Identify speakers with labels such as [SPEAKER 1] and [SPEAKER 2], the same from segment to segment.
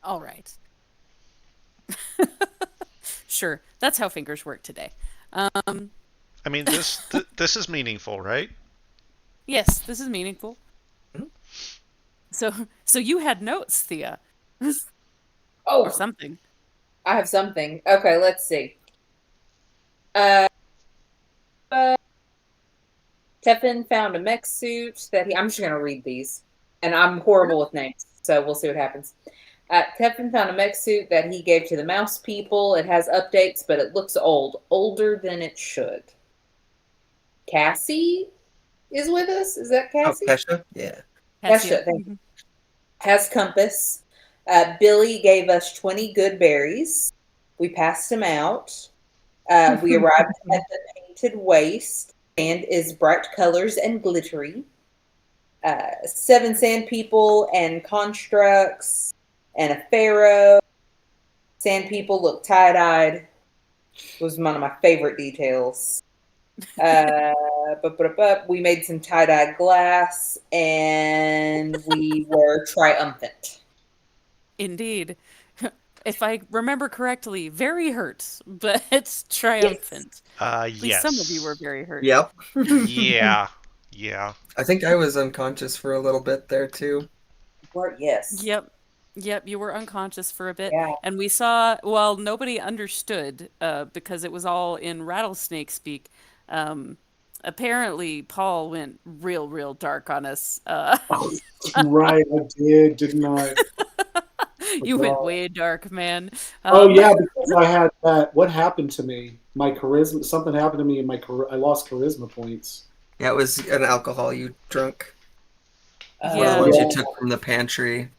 [SPEAKER 1] All right. Sure. That's how fingers work today. Um,
[SPEAKER 2] I mean, this is meaningful, right?
[SPEAKER 1] yes, this is meaningful.
[SPEAKER 3] Mhm.
[SPEAKER 1] So you had notes, Thea, or
[SPEAKER 4] Oh,
[SPEAKER 1] something.
[SPEAKER 4] I have something. Okay, let's see. Uh, uh Tevin found a mech suit that he. I'm just gonna read these, and I'm horrible with names, so we'll see what happens. Tevin found a mech suit that he gave to the mouse people. It has updates, but it looks old, older than it should. Cassie is with us. Is that
[SPEAKER 3] Oh,
[SPEAKER 4] Cassie?
[SPEAKER 3] Kesha? Yeah.
[SPEAKER 1] Cassia.
[SPEAKER 4] Kesha, thank you. Has compass. Billy gave us 20 good berries. We passed them out. We arrived at the painted waste. Sand is bright colors and glittery. Seven sand people and constructs and a pharaoh. Sand people look tie-dyed. Was one of my favorite details. Uh, we made some tie-dye glass and we were triumphant.
[SPEAKER 1] Indeed. If I remember correctly, very hurt, but
[SPEAKER 4] Yes.
[SPEAKER 1] triumphant. At least some of you were
[SPEAKER 2] Yes.
[SPEAKER 1] very hurt.
[SPEAKER 3] Yep.
[SPEAKER 2] Yeah. Yeah.
[SPEAKER 3] I think I was unconscious for a little bit there too.
[SPEAKER 4] Or yes.
[SPEAKER 1] Yep. Yep, you were unconscious for a bit.
[SPEAKER 4] Yeah.
[SPEAKER 1] And we saw, well, nobody understood because it was all in rattlesnake speak. Um, apparently, Paul went real dark on us.
[SPEAKER 5] Oh, right, I did, didn't I?
[SPEAKER 1] You went
[SPEAKER 5] Forgot.
[SPEAKER 1] way dark, man.
[SPEAKER 5] Oh
[SPEAKER 1] Um,
[SPEAKER 5] yeah, because I had that. What happened to me? My charisma. Something happened to me, and I lost charisma points.
[SPEAKER 3] Yeah, it was an alcohol you drunk. One of the
[SPEAKER 1] yeah,
[SPEAKER 3] ones you
[SPEAKER 4] Oh,
[SPEAKER 5] Yeah,
[SPEAKER 3] took from the pantry.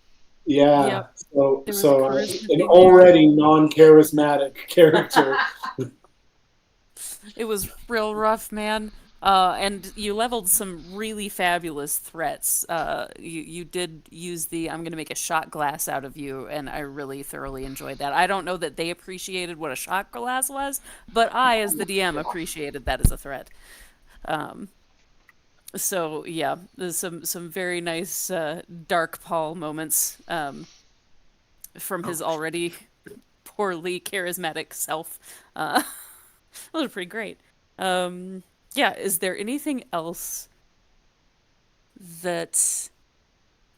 [SPEAKER 5] yeah.
[SPEAKER 1] yep.
[SPEAKER 5] So,
[SPEAKER 1] There was a
[SPEAKER 5] so
[SPEAKER 1] charisma
[SPEAKER 5] an
[SPEAKER 1] thing there.
[SPEAKER 5] already non-charismatic character.
[SPEAKER 1] It was real rough, man. And you leveled some really fabulous threats. You did use the I'm going to make a shot glass out of you, and I really thoroughly enjoyed that. I don't know that they appreciated what a shot glass was, but I, as the DM, appreciated that as a threat. Um, so yeah, there's some very nice dark Paul moments from
[SPEAKER 3] Oh,
[SPEAKER 1] his already poorly charismatic self. Uh, those are pretty great. Yeah, is there anything else that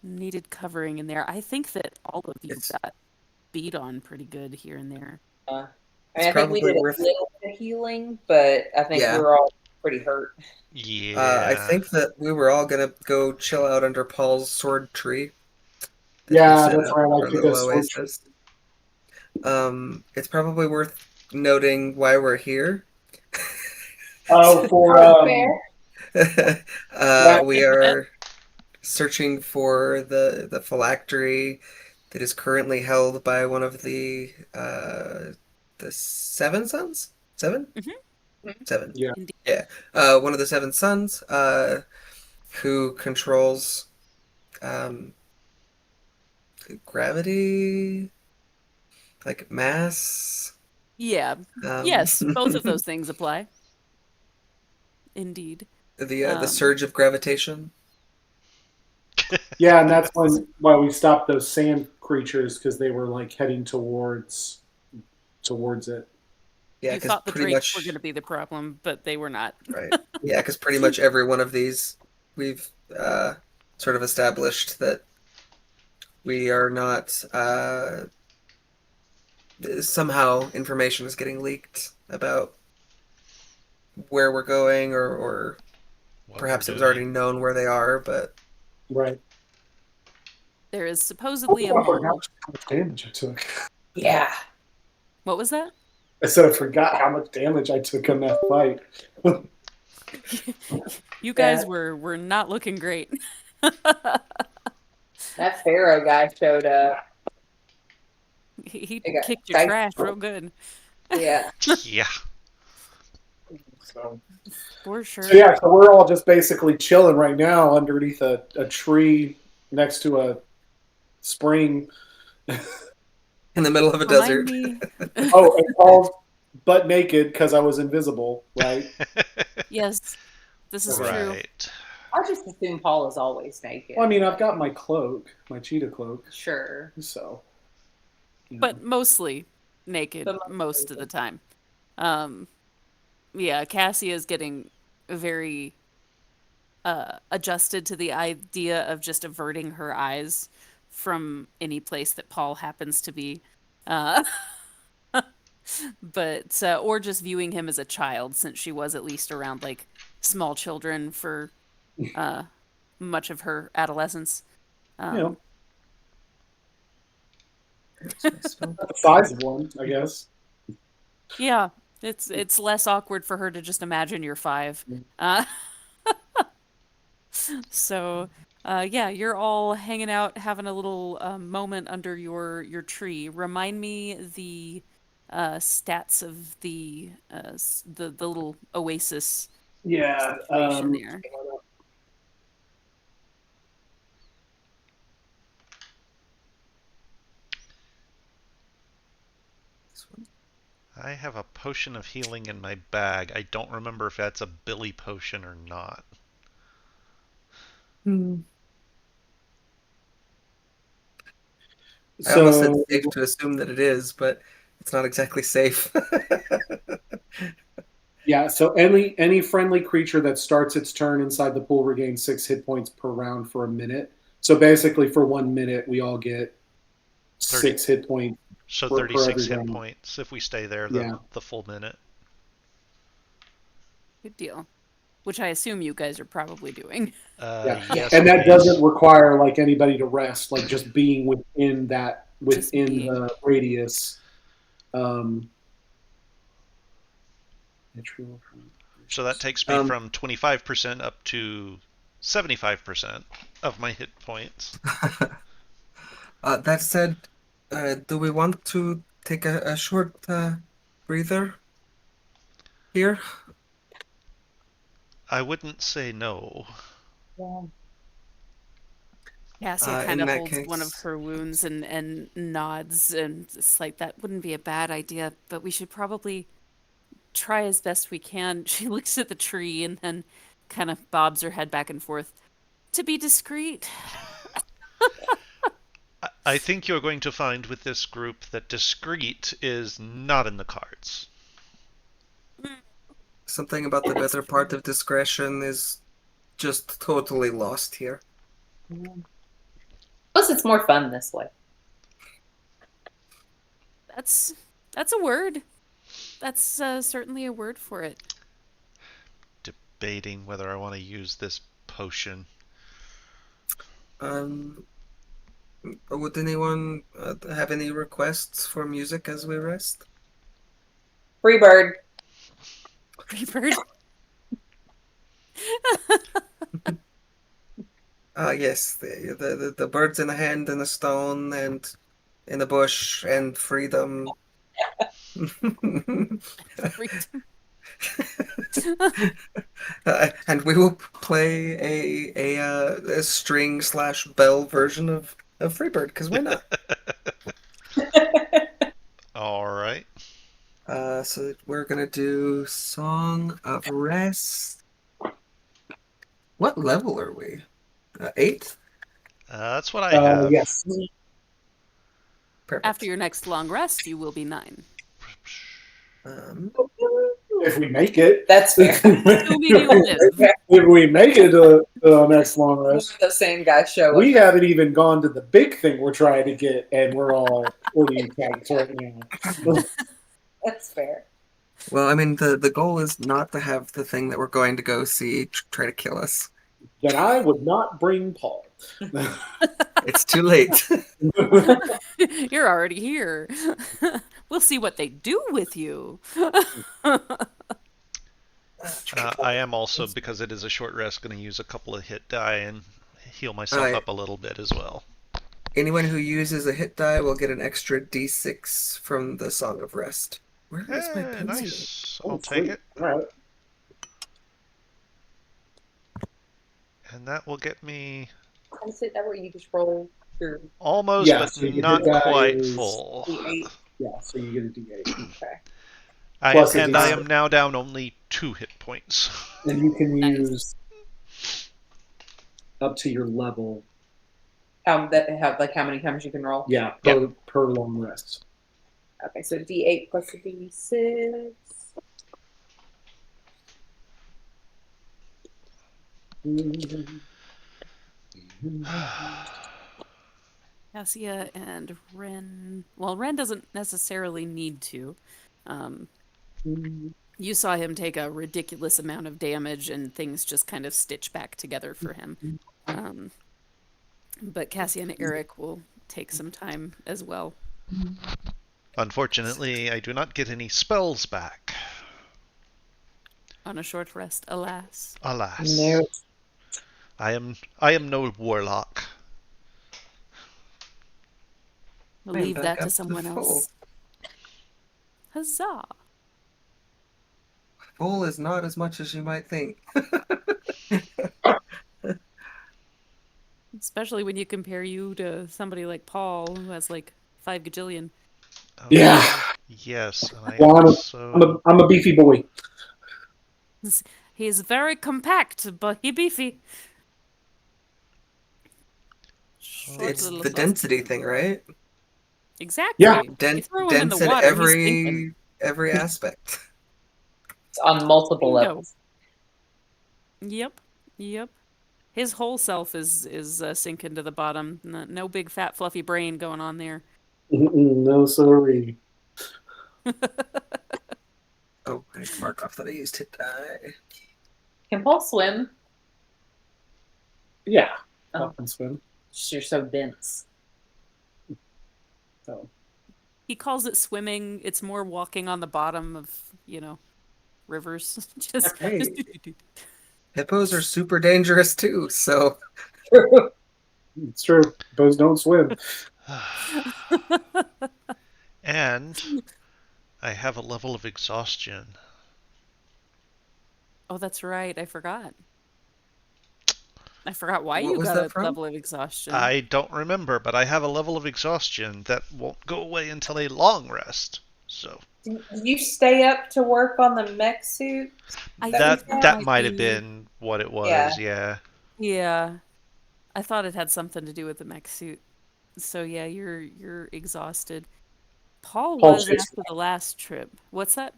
[SPEAKER 1] needed covering in there? I think that all of you
[SPEAKER 3] it's
[SPEAKER 1] got beat on pretty good here and there.
[SPEAKER 4] yeah. I
[SPEAKER 3] it's
[SPEAKER 4] mean, I think we
[SPEAKER 3] probably
[SPEAKER 4] did a
[SPEAKER 3] worth.
[SPEAKER 4] little bit of healing, but I think we
[SPEAKER 3] Yeah.
[SPEAKER 4] were all pretty hurt.
[SPEAKER 3] I
[SPEAKER 2] Yeah.
[SPEAKER 3] think that we were all gonna go chill out under Paul's sword tree that he
[SPEAKER 5] Yeah,
[SPEAKER 3] set
[SPEAKER 5] that's
[SPEAKER 3] up
[SPEAKER 5] right. I
[SPEAKER 3] for our
[SPEAKER 5] took a
[SPEAKER 3] little
[SPEAKER 5] sword.
[SPEAKER 3] oasis. It's probably worth noting why we're here.
[SPEAKER 5] Oh, for
[SPEAKER 4] Oh, fair.
[SPEAKER 5] that.
[SPEAKER 3] We are searching for the phylactery that is currently held by one of the seven sons. Seven,
[SPEAKER 1] Hmm.
[SPEAKER 3] seven.
[SPEAKER 5] Yeah,
[SPEAKER 1] Indeed.
[SPEAKER 3] Yeah, one of the seven sons, who controls um, gravity, like mass.
[SPEAKER 1] Yeah.
[SPEAKER 3] Um,
[SPEAKER 1] Yes, both of those things apply. Indeed.
[SPEAKER 3] the
[SPEAKER 1] Um,
[SPEAKER 3] surge of gravitation.
[SPEAKER 5] yeah, and that's why we stopped those sand creatures because they were like heading towards it.
[SPEAKER 3] Yeah,
[SPEAKER 1] you
[SPEAKER 3] because
[SPEAKER 1] thought the
[SPEAKER 3] pretty
[SPEAKER 1] drakes were going
[SPEAKER 3] much
[SPEAKER 1] to be the problem, but they were not.
[SPEAKER 3] right. Yeah, because pretty much every one of these we've sort of established that we are not somehow information is getting leaked about where we're going, or
[SPEAKER 2] What we're
[SPEAKER 3] perhaps it was already
[SPEAKER 2] doing.
[SPEAKER 3] known where they are, but
[SPEAKER 5] Right.
[SPEAKER 1] There is supposedly a
[SPEAKER 5] Oh, I forgot
[SPEAKER 1] mole.
[SPEAKER 5] how much damage I took.
[SPEAKER 4] Yeah.
[SPEAKER 1] What was that?
[SPEAKER 5] I said I forgot how much damage I took in that fight.
[SPEAKER 1] You guys
[SPEAKER 4] That
[SPEAKER 1] were not looking great.
[SPEAKER 4] that Pharaoh guy showed up.
[SPEAKER 1] He
[SPEAKER 4] They got
[SPEAKER 1] kicked your
[SPEAKER 4] psyched.
[SPEAKER 1] trash real good.
[SPEAKER 4] Yeah.
[SPEAKER 2] Yeah.
[SPEAKER 5] So,
[SPEAKER 1] For
[SPEAKER 5] so
[SPEAKER 1] sure.
[SPEAKER 5] yeah, so we're all just basically chilling right now underneath a tree next to a spring.
[SPEAKER 3] in the middle of a
[SPEAKER 1] Remind
[SPEAKER 3] desert.
[SPEAKER 1] me.
[SPEAKER 5] Oh, and all butt naked because I was invisible, right?
[SPEAKER 1] Yes, this is
[SPEAKER 5] Okay.
[SPEAKER 1] true.
[SPEAKER 2] Right.
[SPEAKER 4] I just assume Paul is always
[SPEAKER 5] Well, I
[SPEAKER 4] naked.
[SPEAKER 5] mean, I've got my cloak, my cheetah cloak,
[SPEAKER 4] Sure.
[SPEAKER 5] so.
[SPEAKER 1] but mostly naked
[SPEAKER 4] But
[SPEAKER 1] most of the time. Um, yeah, Cassie is getting very adjusted to the idea of just averting her eyes from any place that Paul happens to be. Uh, but or just viewing him as a child since she was at least around like small children for uh much of her adolescence.
[SPEAKER 5] You know,
[SPEAKER 1] Um
[SPEAKER 3] That's my spell
[SPEAKER 5] the
[SPEAKER 3] book.
[SPEAKER 5] size of one, I guess.
[SPEAKER 1] yeah, it's less awkward for her to just imagine you're 5. Uh so yeah, you're all hanging out having a little moment under your tree. Remind me the stats of the little oasis
[SPEAKER 5] Yeah.
[SPEAKER 1] situation there.
[SPEAKER 3] This one.
[SPEAKER 2] I have a potion of healing in my bag. I don't remember if that's a Billy potion or not.
[SPEAKER 3] I almost said
[SPEAKER 5] So
[SPEAKER 3] safe to assume that it is, but it's not exactly safe.
[SPEAKER 5] yeah, so any friendly creature that starts its turn inside the pool regains 6 hit points per round for a minute. So basically, for 1 minute, we all get
[SPEAKER 2] 30.
[SPEAKER 5] 6 hit points
[SPEAKER 2] So
[SPEAKER 5] per every
[SPEAKER 2] 36 hit
[SPEAKER 5] round.
[SPEAKER 2] points if we stay there
[SPEAKER 5] Yeah,
[SPEAKER 2] the full minute.
[SPEAKER 1] Good deal. Which I assume you guys are probably doing.
[SPEAKER 5] yeah,
[SPEAKER 2] Yes,
[SPEAKER 5] and that
[SPEAKER 2] please.
[SPEAKER 5] doesn't require like anybody to rest. Like just being
[SPEAKER 1] Just
[SPEAKER 5] within
[SPEAKER 1] being.
[SPEAKER 5] the radius. Um, natural-
[SPEAKER 2] So that takes me
[SPEAKER 3] um,
[SPEAKER 2] from 25% up to 75% of my hit points.
[SPEAKER 3] that said, do we want to take a short breather here?
[SPEAKER 2] I wouldn't say no.
[SPEAKER 4] Yeah.
[SPEAKER 1] Cassia kind
[SPEAKER 3] In
[SPEAKER 1] of
[SPEAKER 3] that
[SPEAKER 1] holds one of
[SPEAKER 3] case,
[SPEAKER 1] her wounds and nods, and it's like that wouldn't be a bad idea, but we should probably try as best we can. She looks at the tree and then kind of bobs her head back and forth to be discreet.
[SPEAKER 2] I think you're going to find with this group that discreet is not in the cards.
[SPEAKER 3] something about the
[SPEAKER 1] That's
[SPEAKER 3] better part of discretion is just totally lost here.
[SPEAKER 4] Plus, it's more fun this way.
[SPEAKER 1] that's that's a word. That's certainly a word for it.
[SPEAKER 2] Debating whether I want to use this potion.
[SPEAKER 3] Um, would anyone have any requests for music as we rest?
[SPEAKER 4] Free bird.
[SPEAKER 1] Freebird.
[SPEAKER 3] Yes, the birds in a hand and a stone and in a bush and freedom.
[SPEAKER 1] Freedom.
[SPEAKER 3] And we will play a string slash bell version of Freebird because why not?
[SPEAKER 2] All right.
[SPEAKER 3] So we're gonna do Song of Rest. What level are we? 8?
[SPEAKER 2] That's what I have.
[SPEAKER 5] yes.
[SPEAKER 3] Perfect.
[SPEAKER 1] After your next long rest, you will be 9.
[SPEAKER 3] Um,
[SPEAKER 5] If we make it.
[SPEAKER 4] That's fair.
[SPEAKER 1] Assuming you live.
[SPEAKER 5] If we make it to the next long rest.
[SPEAKER 4] The same guy show
[SPEAKER 5] We
[SPEAKER 4] up.
[SPEAKER 5] haven't even gone to the big thing we're trying to get, and we're all 40 tanks right now.
[SPEAKER 4] That's fair.
[SPEAKER 3] well, I mean, the goal is not to have the thing that we're going to go see try to kill us.
[SPEAKER 5] Then I would not bring Paul.
[SPEAKER 3] It's too late.
[SPEAKER 1] You're already here. We'll see what they do with you.
[SPEAKER 2] I am also, because it is a short rest, going to use a couple of hit die and heal myself
[SPEAKER 3] Alright.
[SPEAKER 2] up a little bit as well.
[SPEAKER 3] Anyone who uses a hit die will get an extra d6 from the Song of Rest. Where is my pencil?
[SPEAKER 2] Nice.
[SPEAKER 5] Oh,
[SPEAKER 2] I'll take
[SPEAKER 5] sweet.
[SPEAKER 2] it.
[SPEAKER 5] All right.
[SPEAKER 2] And that will get me
[SPEAKER 4] Is it that where you just roll your
[SPEAKER 2] almost,
[SPEAKER 5] Yeah,
[SPEAKER 2] but
[SPEAKER 5] so your
[SPEAKER 2] not
[SPEAKER 5] hit die
[SPEAKER 2] quite
[SPEAKER 5] is
[SPEAKER 2] full.
[SPEAKER 4] D8?
[SPEAKER 5] Yeah, so you get a D8.
[SPEAKER 4] Okay.
[SPEAKER 5] Plus a
[SPEAKER 2] And
[SPEAKER 5] D6.
[SPEAKER 2] I am now down only 2 hit points.
[SPEAKER 5] And you can
[SPEAKER 1] Nice.
[SPEAKER 5] use up to your level.
[SPEAKER 4] How many times you can roll?
[SPEAKER 5] Yeah,
[SPEAKER 2] Yep.
[SPEAKER 5] per long rest.
[SPEAKER 4] Okay, so D8 plus a D6.
[SPEAKER 1] Cassia and Ren. Well, Ren doesn't necessarily need to. Um, you saw him take a ridiculous amount of damage, and things just kind of stitch back together for him. Um, but Cassia and Eric will take some time as well.
[SPEAKER 2] Unfortunately, I do not get any spells back.
[SPEAKER 1] On a short rest, alas.
[SPEAKER 2] Alas.
[SPEAKER 4] No.
[SPEAKER 2] I am no warlock.
[SPEAKER 1] We'll
[SPEAKER 3] I'm
[SPEAKER 1] leave
[SPEAKER 3] back
[SPEAKER 1] that to
[SPEAKER 3] up to
[SPEAKER 1] someone
[SPEAKER 3] full.
[SPEAKER 1] else. Huzzah!
[SPEAKER 3] Full is not as much as you might think.
[SPEAKER 1] Especially when you compare you to somebody like Paul, who has like 5 gajillion.
[SPEAKER 2] Oh,
[SPEAKER 5] Yeah.
[SPEAKER 2] yes, and I
[SPEAKER 5] Well,
[SPEAKER 2] am
[SPEAKER 5] I'm a beefy boy.
[SPEAKER 1] He's very compact, but he beefy. Short
[SPEAKER 3] It's
[SPEAKER 1] little
[SPEAKER 3] the
[SPEAKER 1] fluff.
[SPEAKER 3] density thing, right?
[SPEAKER 1] Exactly.
[SPEAKER 5] Yeah.
[SPEAKER 1] You throw him in the
[SPEAKER 3] Dense in
[SPEAKER 1] water, he's sinking.
[SPEAKER 3] every aspect.
[SPEAKER 4] It's on multiple
[SPEAKER 1] Bingo.
[SPEAKER 4] levels.
[SPEAKER 1] Yep. Yep. His whole self is sinking to the bottom. No big fat fluffy brain going on there.
[SPEAKER 5] No, sorry.
[SPEAKER 3] Oh, I need to mark off that I used hit die.
[SPEAKER 4] Can Paul swim?
[SPEAKER 5] Yeah.
[SPEAKER 4] Oh.
[SPEAKER 5] Up and swim.
[SPEAKER 4] You're so dense.
[SPEAKER 5] So.
[SPEAKER 1] He calls it swimming. It's more walking on the bottom of, rivers. just
[SPEAKER 3] Hey, hippos are super dangerous too, so
[SPEAKER 5] It's true. Bows don't swim.
[SPEAKER 2] and I have a level of exhaustion.
[SPEAKER 1] Oh, that's right. I forgot. I forgot why
[SPEAKER 3] what
[SPEAKER 1] you
[SPEAKER 3] was
[SPEAKER 1] got
[SPEAKER 3] that
[SPEAKER 1] a
[SPEAKER 3] from?
[SPEAKER 1] level of exhaustion.
[SPEAKER 2] I don't remember, but I have a level of exhaustion that won't go away until a long rest. So
[SPEAKER 4] Did you stay up to work on the mech suit?
[SPEAKER 1] I
[SPEAKER 2] that
[SPEAKER 1] think
[SPEAKER 2] that
[SPEAKER 1] might
[SPEAKER 2] might have
[SPEAKER 1] be-
[SPEAKER 2] been what it was. Yeah.
[SPEAKER 1] Yeah. I thought it had something to do with the mech suit. So yeah, you're exhausted. Paul
[SPEAKER 5] Paul
[SPEAKER 1] was
[SPEAKER 5] chased
[SPEAKER 1] after the last trip. What's that?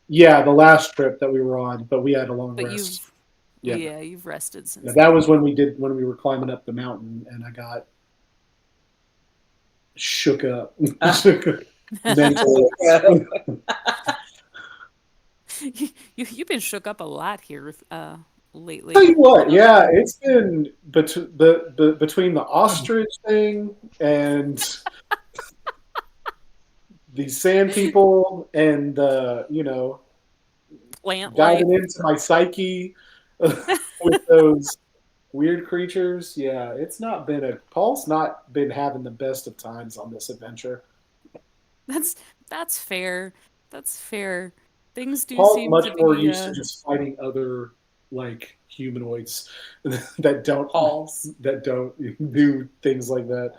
[SPEAKER 5] Yeah, the last trip that we were on, but we had a long
[SPEAKER 1] But
[SPEAKER 5] rest.
[SPEAKER 1] you've rested
[SPEAKER 5] Yeah,
[SPEAKER 1] since
[SPEAKER 5] that
[SPEAKER 1] then.
[SPEAKER 5] was when we were climbing up the mountain, and I got shook up, shook up mentally.
[SPEAKER 1] You've been shook up a lot here lately.
[SPEAKER 5] Tell you what, yeah, it's been between the ostrich thing and the sand people and
[SPEAKER 1] Plant life.
[SPEAKER 5] diving into my psyche with those weird creatures. Yeah, Paul's not been having the best of times on this adventure.
[SPEAKER 1] That's fair. That's fair. Things do
[SPEAKER 5] Paul's
[SPEAKER 1] seem
[SPEAKER 5] much
[SPEAKER 1] to
[SPEAKER 5] more
[SPEAKER 1] be
[SPEAKER 5] used to just fighting other like humanoids that don't
[SPEAKER 4] Pauls.
[SPEAKER 5] do things like that.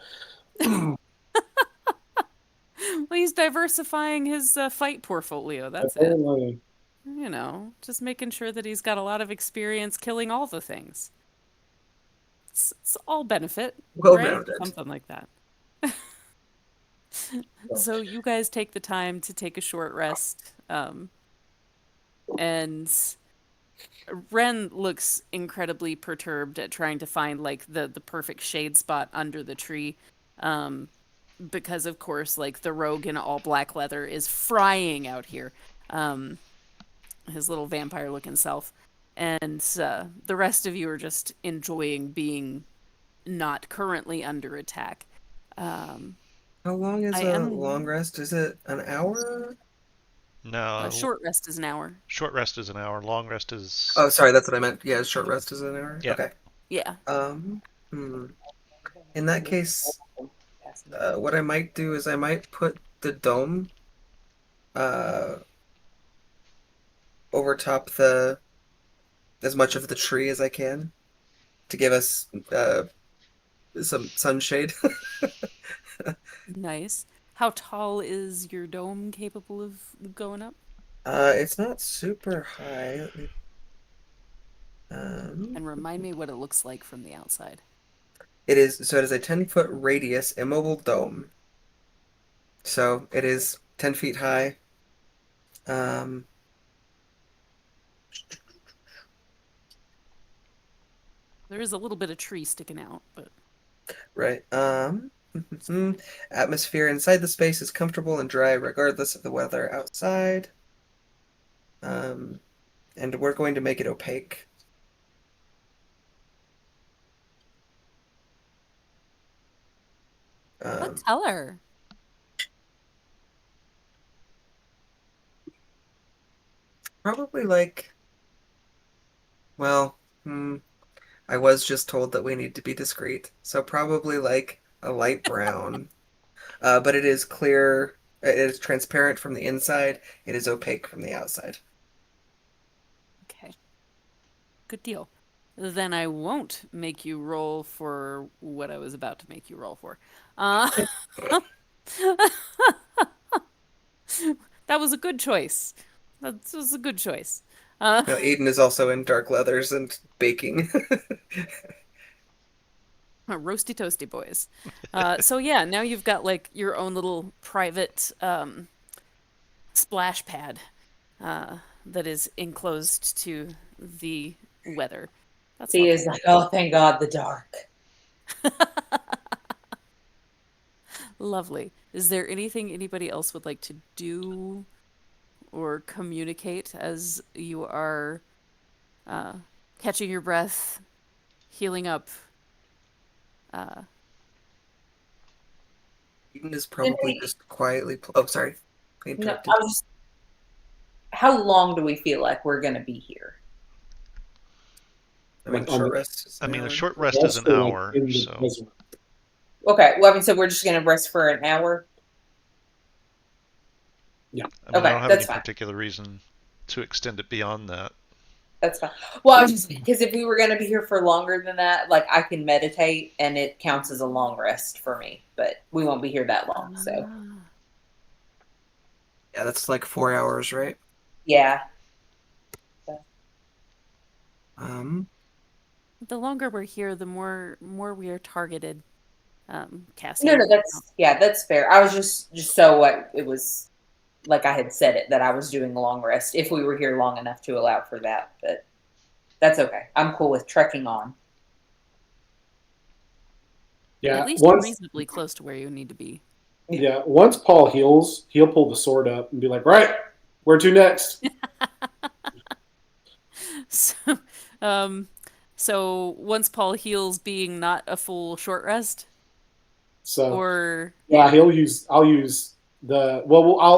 [SPEAKER 1] Well, he's diversifying his fight portfolio. That's it.
[SPEAKER 5] Apparently.
[SPEAKER 1] Just making sure that he's got a lot of experience killing all the things. It's all benefit,
[SPEAKER 3] well
[SPEAKER 1] right?
[SPEAKER 3] rounded.
[SPEAKER 1] Something like that. So you guys take the time to take a short rest, and Ren looks incredibly perturbed at trying to find like the perfect shade spot under the tree, because of course like the rogue in all black leather is frying out here, his little vampire looking self, and the rest of you are just enjoying being not currently under attack.
[SPEAKER 3] How long is
[SPEAKER 1] I
[SPEAKER 3] a
[SPEAKER 1] am
[SPEAKER 3] long rest? Is it an hour?
[SPEAKER 2] No.
[SPEAKER 1] a short rest is an hour.
[SPEAKER 2] Short rest is an hour. Long rest is.
[SPEAKER 3] Oh, sorry, that's what I meant. Yeah, short rest is an hour.
[SPEAKER 2] Yeah.
[SPEAKER 3] Okay.
[SPEAKER 1] Yeah.
[SPEAKER 3] In that case, what I might do is I might put the dome over top as much of the tree as I can to give us some sunshade.
[SPEAKER 1] Nice. How tall is your dome capable of going up?
[SPEAKER 3] It's not super high. Let me,
[SPEAKER 1] And remind me what it looks like from the outside.
[SPEAKER 3] It is a 10-foot radius immobile dome. So it is 10 feet high. Um,
[SPEAKER 1] There is a little bit of tree sticking out, but
[SPEAKER 3] right. Atmosphere inside the space is comfortable and dry regardless of the weather outside. Um, and we're going to make it opaque.
[SPEAKER 1] what?
[SPEAKER 3] Um,
[SPEAKER 1] Tell her.
[SPEAKER 3] Probably like, well, I was just told that we need to be discreet, so probably like a light brown. But it is clear, it is transparent from the inside, it is opaque from the outside.
[SPEAKER 1] Okay, good deal. Then I won't make you roll for what I was about to make you roll for. Uh, that was a good choice. That was a good choice. Uh,
[SPEAKER 3] Now, Eden is also in dark leathers and baking.
[SPEAKER 1] roasty toasty boys. So yeah, now you've got like your own little private splash pad that is enclosed to the weather. That's
[SPEAKER 4] He is
[SPEAKER 1] lovely.
[SPEAKER 4] like, oh, thank God, the dark.
[SPEAKER 1] Lovely. Is there anything anybody else would like to do or communicate as you are uh, catching your breath, healing up? Uh,
[SPEAKER 3] Eden is
[SPEAKER 4] Did
[SPEAKER 3] probably
[SPEAKER 4] we,
[SPEAKER 3] just quietly. Oh, sorry. I
[SPEAKER 4] no,
[SPEAKER 3] interrupted.
[SPEAKER 4] how long do we feel like we're going to be here?
[SPEAKER 3] I mean,
[SPEAKER 5] Like on
[SPEAKER 3] short
[SPEAKER 5] the
[SPEAKER 3] rest is
[SPEAKER 2] I
[SPEAKER 3] an
[SPEAKER 2] mean, a
[SPEAKER 3] hour.
[SPEAKER 2] short rest is
[SPEAKER 5] rest
[SPEAKER 2] an
[SPEAKER 5] or like
[SPEAKER 2] hour,
[SPEAKER 5] in the
[SPEAKER 2] so
[SPEAKER 5] desert.
[SPEAKER 4] Okay, well, I mean, so we're just going to rest for an hour?
[SPEAKER 5] Yeah.
[SPEAKER 2] I mean, I
[SPEAKER 4] Okay,
[SPEAKER 2] don't have any
[SPEAKER 4] that's fine.
[SPEAKER 2] particular reason to extend it beyond that.
[SPEAKER 4] That's fine. Well, I was just because if we were going to be here for longer than that, like I can meditate and it counts as a long rest for me, but we won't be here that long. So,
[SPEAKER 1] ah.
[SPEAKER 3] Yeah, that's like 4 hours, right?
[SPEAKER 4] yeah.
[SPEAKER 3] Um,
[SPEAKER 1] The longer we're here, the more we are targeted,
[SPEAKER 4] No,
[SPEAKER 1] Cassie.
[SPEAKER 4] no, yeah, that's fair. I was just so what it was like I had said it that I was doing a long rest if we were here long enough to allow for that, but that's okay. I'm cool with trekking on.
[SPEAKER 1] At
[SPEAKER 5] Yeah.
[SPEAKER 1] least you're
[SPEAKER 5] Once
[SPEAKER 1] reasonably close to where you need to be.
[SPEAKER 5] once Paul heals, he'll pull the sword up and be like, right, where to next?
[SPEAKER 1] So, um, so once Paul heals, being not a full short rest,
[SPEAKER 5] So
[SPEAKER 1] or
[SPEAKER 5] yeah, I'll use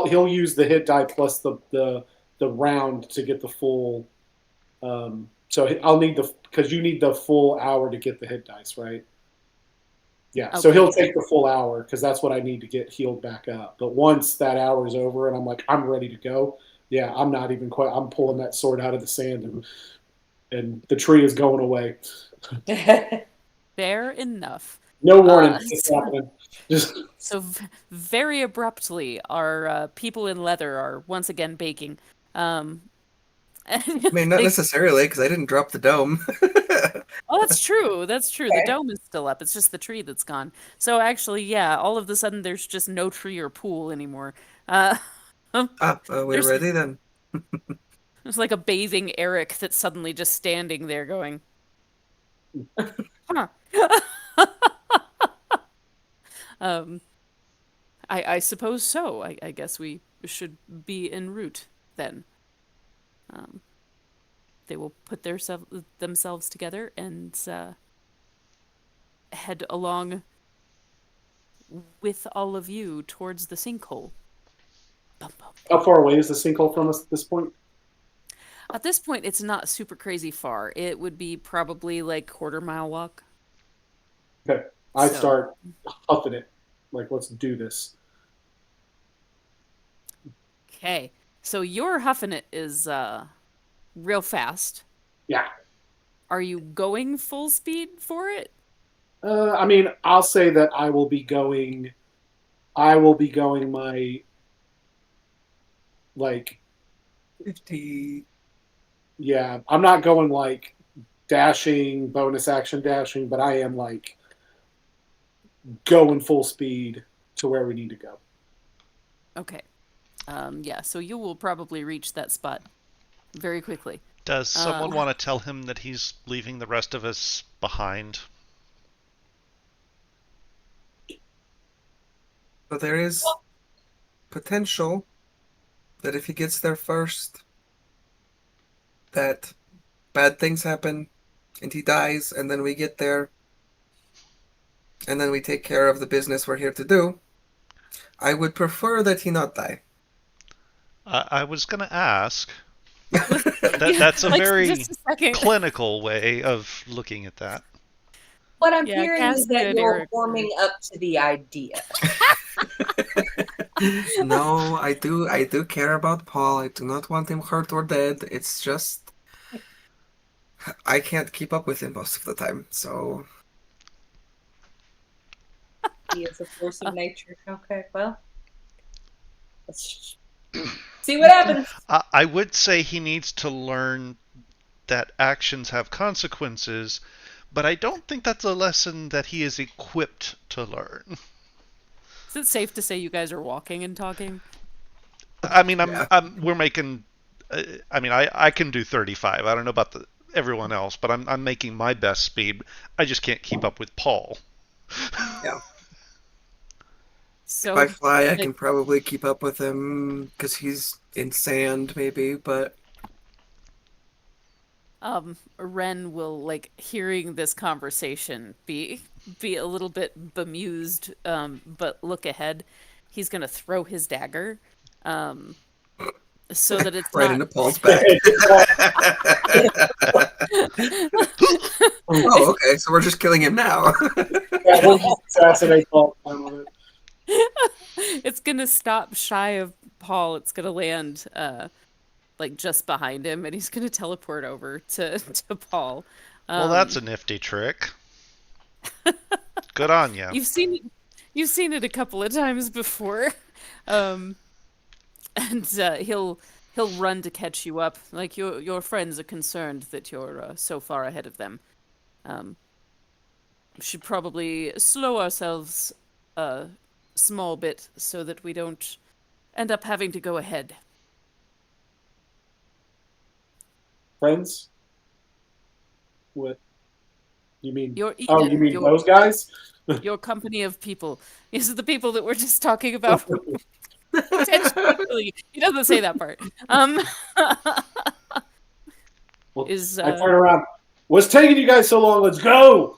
[SPEAKER 5] he'll use the hit die plus the round to get the full. So I'll need because you need the full hour to get the hit dice, right? Yeah, so
[SPEAKER 1] okay,
[SPEAKER 5] he'll
[SPEAKER 1] yeah.
[SPEAKER 5] take the full hour because that's what I need to get healed back up. But once that hour is over and I'm like, I'm ready to go, yeah, I'm not even quite. I'm pulling that sword out of the sand and the tree is going away.
[SPEAKER 1] Fair enough.
[SPEAKER 5] No warning, it's
[SPEAKER 1] So,
[SPEAKER 5] happening. Just
[SPEAKER 1] very abruptly, our people in leather are once again baking. Um,
[SPEAKER 3] I mean, not
[SPEAKER 1] they,
[SPEAKER 3] necessarily because I didn't drop the dome.
[SPEAKER 1] oh, that's true. That's true. The dome is still up. It's just the tree that's gone. So actually, yeah, all of a sudden, there's just no tree or pool anymore. Uh,
[SPEAKER 3] We're
[SPEAKER 1] there's
[SPEAKER 3] ready then.
[SPEAKER 1] there's like a bathing Eric that's suddenly just standing there going, huh. Um, I suppose so. I guess we should be en route then. Um, they will put themselves together and head along with all of you towards the sinkhole. Bum, bum,
[SPEAKER 5] how
[SPEAKER 1] bum.
[SPEAKER 5] far away is the sinkhole from us at this point?
[SPEAKER 1] At this point, it's not super crazy far. It would be probably like quarter-mile walk.
[SPEAKER 5] Okay, I
[SPEAKER 1] So,
[SPEAKER 5] start huffing it. Like, let's do this.
[SPEAKER 1] okay. So your huffing it is real fast.
[SPEAKER 5] Yeah.
[SPEAKER 1] Are you going full speed for it?
[SPEAKER 5] I mean, I'll say that I will be going. I will be going my like
[SPEAKER 3] 50.
[SPEAKER 5] yeah. I'm not going like dashing, bonus action dashing, but I am like going full speed to where we need to go.
[SPEAKER 1] Okay. Yeah, so you will probably reach that spot very quickly.
[SPEAKER 2] Does
[SPEAKER 1] Uh,
[SPEAKER 2] someone want to tell him that he's leaving the rest of us behind?
[SPEAKER 3] But there is potential that if he gets there first, that bad things happen and he dies, and then we get there and then we take care of the business we're here to do. I would prefer that he not die.
[SPEAKER 2] I was going to ask.
[SPEAKER 1] yeah,
[SPEAKER 2] That's a
[SPEAKER 1] like
[SPEAKER 2] very
[SPEAKER 1] just a second.
[SPEAKER 2] clinical way of looking at that.
[SPEAKER 4] What I'm
[SPEAKER 1] Yeah,
[SPEAKER 4] hearing is that
[SPEAKER 1] Casket,
[SPEAKER 4] you're
[SPEAKER 1] Eric.
[SPEAKER 4] warming up to the idea.
[SPEAKER 3] No, I do care about Paul. I do not want him hurt or dead. It's just I can't keep up with him most of the time. So
[SPEAKER 4] He is a force of
[SPEAKER 1] Uh,
[SPEAKER 4] nature. Okay, well, let's see what happens.
[SPEAKER 2] I would say he needs to learn that actions have consequences, but I don't think that's a lesson that he is equipped to learn.
[SPEAKER 1] Is it safe to say you guys are walking and talking?
[SPEAKER 2] I mean,
[SPEAKER 3] yeah.
[SPEAKER 2] we're making. I mean, I can do 35. I don't know about everyone else, but I'm making my best speed. I just can't keep up with Paul.
[SPEAKER 3] Yeah. If I
[SPEAKER 1] So,
[SPEAKER 3] fly, I
[SPEAKER 1] like,
[SPEAKER 3] can probably keep up with him because he's in sand, maybe. But
[SPEAKER 1] Ren will like hearing this conversation be a little bit bemused, but look ahead. He's gonna throw his dagger, um, so that it's
[SPEAKER 3] right
[SPEAKER 1] not.
[SPEAKER 3] into Paul's back. Oh, okay. So we're just killing him now.
[SPEAKER 5] Yeah, we'll just assassinate Paul.
[SPEAKER 1] It's gonna stop shy of Paul. It's gonna land like just behind him, and he's gonna teleport over to to Paul.
[SPEAKER 2] Well, that's
[SPEAKER 1] Um,
[SPEAKER 2] a nifty trick. Good on you.
[SPEAKER 1] you've seen it, you've seen it a couple of times before, um, and he'll run to catch you up. Like your friends are concerned that you're so far ahead of them. Um, should probably slow ourselves a small bit so that we don't end up having to go ahead.
[SPEAKER 5] Friends? What you mean?
[SPEAKER 1] Your
[SPEAKER 5] Oh, you
[SPEAKER 1] Eden,
[SPEAKER 5] mean those guys?
[SPEAKER 1] your company of people. These are the people that we're just talking about. Potentially, killing you. He doesn't say that part.
[SPEAKER 5] Well,
[SPEAKER 1] Is
[SPEAKER 5] I turn around. What's taking you guys so long? Let's go.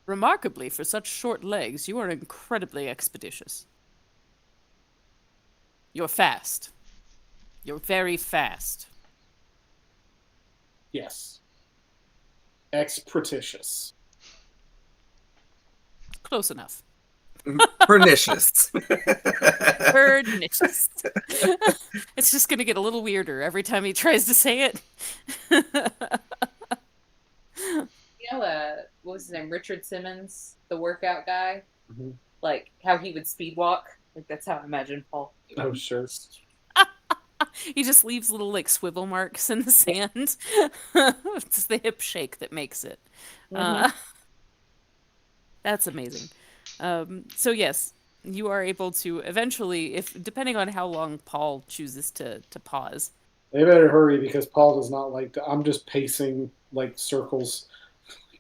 [SPEAKER 1] remarkably for such short legs, you are incredibly expeditious. You're fast. You're very fast.
[SPEAKER 5] Yes. Expeditious.
[SPEAKER 1] Close enough.
[SPEAKER 3] Pernicious.
[SPEAKER 1] Pernicious. It's just gonna get a little weirder every time he tries to say it.
[SPEAKER 4] You know, what was his name? Richard Simmons, the workout guy.
[SPEAKER 5] Mhm.
[SPEAKER 4] Like how he would speed walk. Like that's how I imagine Paul.
[SPEAKER 5] Oh, sure.
[SPEAKER 1] He just leaves little like swivel marks in the sand. It's the hip shake that makes it.
[SPEAKER 4] Mm-hmm.
[SPEAKER 1] Uh, that's amazing. So yes, you are able to eventually, if depending on how long Paul chooses to pause.
[SPEAKER 5] They better hurry because Paul does not like to. I'm just pacing like circles,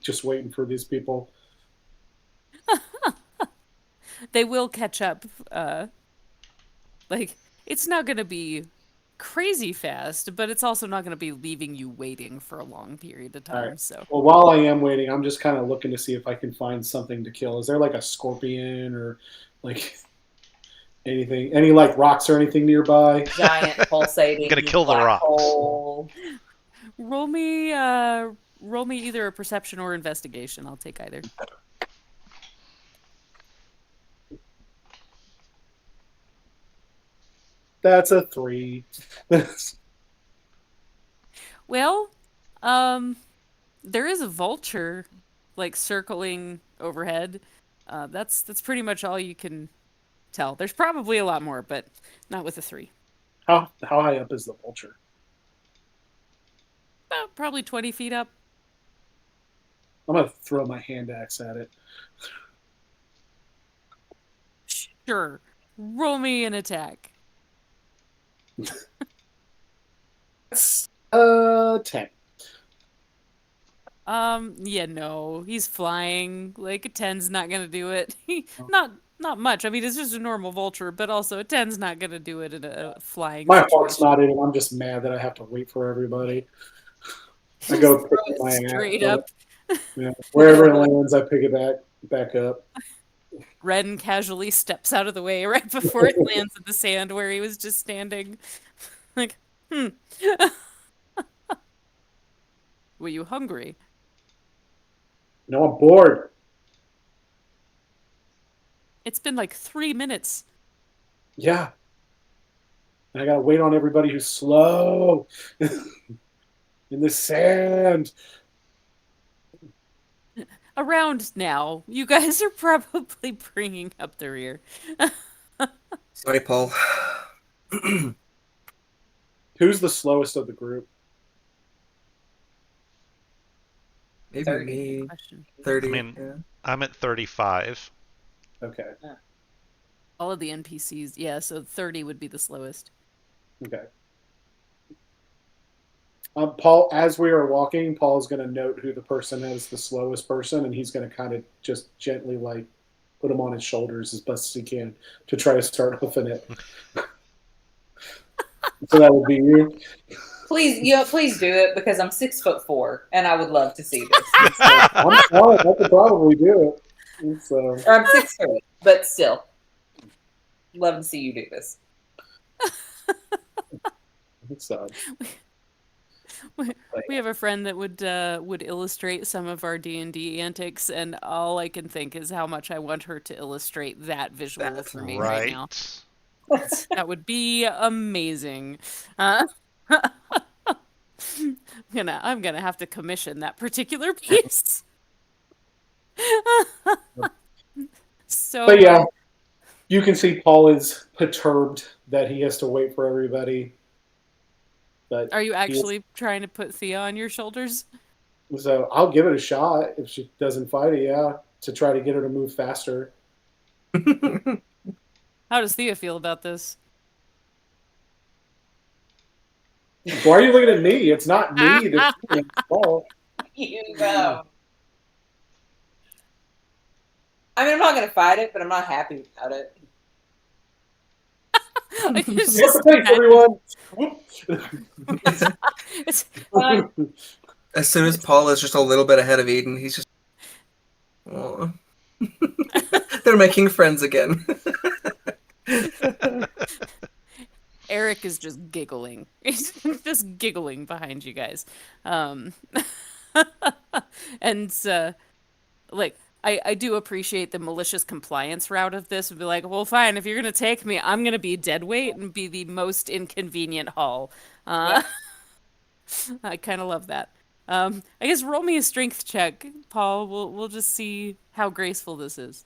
[SPEAKER 5] just waiting for these people.
[SPEAKER 1] They will catch up. Like it's not going to be crazy fast, but it's also not going to be leaving you waiting for a long period of
[SPEAKER 5] All right.
[SPEAKER 1] time. So
[SPEAKER 5] Well, while I am waiting, I'm just kind of looking to see if I can find something to kill. Is there like a scorpion or like anything, any like rocks or anything nearby?
[SPEAKER 4] Giant
[SPEAKER 2] I'm
[SPEAKER 4] pulsating
[SPEAKER 2] gonna kill the
[SPEAKER 4] black
[SPEAKER 2] rocks.
[SPEAKER 4] hole.
[SPEAKER 1] roll me, roll me either a perception or investigation. I'll take either.
[SPEAKER 5] That's a 3.
[SPEAKER 1] Well, there is a vulture like circling overhead. That's pretty much all you can tell. There's probably a lot more, but not with a 3.
[SPEAKER 5] How high up is the vulture?
[SPEAKER 1] About probably 20 feet up.
[SPEAKER 5] I'm gonna throw my hand axe at it.
[SPEAKER 1] Sure. Roll me an attack.
[SPEAKER 5] 10.
[SPEAKER 1] Yeah, no. He's flying. Like a 10's not gonna do it. Not much. I mean, it's just a normal vulture, but also a 10's not gonna do it in a flying
[SPEAKER 5] My heart's
[SPEAKER 1] situation.
[SPEAKER 5] not in it. I'm just mad that I have to wait for everybody. I
[SPEAKER 1] Just
[SPEAKER 5] go
[SPEAKER 1] throw
[SPEAKER 5] pick up
[SPEAKER 1] it
[SPEAKER 5] my axe.
[SPEAKER 1] straight up.
[SPEAKER 5] Yeah. Wherever it lands, I pick it back up.
[SPEAKER 1] Ren casually steps out of the way right before it lands in the sand where he was just standing. Like, hmm. Were you hungry?
[SPEAKER 5] No, I'm bored.
[SPEAKER 1] It's been like 3 minutes.
[SPEAKER 5] Yeah. And I gotta wait on everybody who's slow in the sand.
[SPEAKER 1] Around now, you guys are probably bringing up the rear.
[SPEAKER 3] Sorry, Paul.
[SPEAKER 5] Who's the slowest of the group?
[SPEAKER 3] Maybe
[SPEAKER 4] 30.
[SPEAKER 3] me.
[SPEAKER 1] Question.
[SPEAKER 3] 30,
[SPEAKER 2] I mean,
[SPEAKER 3] yeah.
[SPEAKER 2] I'm at 35.
[SPEAKER 5] Okay.
[SPEAKER 1] All of the NPCs, yeah, so 30 would be the slowest.
[SPEAKER 5] Okay. Paul, as we are walking, Paul's going to note who the person is, the slowest person, and he's going to kind of just gently like put him on his shoulders as best as he can to try to start hoofing it. So that would be you.
[SPEAKER 4] Please do it because I'm 6'4" and I would love to see this.
[SPEAKER 5] I'm fine. I could probably do it. So
[SPEAKER 4] Or I'm 6'3", but still, love to see you do this.
[SPEAKER 5] it's
[SPEAKER 1] We have a friend that would illustrate some of our D&D antics, and all I can think is how much I want her to illustrate that visual
[SPEAKER 3] That.
[SPEAKER 1] for me right now.
[SPEAKER 2] Right.
[SPEAKER 1] That would be amazing. I'm gonna have to commission that particular piece. So,
[SPEAKER 5] But yeah, you can see Paul is perturbed that he has to wait for everybody. But
[SPEAKER 1] are you
[SPEAKER 5] he is,
[SPEAKER 1] actually trying to put Thea on your shoulders?
[SPEAKER 5] so I'll give it a shot if she doesn't fight it. Yeah, to try to get her to move faster.
[SPEAKER 1] How does Thea feel about this?
[SPEAKER 5] Why are you looking at me? It's not me that's doing Paul.
[SPEAKER 4] You go. I mean, I'm not gonna fight it, but I'm not happy about it.
[SPEAKER 1] I can just
[SPEAKER 5] Thanks, everyone.
[SPEAKER 1] it's,
[SPEAKER 3] As soon as Paul is just a little bit ahead of Eden, he's just. Aw. They're making friends again.
[SPEAKER 1] Eric is just giggling. He's just giggling behind you guys. Um, and like I do appreciate the malicious compliance route of this. Would be like, well, fine, if you're gonna take me, I'm gonna be dead weight and be the most inconvenient haul. I kind of love that. I guess roll me a strength check, Paul. We'll just see how graceful this is.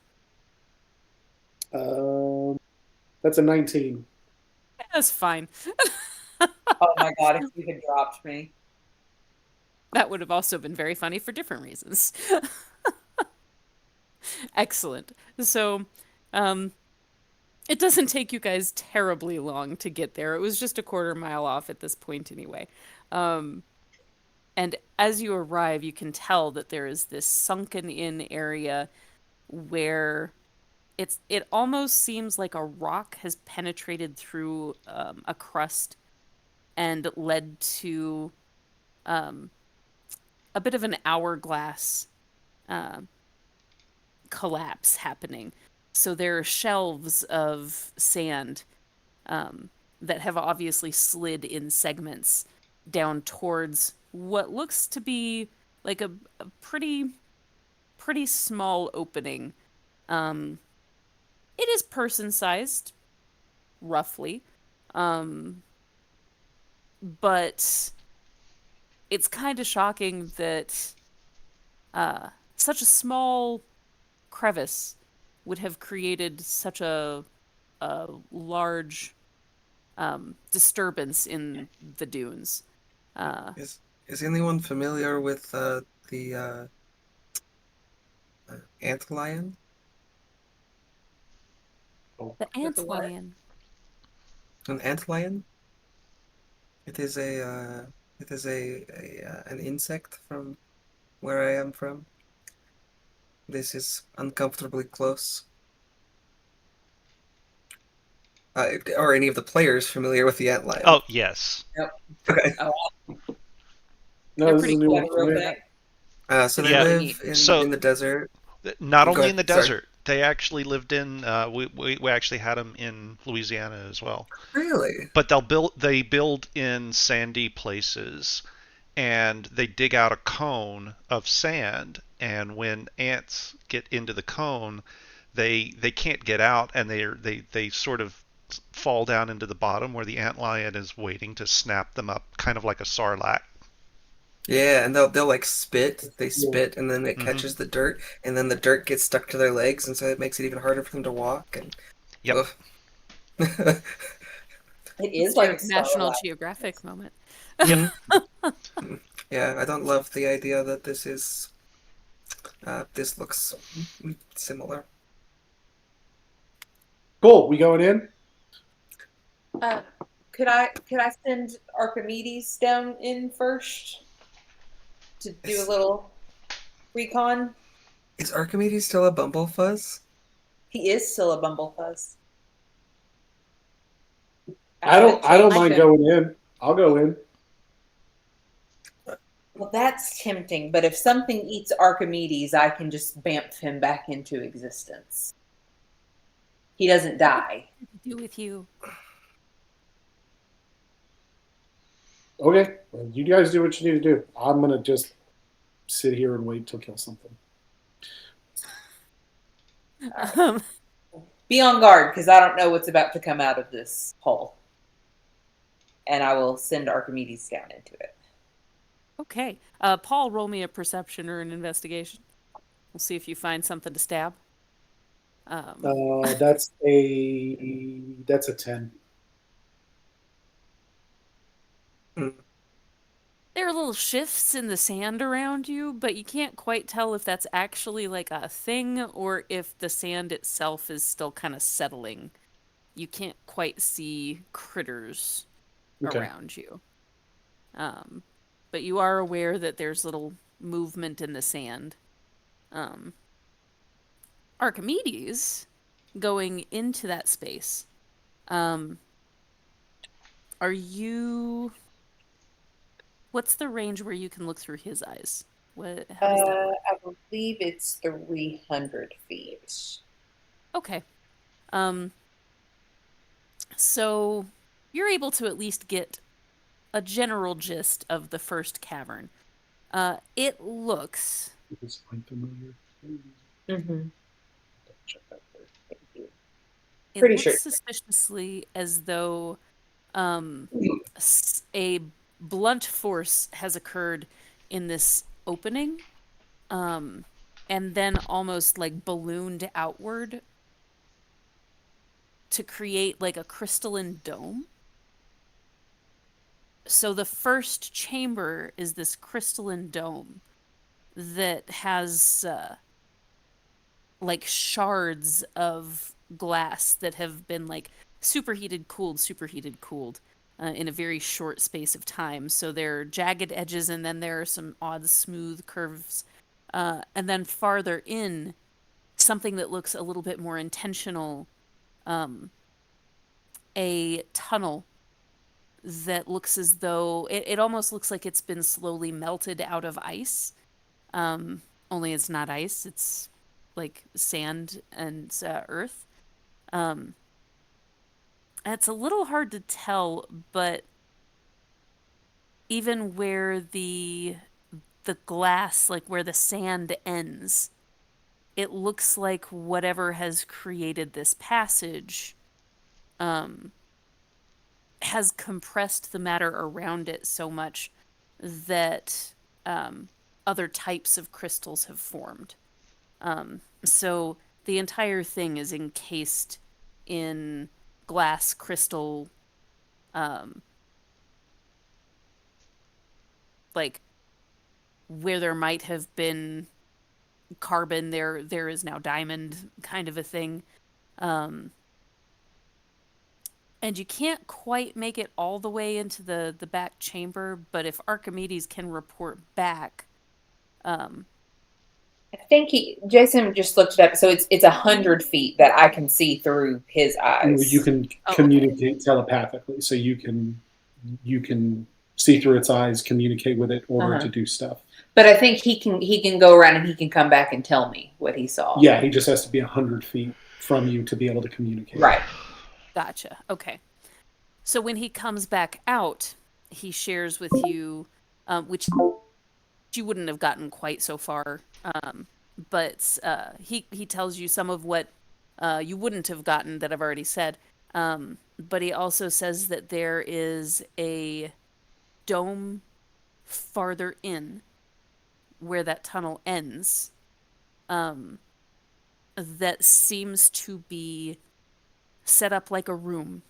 [SPEAKER 5] That's a 19.
[SPEAKER 1] That's fine.
[SPEAKER 4] Oh my god, if you had dropped me.
[SPEAKER 1] That would have also been very funny for different reasons. Excellent. So, it doesn't take you guys terribly long to get there. It was just a quarter mile off at this point anyway. And as you arrive, you can tell that there is this sunken in area where it almost seems like a rock has penetrated through a crust and led to a bit of an hourglass collapse happening. So there are shelves of sand that have obviously slid in segments down towards what looks to be like a pretty small opening. It is person-sized, roughly, but it's kind of shocking that such a small crevice would have created such a large disturbance in the dunes.
[SPEAKER 3] Is anyone familiar with the antlion.
[SPEAKER 5] Oh,
[SPEAKER 1] The
[SPEAKER 4] With the what?
[SPEAKER 1] antlion.
[SPEAKER 3] An antlion. It is an insect from where I am from. This is uncomfortably close. Are any of the players familiar with the antlion?
[SPEAKER 2] Oh, yes.
[SPEAKER 4] Yep.
[SPEAKER 3] Okay.
[SPEAKER 4] Oh,
[SPEAKER 1] They're
[SPEAKER 5] no, this is
[SPEAKER 1] pretty
[SPEAKER 5] a new
[SPEAKER 1] cool.
[SPEAKER 5] one
[SPEAKER 4] that's
[SPEAKER 5] for
[SPEAKER 4] real
[SPEAKER 5] me.
[SPEAKER 4] thing.
[SPEAKER 3] So they
[SPEAKER 2] Yeah.
[SPEAKER 1] Really neat.
[SPEAKER 3] live
[SPEAKER 2] So
[SPEAKER 3] in the desert.
[SPEAKER 2] not
[SPEAKER 3] Go
[SPEAKER 2] only in
[SPEAKER 3] ahead.
[SPEAKER 2] the
[SPEAKER 3] Sorry.
[SPEAKER 2] desert, they actually lived in. We actually had them in Louisiana as well.
[SPEAKER 3] Really?
[SPEAKER 2] But they build in sandy places, and they dig out a cone of sand. And when ants get into the cone, they can't get out, and they sort of fall down into the bottom where the antlion is waiting to snap them up, kind of like a sarlacc.
[SPEAKER 3] Yeah, and they'll like spit. They
[SPEAKER 5] Yeah.
[SPEAKER 3] spit, and then it
[SPEAKER 2] Hmm.
[SPEAKER 3] catches the dirt, and then the dirt gets stuck to their legs, and so it makes it even harder for them to walk. And
[SPEAKER 2] Yep.
[SPEAKER 3] ugh.
[SPEAKER 4] It
[SPEAKER 1] It's
[SPEAKER 4] is like
[SPEAKER 1] your
[SPEAKER 4] a
[SPEAKER 1] National
[SPEAKER 4] starlight.
[SPEAKER 1] Geographic moment.
[SPEAKER 2] Yep.
[SPEAKER 3] Mhm. Yeah, I don't love the idea that this looks similar.
[SPEAKER 5] Cool. We going in?
[SPEAKER 4] Uh, could I send Archimedes down in first to do a
[SPEAKER 3] Is,
[SPEAKER 4] little recon?
[SPEAKER 3] is Archimedes still a Bumblefuzz?
[SPEAKER 4] He is still a bumblefuss. I
[SPEAKER 5] I
[SPEAKER 4] haven't
[SPEAKER 5] don't
[SPEAKER 4] changed
[SPEAKER 5] mind
[SPEAKER 4] him.
[SPEAKER 5] going in. I'll go in.
[SPEAKER 4] Well, that's tempting, but if something eats Archimedes, I can just bamf him back into existence. He doesn't die.
[SPEAKER 1] To do with you.
[SPEAKER 5] Okay. Well, you guys do what you need to do. I'm gonna just sit here and wait till kill something.
[SPEAKER 4] All right.
[SPEAKER 1] Um,
[SPEAKER 4] Be on guard because I don't know what's about to come out of this hole. And I will send Archimedes down into it.
[SPEAKER 1] okay. Paul, roll me a perception or an investigation. We'll see if you find something to stab. Um,
[SPEAKER 5] That's a 10.
[SPEAKER 3] Hmm.
[SPEAKER 1] there are little shifts in the sand around you, but you can't quite tell if that's actually like a thing or if the sand itself is still kind of settling. You can't quite see critters
[SPEAKER 5] Okay.
[SPEAKER 1] around you. Um, but you are aware that there's little movement in the sand. Um, Archimedes going into that space. Um, are you? What's the range where you can look through his eyes? What? How does that work?
[SPEAKER 4] I believe it's 300 feet.
[SPEAKER 1] Okay. Um, so you're able to at least get a general gist of the first cavern. It looks
[SPEAKER 5] It's fine, familiar.
[SPEAKER 4] Mm-hmm.
[SPEAKER 5] Check that first.
[SPEAKER 4] Thank you.
[SPEAKER 1] it
[SPEAKER 4] Pretty
[SPEAKER 1] looks
[SPEAKER 4] sure.
[SPEAKER 1] suspiciously as though a blunt force has occurred in this opening, um, and then almost like ballooned outward to create like a crystalline dome. So the first chamber is this crystalline dome that has like shards of glass that have been like superheated, cooled in a very short space of time. So there are jagged edges, and then there are some odd smooth curves. And then farther in, something that looks a little bit more intentional, um, a tunnel that looks as though it almost looks like it's been slowly melted out of ice. Um, Only it's not ice, it's like sand and earth. Um, it's a little hard to tell, but even where the glass, like where the sand ends, it looks like whatever has created this passage um, has compressed the matter around it so much that other types of crystals have formed. So the entire thing is encased in glass crystal, um, like where there might have been carbon, there is now diamond, kind of a thing. Um, and you can't quite make it all the way into the back chamber, but if Archimedes can report back, um,
[SPEAKER 4] I think Jason just looked it up. So it's 100 feet that I can see through his
[SPEAKER 5] You
[SPEAKER 4] eyes.
[SPEAKER 5] can
[SPEAKER 1] oh, okay.
[SPEAKER 5] communicate telepathically, so you can see through its eyes, communicate with it, order it to do stuff.
[SPEAKER 4] But I think he can go around and he can come back and tell me what he saw.
[SPEAKER 5] Yeah, he just has to be 100 feet from you to be able to communicate.
[SPEAKER 4] Right.
[SPEAKER 1] Gotcha. Okay. So when he comes back out, he shares with you, which you wouldn't have gotten quite so far, but he tells you some of what you wouldn't have gotten that I've already said. But he also says that there is a dome farther in where that tunnel ends, that seems to be set up like a room,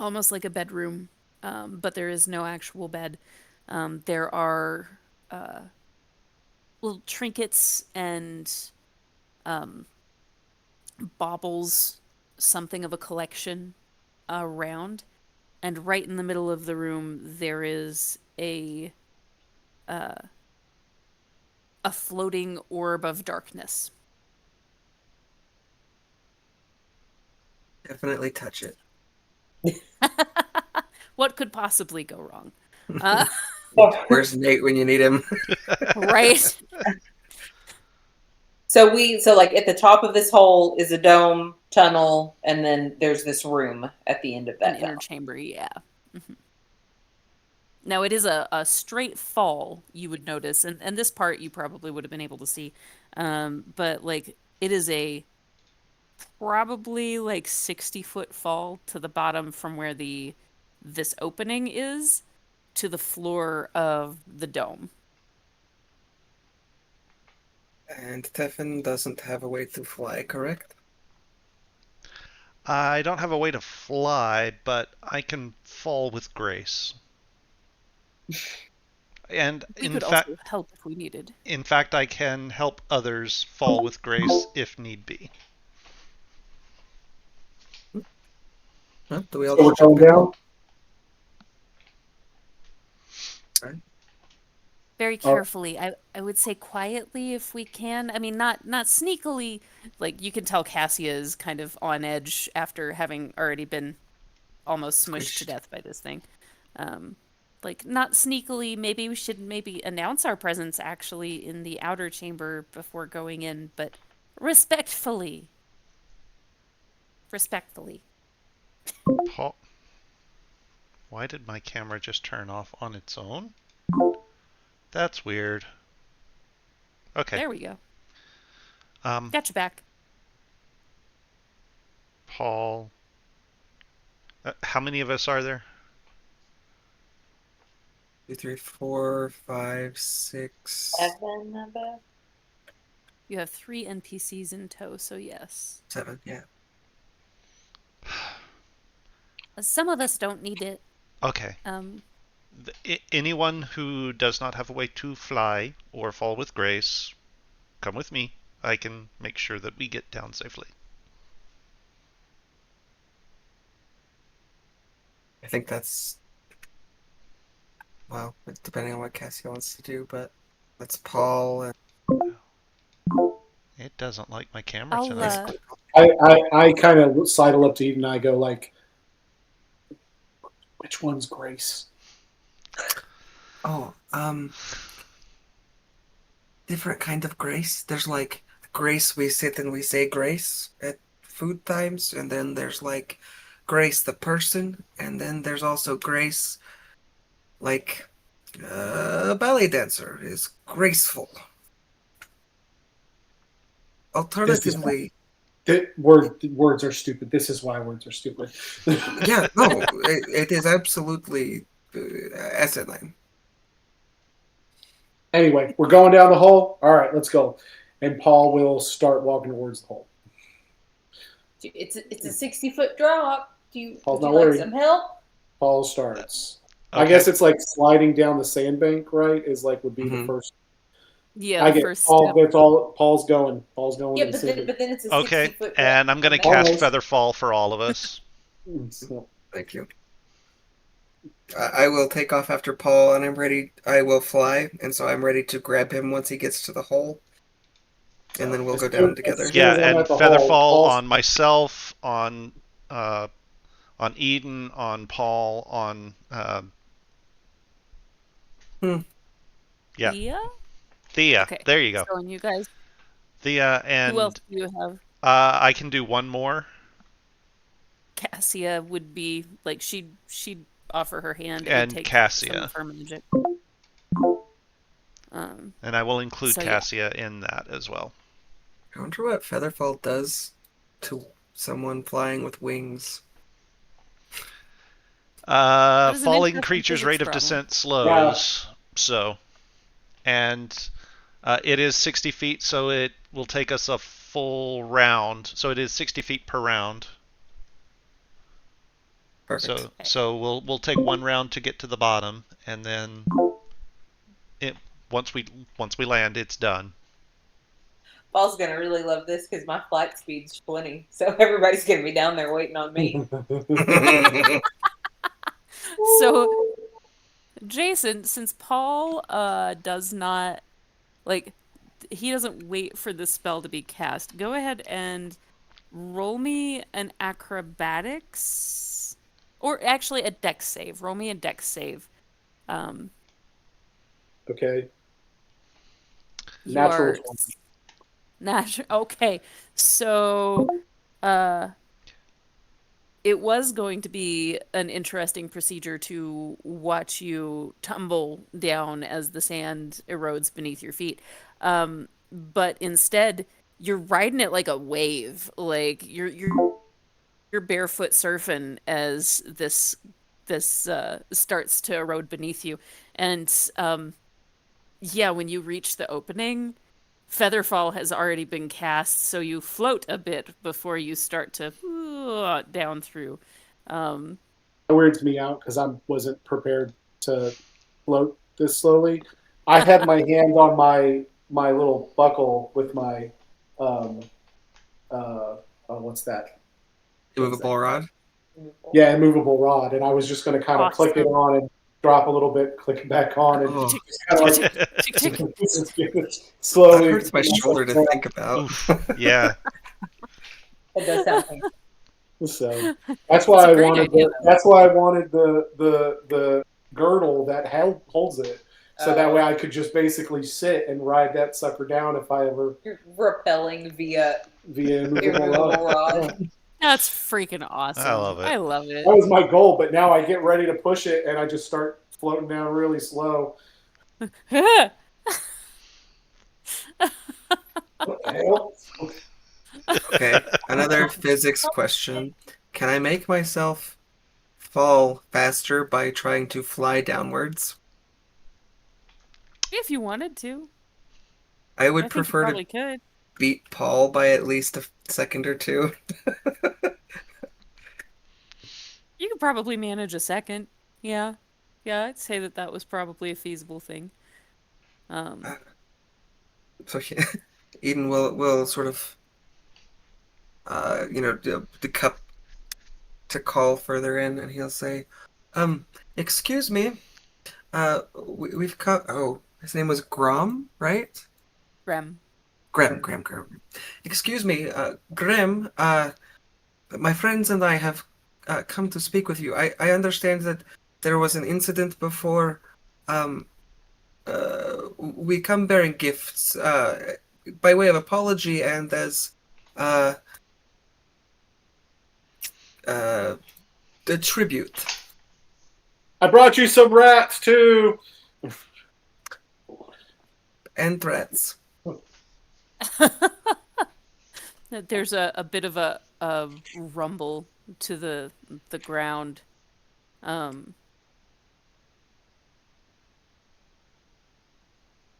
[SPEAKER 1] almost like a bedroom, but there is no actual bed. There are little trinkets and baubles, something of a collection around. And right in the middle of the room, there is a floating orb of darkness.
[SPEAKER 3] Definitely touch it.
[SPEAKER 1] What could possibly go wrong?
[SPEAKER 3] Where's Nate when you need him?
[SPEAKER 1] Right?
[SPEAKER 4] So like at the top of this hole is a dome tunnel, and then there's this room at the end of
[SPEAKER 1] An
[SPEAKER 4] that
[SPEAKER 1] inner
[SPEAKER 4] tunnel.
[SPEAKER 1] chamber, yeah. Now it is a straight fall, you would notice, and this part you probably would have been able to see. But like it is a probably like 60-foot fall to the bottom from where this opening is to the floor of the dome.
[SPEAKER 3] And Tefin doesn't have a way to fly, correct?
[SPEAKER 2] I don't have a way to fly, but I can fall with grace. And
[SPEAKER 1] We could also help if we needed.
[SPEAKER 2] in fact, I can help others fall with grace if need be.
[SPEAKER 3] Huh? Do we all
[SPEAKER 5] So we're
[SPEAKER 3] just jump
[SPEAKER 5] going
[SPEAKER 3] in?
[SPEAKER 5] down.
[SPEAKER 3] Right.
[SPEAKER 1] Very carefully. I would say quietly if we can. I mean, not sneakily. Like you can tell Cassia is kind of on edge after having already been almost smushed to
[SPEAKER 3] Squished.
[SPEAKER 1] death by this thing. Like not sneakily. Maybe we should maybe announce our presence actually in the outer chamber before going in, but respectfully. Respectfully.
[SPEAKER 2] Paul, why did my camera just turn off on its own? That's weird. Okay.
[SPEAKER 1] There we go.
[SPEAKER 2] Um,
[SPEAKER 1] Got you back.
[SPEAKER 2] Paul, how many of us are there?
[SPEAKER 3] 2, 3, 4, 5, 6,
[SPEAKER 4] 7 of us.
[SPEAKER 1] You have 3 NPCs in tow, so yes.
[SPEAKER 3] 7. Yeah.
[SPEAKER 1] Some of us don't need it.
[SPEAKER 2] Okay. Anyone who does not have a way to fly or fall with grace, come with me. I can make sure that we get down safely.
[SPEAKER 3] I think that's, well, it's depending on what Cassie wants to do, but that's Paul and
[SPEAKER 2] It doesn't like my camera
[SPEAKER 1] I'll
[SPEAKER 2] tonight.
[SPEAKER 3] basically.
[SPEAKER 5] I kind of sidle up to Eden and I go like, which one's Grace?
[SPEAKER 3] Oh, different kind of grace. There's like grace we sit and we say grace at food times, and then there's like Grace the person, and then there's also Grace like a ballet dancer is graceful. Alternatively,
[SPEAKER 5] Words are stupid. This is why words are stupid.
[SPEAKER 3] yeah, no, it is absolutely asinine.
[SPEAKER 5] Anyway, we're going down the hole. All right, let's go. And Paul will start walking towards the hole.
[SPEAKER 4] It's a 60-foot drop.
[SPEAKER 5] Paul's
[SPEAKER 4] Would you
[SPEAKER 5] not
[SPEAKER 4] like
[SPEAKER 5] worried.
[SPEAKER 4] some help?
[SPEAKER 5] Paul starts.
[SPEAKER 2] Okay.
[SPEAKER 5] I guess it's like sliding down the sandbank, right? Is like would be the
[SPEAKER 3] Mhm.
[SPEAKER 5] first.
[SPEAKER 1] Yeah,
[SPEAKER 5] I
[SPEAKER 1] the
[SPEAKER 5] get
[SPEAKER 1] first
[SPEAKER 5] Paul.
[SPEAKER 1] step.
[SPEAKER 5] That's all. Paul's going. Paul's going
[SPEAKER 4] Yeah,
[SPEAKER 5] to the
[SPEAKER 4] but then
[SPEAKER 5] city.
[SPEAKER 4] it's a
[SPEAKER 2] Okay,
[SPEAKER 4] 60-foot drop.
[SPEAKER 2] and I'm going to cast
[SPEAKER 5] Almost.
[SPEAKER 2] Featherfall for all of us.
[SPEAKER 5] So,
[SPEAKER 3] Thank you. I will take off after Paul, and I'm ready. I will fly, and so I'm ready to grab him once he gets to the hole, and then we'll
[SPEAKER 5] as
[SPEAKER 3] go
[SPEAKER 5] soon
[SPEAKER 3] down
[SPEAKER 5] as,
[SPEAKER 3] together.
[SPEAKER 5] soon
[SPEAKER 2] Yeah,
[SPEAKER 5] as I'm
[SPEAKER 2] and
[SPEAKER 5] at the hole,
[SPEAKER 2] Featherfall
[SPEAKER 5] Paul's
[SPEAKER 2] on myself, uh, on Eden, on Paul, on
[SPEAKER 3] Hmm.
[SPEAKER 2] yeah,
[SPEAKER 1] Thea?
[SPEAKER 2] Thea.
[SPEAKER 1] Okay.
[SPEAKER 2] There you go,
[SPEAKER 1] So, and you guys,
[SPEAKER 2] Thea,
[SPEAKER 1] who else
[SPEAKER 2] and
[SPEAKER 1] do you have?
[SPEAKER 2] I can do one more,
[SPEAKER 1] Cassia would be like she'd offer her hand. It would
[SPEAKER 2] and
[SPEAKER 1] take some of
[SPEAKER 2] Cassia,
[SPEAKER 1] her magic. Um,
[SPEAKER 2] and I will include
[SPEAKER 1] so yeah.
[SPEAKER 2] Cassia in that as well.
[SPEAKER 3] I wonder what Featherfall does to someone flying with wings.
[SPEAKER 1] That is an
[SPEAKER 2] Falling
[SPEAKER 1] interesting
[SPEAKER 2] creature's
[SPEAKER 1] physics
[SPEAKER 2] rate of
[SPEAKER 1] problem.
[SPEAKER 2] descent
[SPEAKER 5] yeah.
[SPEAKER 2] slows, so and it is 60 feet, so it will take us a full round. So it is 60 feet per round.
[SPEAKER 3] Perfect.
[SPEAKER 2] So we'll take one round to get to the bottom, and then it once we land, it's done.
[SPEAKER 4] Paul's gonna really love this because my flight speed's 20, so everybody's gonna be down there waiting on me.
[SPEAKER 1] So Jason, since Paul does not like he doesn't wait for the spell to be cast, go ahead and roll me an acrobatics or actually a dex save. Roll me a dex save. Um
[SPEAKER 5] Okay.
[SPEAKER 1] you
[SPEAKER 5] Natural
[SPEAKER 1] are
[SPEAKER 5] 20.
[SPEAKER 1] natural. Okay. So uh it was going to be an interesting procedure to watch you tumble down as the sand erodes beneath your feet. But instead, you're riding it like a wave. Like you're barefoot surfing as this starts to erode beneath you. And yeah, when you reach the opening, Featherfall has already been cast, so you float a bit before you start to down through. Um,
[SPEAKER 5] It weirds me out because I wasn't prepared to float this slowly. I had my hand on my little buckle with my um what's that? What is that?
[SPEAKER 3] Immovable rod.
[SPEAKER 5] Yeah, immovable rod, and I was just going to kind of click it
[SPEAKER 1] awesome.
[SPEAKER 5] on and drop a little bit, click it back on, and
[SPEAKER 3] Oh,
[SPEAKER 1] Tick,
[SPEAKER 5] just kind
[SPEAKER 1] tick,
[SPEAKER 5] of
[SPEAKER 1] tick, tick, tick.
[SPEAKER 5] like
[SPEAKER 3] that
[SPEAKER 5] slowly.
[SPEAKER 3] hurts my shoulder to think about.
[SPEAKER 2] Oof. Yeah.
[SPEAKER 4] It does sound painful.
[SPEAKER 5] So that's
[SPEAKER 1] It's
[SPEAKER 5] why
[SPEAKER 1] a
[SPEAKER 5] I
[SPEAKER 1] great
[SPEAKER 5] wanted
[SPEAKER 1] idea,
[SPEAKER 5] the
[SPEAKER 1] though.
[SPEAKER 5] that's why I wanted the girdle that holds it, so that way I could just basically sit and ride that sucker down if I ever
[SPEAKER 4] You're repelling
[SPEAKER 5] via immovable rod.
[SPEAKER 4] immovable rod.
[SPEAKER 5] Yeah.
[SPEAKER 1] That's freaking
[SPEAKER 2] I
[SPEAKER 1] awesome.
[SPEAKER 2] love it.
[SPEAKER 1] I love
[SPEAKER 5] That
[SPEAKER 1] it.
[SPEAKER 5] was my goal, but now I get ready to push it and I just start floating down really slow. What the hell?
[SPEAKER 3] Okay, another physics question. Can I make myself fall faster by trying to fly downwards?
[SPEAKER 1] If you wanted to,
[SPEAKER 3] I
[SPEAKER 1] I
[SPEAKER 3] would
[SPEAKER 1] think you
[SPEAKER 3] prefer to
[SPEAKER 1] probably could.
[SPEAKER 3] beat Paul by at least a second or two.
[SPEAKER 1] You could probably manage a second. Yeah. Yeah, I'd say that that was probably a feasible thing. Um,
[SPEAKER 3] So Eden will sort of the cup to call further in, and he'll say, excuse me, we've come. Oh, his name was Grom, right?
[SPEAKER 1] Grem.
[SPEAKER 3] Graham. Excuse me, Graham. My friends and I have come to speak with you. I understand that there was an incident before. Um, we come bearing gifts by way of apology and as uh, uh, a tribute
[SPEAKER 5] I brought you some rats too.
[SPEAKER 3] and threats.
[SPEAKER 1] There's a bit of a rumble to the ground. Um,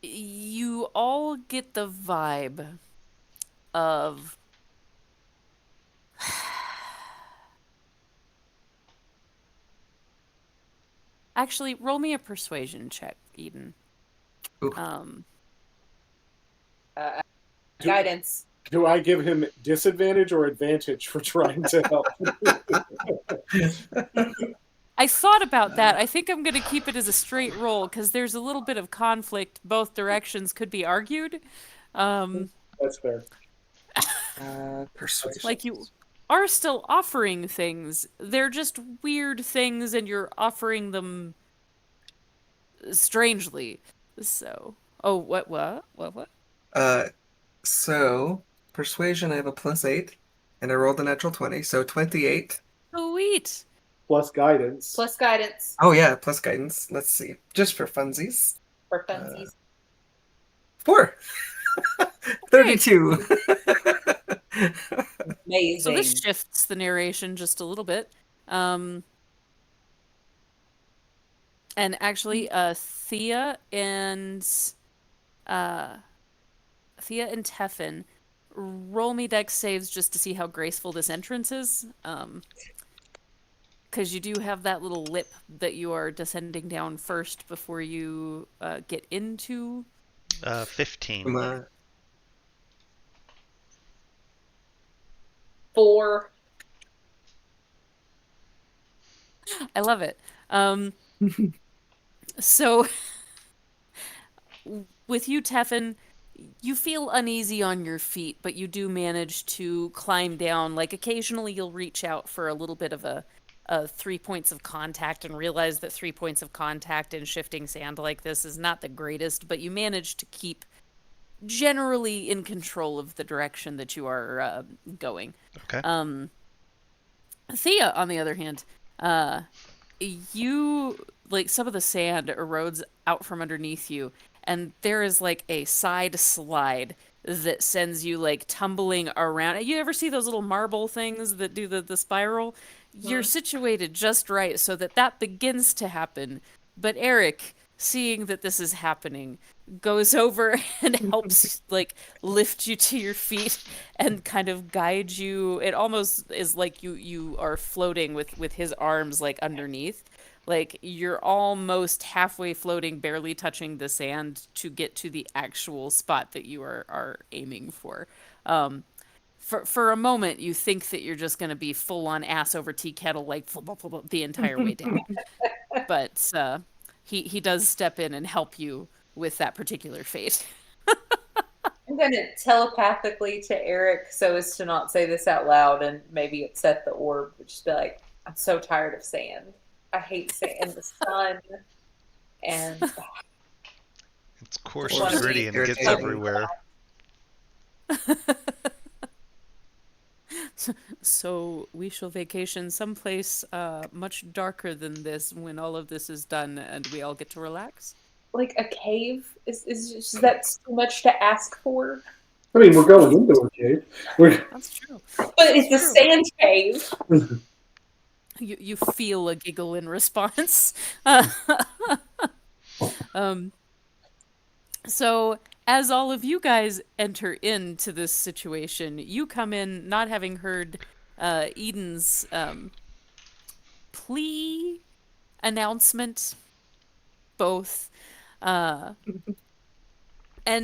[SPEAKER 1] you all get the vibe of actually roll me a persuasion check, Eden.
[SPEAKER 3] Ooh,
[SPEAKER 1] Um,
[SPEAKER 4] Uh,
[SPEAKER 5] Do,
[SPEAKER 4] guidance.
[SPEAKER 5] do I give him disadvantage or advantage for trying to help?
[SPEAKER 1] I thought about that.
[SPEAKER 3] Uh,
[SPEAKER 1] I think I'm going to keep it as a straight roll because there's a little bit of conflict. Both directions could be argued. Um,
[SPEAKER 5] That's fair. That's
[SPEAKER 3] Persuasion.
[SPEAKER 1] like you are still offering things. They're just weird things and you're offering them strangely. So, oh, what?
[SPEAKER 3] Uh, so persuasion, I have a +8, and I rolled a natural 20, so 28.
[SPEAKER 1] Sweet.
[SPEAKER 5] plus guidance.
[SPEAKER 4] Plus guidance
[SPEAKER 3] Oh yeah, plus guidance. Let's see, just for funsies.
[SPEAKER 4] for
[SPEAKER 3] Uh,
[SPEAKER 4] funsies.
[SPEAKER 3] 4.
[SPEAKER 1] Great.
[SPEAKER 3] 32.
[SPEAKER 1] So this
[SPEAKER 4] Amazing.
[SPEAKER 1] shifts the narration just a little bit. Um, and actually, uh, Thea and Teffin, roll me dex saves just to see how graceful this entrance is. Because you do have that little lip that you are descending down first before you get into.
[SPEAKER 2] 15.
[SPEAKER 3] Come
[SPEAKER 4] 4.
[SPEAKER 1] I love it. So with you, Teffin, you feel uneasy on your feet, but you do manage to climb down. Like occasionally you'll reach out for a little bit of a 3 points of contact and realize that 3 points of contact in shifting sand like this is not the greatest, but you manage to keep generally in control of the direction that you are going.
[SPEAKER 2] Okay.
[SPEAKER 1] Thea, on the other hand, uh, you like some of the sand erodes out from underneath you, and there is like a side slide that sends you like tumbling around. You ever see those little marble things that do the spiral? You're situated just right so that that begins to happen. But Eric, seeing that this is happening, goes over and helps like lift you to your feet and kind of guide you. It almost is like you are floating with his arms like underneath. Like you're almost halfway floating, barely touching the sand to get to the actual spot that you are aiming for. Um, for a moment, you think that you're just going to be full on ass over tea kettle, like the entire way down. But he does step in and help you with that particular fate.
[SPEAKER 4] I'm going to telepathically to Eric so as to not say this out loud and maybe upset the orb, but just be like, I'm so tired of sand. I hate sand and the sun. And
[SPEAKER 2] It's coarse
[SPEAKER 3] Or
[SPEAKER 2] and
[SPEAKER 4] want to
[SPEAKER 2] gritty
[SPEAKER 4] be
[SPEAKER 2] and gets
[SPEAKER 3] irritating.
[SPEAKER 2] everywhere.
[SPEAKER 1] So we shall vacation someplace much darker than this when all of this is done and we all get to relax.
[SPEAKER 4] like a cave is that too much to ask for?
[SPEAKER 5] I mean, we're going into a cave.
[SPEAKER 1] That's true.
[SPEAKER 4] But it's a
[SPEAKER 1] True.
[SPEAKER 4] sand cave.
[SPEAKER 1] You feel a giggle in response. um, so as all of you guys enter into this situation, you come in not having heard Eden's plea announcement, both, and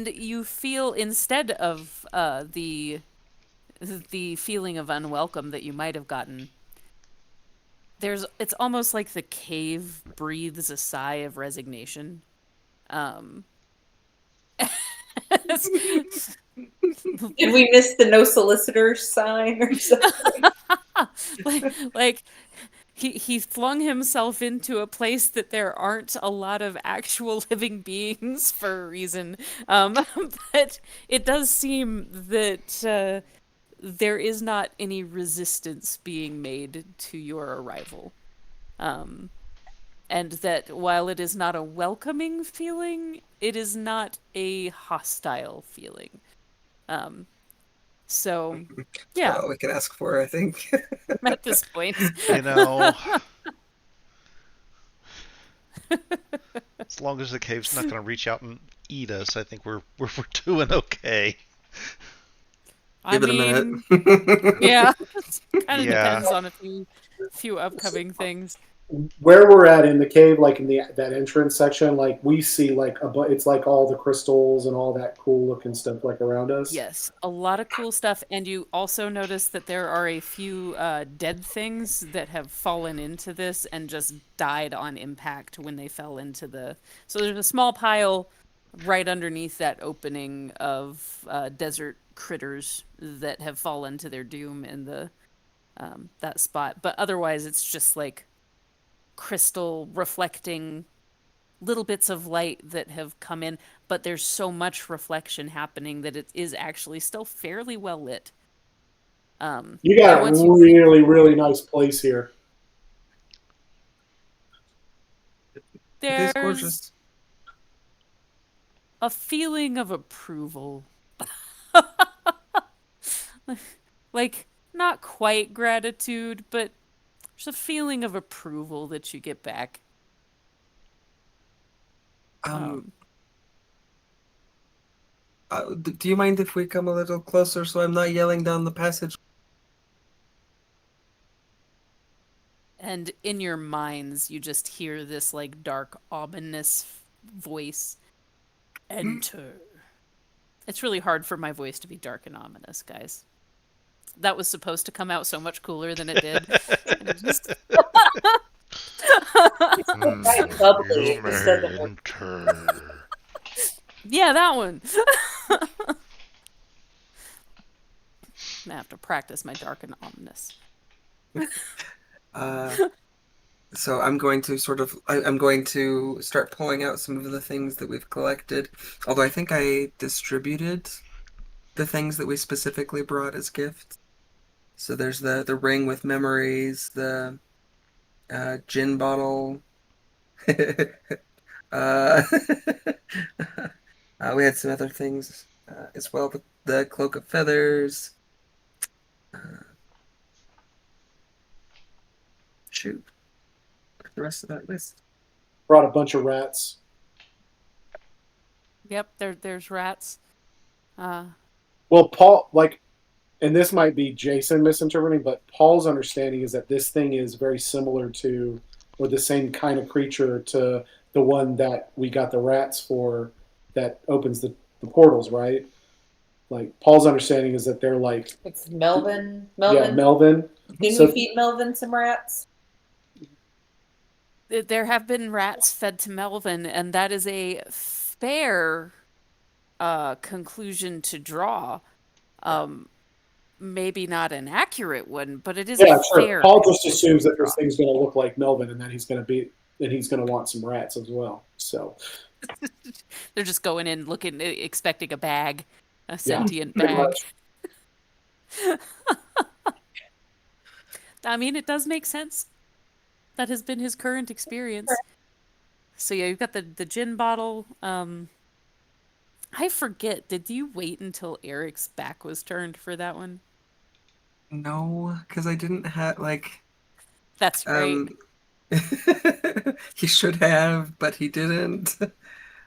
[SPEAKER 1] you feel instead of the feeling of unwelcome that you might have gotten. It's almost like the cave breathes a sigh of resignation. Um,
[SPEAKER 4] Did we miss the no solicitors sign or something?
[SPEAKER 1] like he flung himself into a place that there aren't a lot of actual living beings for a reason. But it does seem that there is not any resistance being made to your arrival. And that while it is not a welcoming feeling, it is not a hostile feeling. So,
[SPEAKER 3] That's
[SPEAKER 1] yeah,
[SPEAKER 3] about all we can ask for, I think.
[SPEAKER 1] at this point.
[SPEAKER 2] You know, as long as the cave's not going to reach out and eat us, I think we're doing okay.
[SPEAKER 1] I
[SPEAKER 3] Give it a
[SPEAKER 1] mean,
[SPEAKER 3] minute.
[SPEAKER 1] yeah, it kind of
[SPEAKER 2] Yeah.
[SPEAKER 1] depends on a few upcoming things.
[SPEAKER 5] where we're at in the cave, like in the that entrance section, like we see like it's like all the crystals and all that cool looking stuff like around us.
[SPEAKER 1] Yes, a lot of cool stuff. And you also notice that there are a few dead things that have fallen into this and just died on impact when they fell into the. So there's a small pile right underneath that opening of desert critters that have fallen to their doom in the that spot. But otherwise, it's just like crystal reflecting little bits of light that have come in, but there's so much reflection happening that it is actually still fairly well lit.
[SPEAKER 5] You
[SPEAKER 1] And
[SPEAKER 5] got a
[SPEAKER 1] once you get
[SPEAKER 5] really really nice place here.
[SPEAKER 3] It is
[SPEAKER 1] there's
[SPEAKER 3] gorgeous.
[SPEAKER 1] a feeling of approval. Like not quite gratitude, but there's a feeling of approval that you get back.
[SPEAKER 3] Um,
[SPEAKER 1] Um,
[SPEAKER 3] do you mind if we come a little closer so I'm not yelling down the passage?
[SPEAKER 1] and in your minds, you just hear this like dark, ominous voice enter. It's really hard for my voice to be dark and ominous, guys. That was supposed to come out so much cooler than it did. And it just
[SPEAKER 4] Quite
[SPEAKER 2] Hmm,
[SPEAKER 4] bubbly.
[SPEAKER 2] you
[SPEAKER 4] It just
[SPEAKER 2] may
[SPEAKER 4] doesn't work.
[SPEAKER 2] enter.
[SPEAKER 1] yeah, that one. I'm gonna have to practice my dark and ominous.
[SPEAKER 3] Uh, so I'm going to I'm going to start pulling out some of the things that we've collected. Although I think I distributed the things that we specifically brought as gifts. So there's the ring with memories, the gin bottle. uh, we had some other things as well. The cloak of feathers. Uh, shoot, the rest of that list.
[SPEAKER 5] Brought a bunch of rats.
[SPEAKER 1] Yep, there's rats. Uh,
[SPEAKER 5] Well, Paul, like, and this might be Jason misinterpreting, but Paul's understanding is that this thing is very similar to, or the same kind of creature to the one that we got the rats for that opens the portals, right? Like, Paul's understanding is that they're like,
[SPEAKER 4] It's Melvin.
[SPEAKER 5] yeah,
[SPEAKER 4] Melvin.
[SPEAKER 5] Melvin.
[SPEAKER 4] Didn't we
[SPEAKER 5] So,
[SPEAKER 4] feed Melvin some rats?
[SPEAKER 1] there have been rats fed to Melvin, and that is a fair conclusion to draw. Um, Maybe not an accurate one, but it is a
[SPEAKER 5] yeah, sure.
[SPEAKER 1] fair
[SPEAKER 5] Paul just
[SPEAKER 1] conclusion
[SPEAKER 5] assumes
[SPEAKER 1] to
[SPEAKER 5] that
[SPEAKER 1] draw.
[SPEAKER 5] this thing's going to look like Melvin and that he's going to want some rats as well. So,
[SPEAKER 1] They're just going in looking, expecting a bag, a
[SPEAKER 5] yeah,
[SPEAKER 1] sentient
[SPEAKER 5] pretty
[SPEAKER 1] bag.
[SPEAKER 5] much.
[SPEAKER 1] I mean, it does make sense. That has been his current experience. So yeah, you've got the gin bottle. I forget. Did you wait until Eric's back was turned for that one?
[SPEAKER 3] No, because I didn't have
[SPEAKER 1] That's right.
[SPEAKER 3] um he should have, but he didn't.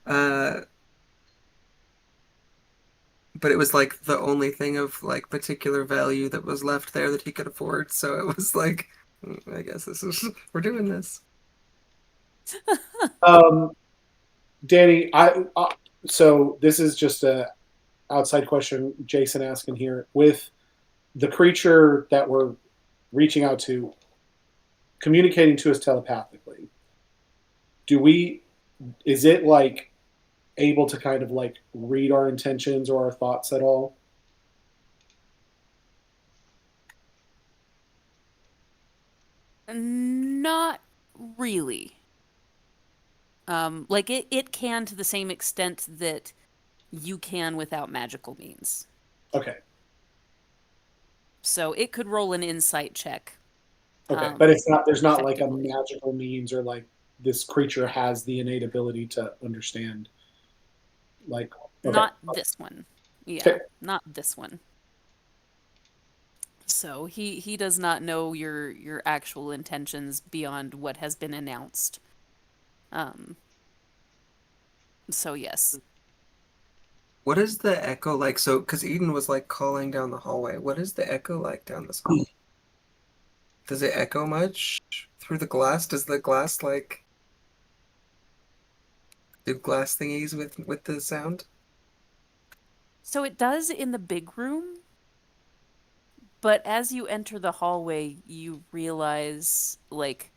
[SPEAKER 3] Uh but it was like the only thing of like particular value that was left there that he could afford. So it was like, I guess this is we're doing this.
[SPEAKER 5] Um, Danny, so this is just a outside question. Jason asking here with the creature that we're reaching out to, communicating to us telepathically. Do we? Is it like able to kind of like read our intentions or our thoughts at all?
[SPEAKER 1] Not really. Like it can to the same extent that you can without magical means.
[SPEAKER 5] Okay,
[SPEAKER 1] So it could roll an insight check,
[SPEAKER 5] okay, but it's not. There's not like a
[SPEAKER 1] effectively.
[SPEAKER 5] magical means or like this creature has the innate ability to understand. Like, okay,
[SPEAKER 1] Not this one. Yeah,
[SPEAKER 5] okay,
[SPEAKER 1] not this one. So he does not know your actual intentions beyond what has been announced. Um, so yes.
[SPEAKER 3] What is the echo like? So, because Eden was like calling down the hallway. What is the echo like down this hall? Does it echo much through the glass? Does the glass like do glass thingies with the sound?
[SPEAKER 1] So it does in the big room, but as you enter the hallway, you realize, like,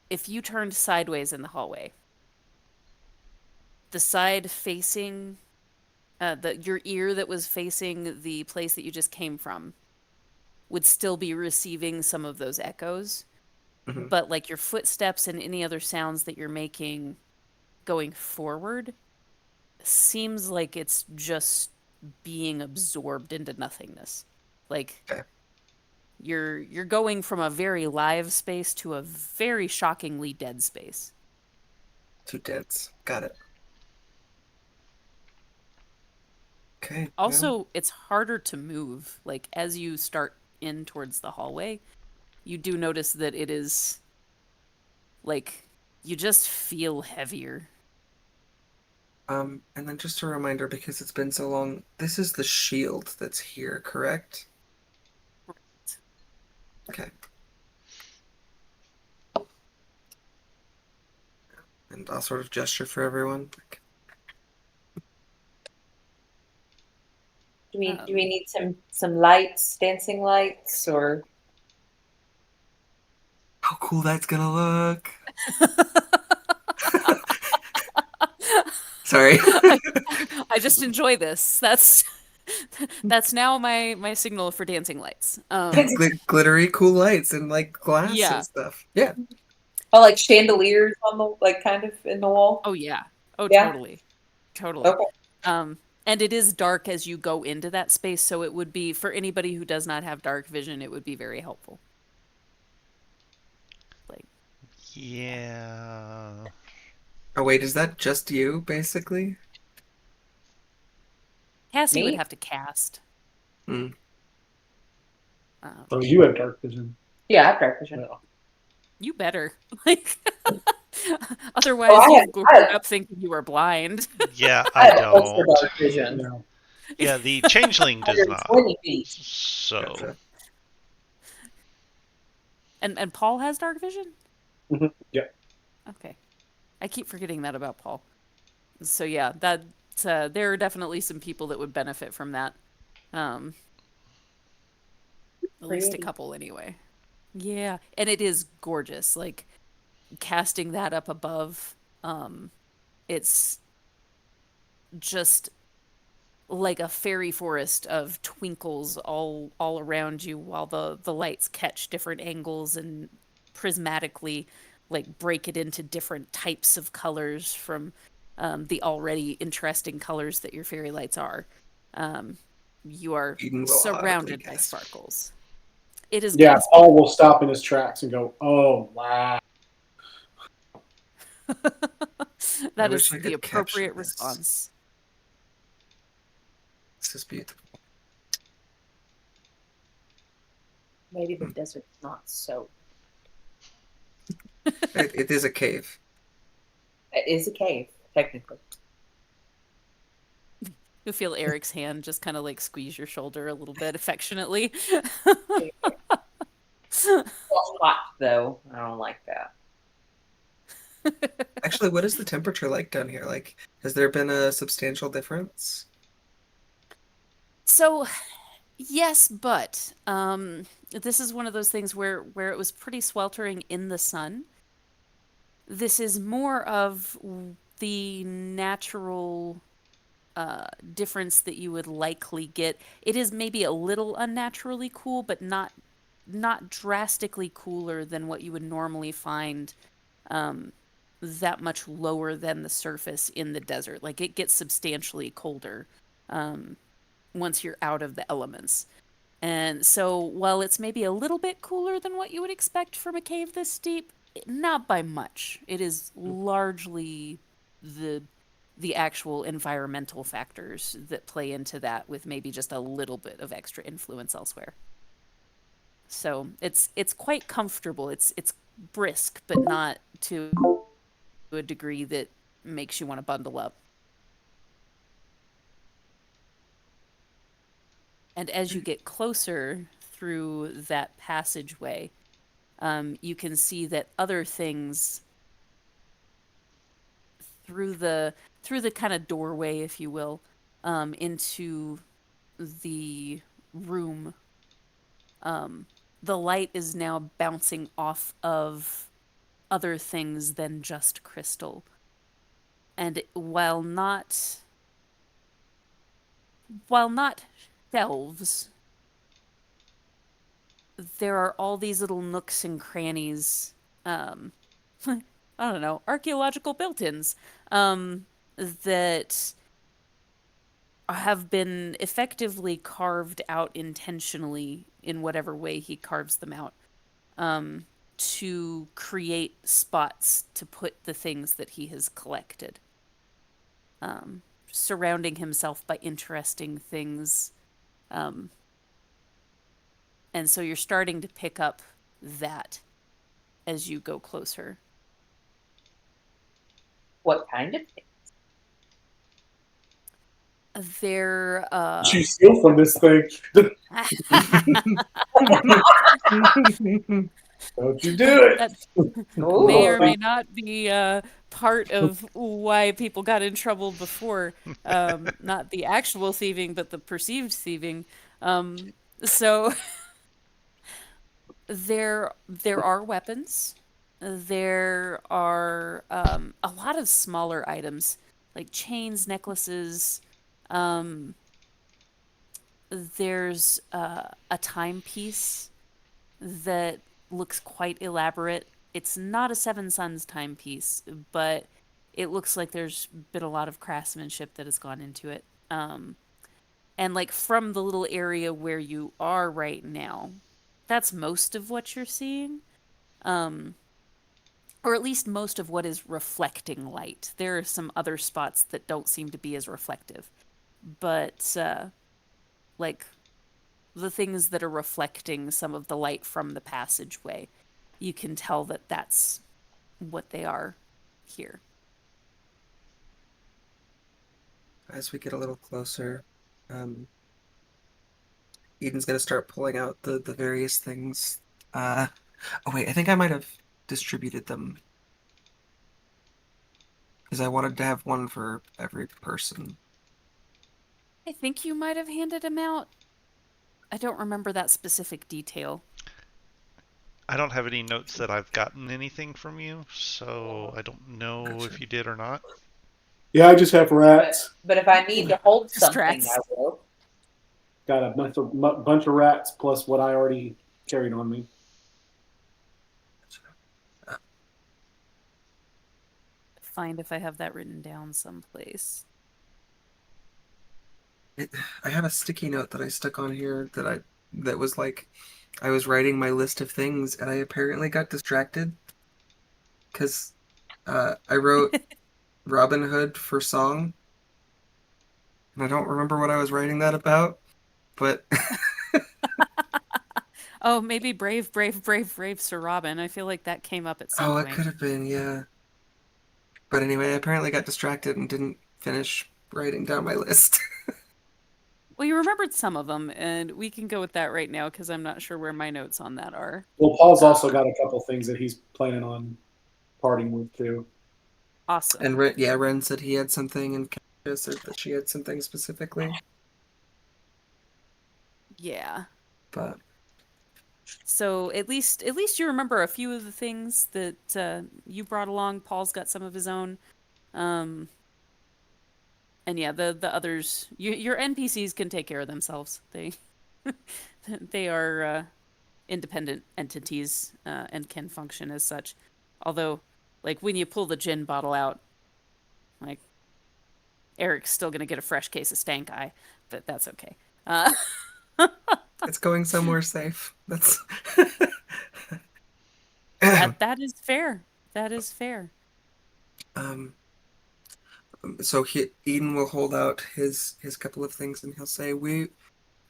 [SPEAKER 1] if you turned sideways in the hallway, the side facing your ear that was facing the place that you just came from would still be receiving some of those echoes,
[SPEAKER 3] Hmm.
[SPEAKER 1] but like your footsteps and any other sounds that you're making going forward seems like it's just being absorbed into nothingness. Like
[SPEAKER 3] Okay,
[SPEAKER 1] you're going from a very live space to a very shockingly dead space.
[SPEAKER 3] too dense. Got it. Okay, well,
[SPEAKER 1] Also, it's harder to move. Like as you start in towards the hallway, you do notice that it is like you just feel heavier.
[SPEAKER 3] and then just a reminder because it's been so long. This is the shield that's here, correct? Okay, and I'll sort of gesture for everyone. Like,
[SPEAKER 4] Do we
[SPEAKER 1] Um,
[SPEAKER 4] need some lights, dancing lights, or
[SPEAKER 3] how cool that's gonna look. Sorry.
[SPEAKER 1] I, I just enjoy this. That's now my signal for dancing lights.
[SPEAKER 3] Glittery cool lights and like glass and
[SPEAKER 1] Yeah.
[SPEAKER 3] stuff. Yeah.
[SPEAKER 4] oh, like chandeliers on the like kind of in the wall?
[SPEAKER 1] Oh yeah. Oh
[SPEAKER 4] Yeah.
[SPEAKER 1] totally. Totally.
[SPEAKER 4] Okay.
[SPEAKER 1] And it is dark as you go into that space, so it would be for anybody who does not have dark vision, it would be very helpful. Like, yeah.
[SPEAKER 2] Yeah.
[SPEAKER 3] Oh wait, is that just you, basically?
[SPEAKER 1] Cassie would
[SPEAKER 4] Me?
[SPEAKER 1] have to cast.
[SPEAKER 3] Hmm.
[SPEAKER 5] Oh,
[SPEAKER 1] Um,
[SPEAKER 5] you have dark vision.
[SPEAKER 4] Yeah, I have dark vision.
[SPEAKER 5] Yeah.
[SPEAKER 1] you better. Like
[SPEAKER 4] Oh,
[SPEAKER 1] otherwise you've
[SPEAKER 4] I
[SPEAKER 1] grown
[SPEAKER 4] have
[SPEAKER 1] up thinking you were blind.
[SPEAKER 2] Yeah,
[SPEAKER 4] I
[SPEAKER 2] I
[SPEAKER 4] have ultra
[SPEAKER 2] don't.
[SPEAKER 4] dark vision.
[SPEAKER 5] Yeah.
[SPEAKER 2] Yeah, the changeling does not.
[SPEAKER 4] 120 feet.
[SPEAKER 2] So,
[SPEAKER 3] Gotcha.
[SPEAKER 1] And Paul has dark vision?
[SPEAKER 5] Yeah.
[SPEAKER 1] Okay. I keep forgetting that about Paul. So yeah, that there are definitely some people that would benefit from that. Um, at least a
[SPEAKER 4] Pretty.
[SPEAKER 1] couple anyway. Yeah, and it is gorgeous. Like casting that up above, it's just like a fairy forest of twinkles all around you while the lights catch different angles and prismatically like break it into different types of colors from the already interesting colors that your fairy lights are. Um, you are
[SPEAKER 3] Eden will audibly
[SPEAKER 1] surrounded by
[SPEAKER 3] gasp.
[SPEAKER 1] sparkles. It is
[SPEAKER 5] Yeah.
[SPEAKER 1] gaspy.
[SPEAKER 5] Paul will stop in his tracks and go, "Oh wow."
[SPEAKER 3] I
[SPEAKER 1] That
[SPEAKER 3] wish
[SPEAKER 1] is
[SPEAKER 3] I
[SPEAKER 1] the
[SPEAKER 3] could capture
[SPEAKER 1] appropriate
[SPEAKER 3] this.
[SPEAKER 1] response.
[SPEAKER 3] This is beautiful.
[SPEAKER 4] Maybe the
[SPEAKER 3] Hmm.
[SPEAKER 4] desert's not so.
[SPEAKER 3] It is a cave.
[SPEAKER 4] It is a cave, technically.
[SPEAKER 1] You feel Eric's hand just kind of like squeeze your shoulder a little bit affectionately.
[SPEAKER 4] Well, hot though. I don't like that.
[SPEAKER 3] Actually, what is the temperature like down here? Like, has there been a substantial difference?
[SPEAKER 1] So, yes, but this is one of those things where it was pretty sweltering in the sun. This is more of the natural difference that you would likely get. It is maybe a little unnaturally cool, but not drastically cooler than what you would normally find um, that much lower than the surface in the desert. Like it gets substantially colder um, once you're out of the elements. And so while it's maybe a little bit cooler than what you would expect from a cave this deep, not by much. It is largely the the actual environmental factors that play into that with maybe just a little bit of extra influence elsewhere. So it's quite comfortable. It's brisk, but not to a degree that makes you want to bundle up. And as you get closer through that passageway, you can see that other things through the kind of doorway, if you will, into the room. Um, the light is now bouncing off of other things than just crystal. And while not shelves, there are all these little nooks and crannies. Um, I don't know, archaeological built-ins that have been effectively carved out intentionally in whatever way he carves them out, um, to create spots to put the things that he has collected, um, surrounding himself by interesting things. Um, and so you're starting to pick up that as you go closer.
[SPEAKER 4] What kind of thing?
[SPEAKER 1] There,
[SPEAKER 5] You steal from this thing. Don't you do
[SPEAKER 1] that may or
[SPEAKER 4] Ooh.
[SPEAKER 1] may not be part of why people got in trouble before. Not the actual thieving, but the perceived thieving. So there are weapons. There are a lot of smaller items like chains, necklaces. Um, there's a timepiece that looks quite elaborate. It's not a Seven Suns timepiece, but it looks like there's been a lot of craftsmanship that has gone into it. And like from the little area where you are right now, that's most of what you're seeing. Um, or at least most of what is reflecting light. There are some other spots that don't seem to be as reflective. But like the things that are reflecting some of the light from the passageway, you can tell that that's what they are here.
[SPEAKER 3] As we get a little closer, um, Eden's gonna start pulling out the various things. Oh wait, I think I might have distributed them because I wanted to have one for every person.
[SPEAKER 1] I think you might have handed him out. I don't remember that specific detail.
[SPEAKER 2] I don't have any notes that I've gotten anything from you, so I don't know if
[SPEAKER 3] Gotcha.
[SPEAKER 2] you did or not.
[SPEAKER 5] Yeah, I just have
[SPEAKER 4] But,
[SPEAKER 5] rats.
[SPEAKER 4] but if I need to hold
[SPEAKER 1] Just
[SPEAKER 4] something, I
[SPEAKER 1] rats.
[SPEAKER 4] will.
[SPEAKER 5] Got a bunch of rats plus what I already carried on me.
[SPEAKER 1] Find if I have that written down someplace.
[SPEAKER 3] It, I have a sticky note that I stuck on here that was like I was writing my list of things and I apparently got distracted because I wrote Robin Hood for song and I don't remember what I was writing that about, but
[SPEAKER 1] Oh, maybe brave, brave, brave, brave Sir Robin. I feel like that came up at some
[SPEAKER 3] oh, it
[SPEAKER 1] point.
[SPEAKER 3] could have been, yeah. But anyway, I apparently got distracted and didn't finish writing down my list.
[SPEAKER 1] Well, you remembered some of them, and we can go with that right now because I'm not sure where my notes on that are.
[SPEAKER 5] Well, Paul's also
[SPEAKER 4] Um,
[SPEAKER 5] got a couple things that he's planning on parting with too.
[SPEAKER 1] Awesome.
[SPEAKER 3] And yeah, Ren said he had something, and Kasia said that she had something specifically.
[SPEAKER 1] Yeah.
[SPEAKER 3] But
[SPEAKER 1] So at least you remember a few of the things that you brought along. Paul's got some of his own. Um, and yeah, the others, your NPCs can take care of themselves. They are independent entities and can function as such. Although, like when you pull the gin bottle out, like Eric's still gonna get a fresh case of stank eye, but that's okay. Uh,
[SPEAKER 3] it's going somewhere safe. That's
[SPEAKER 1] that is fair. That is fair.
[SPEAKER 3] um. So Eden will hold out his couple of things, and he'll say,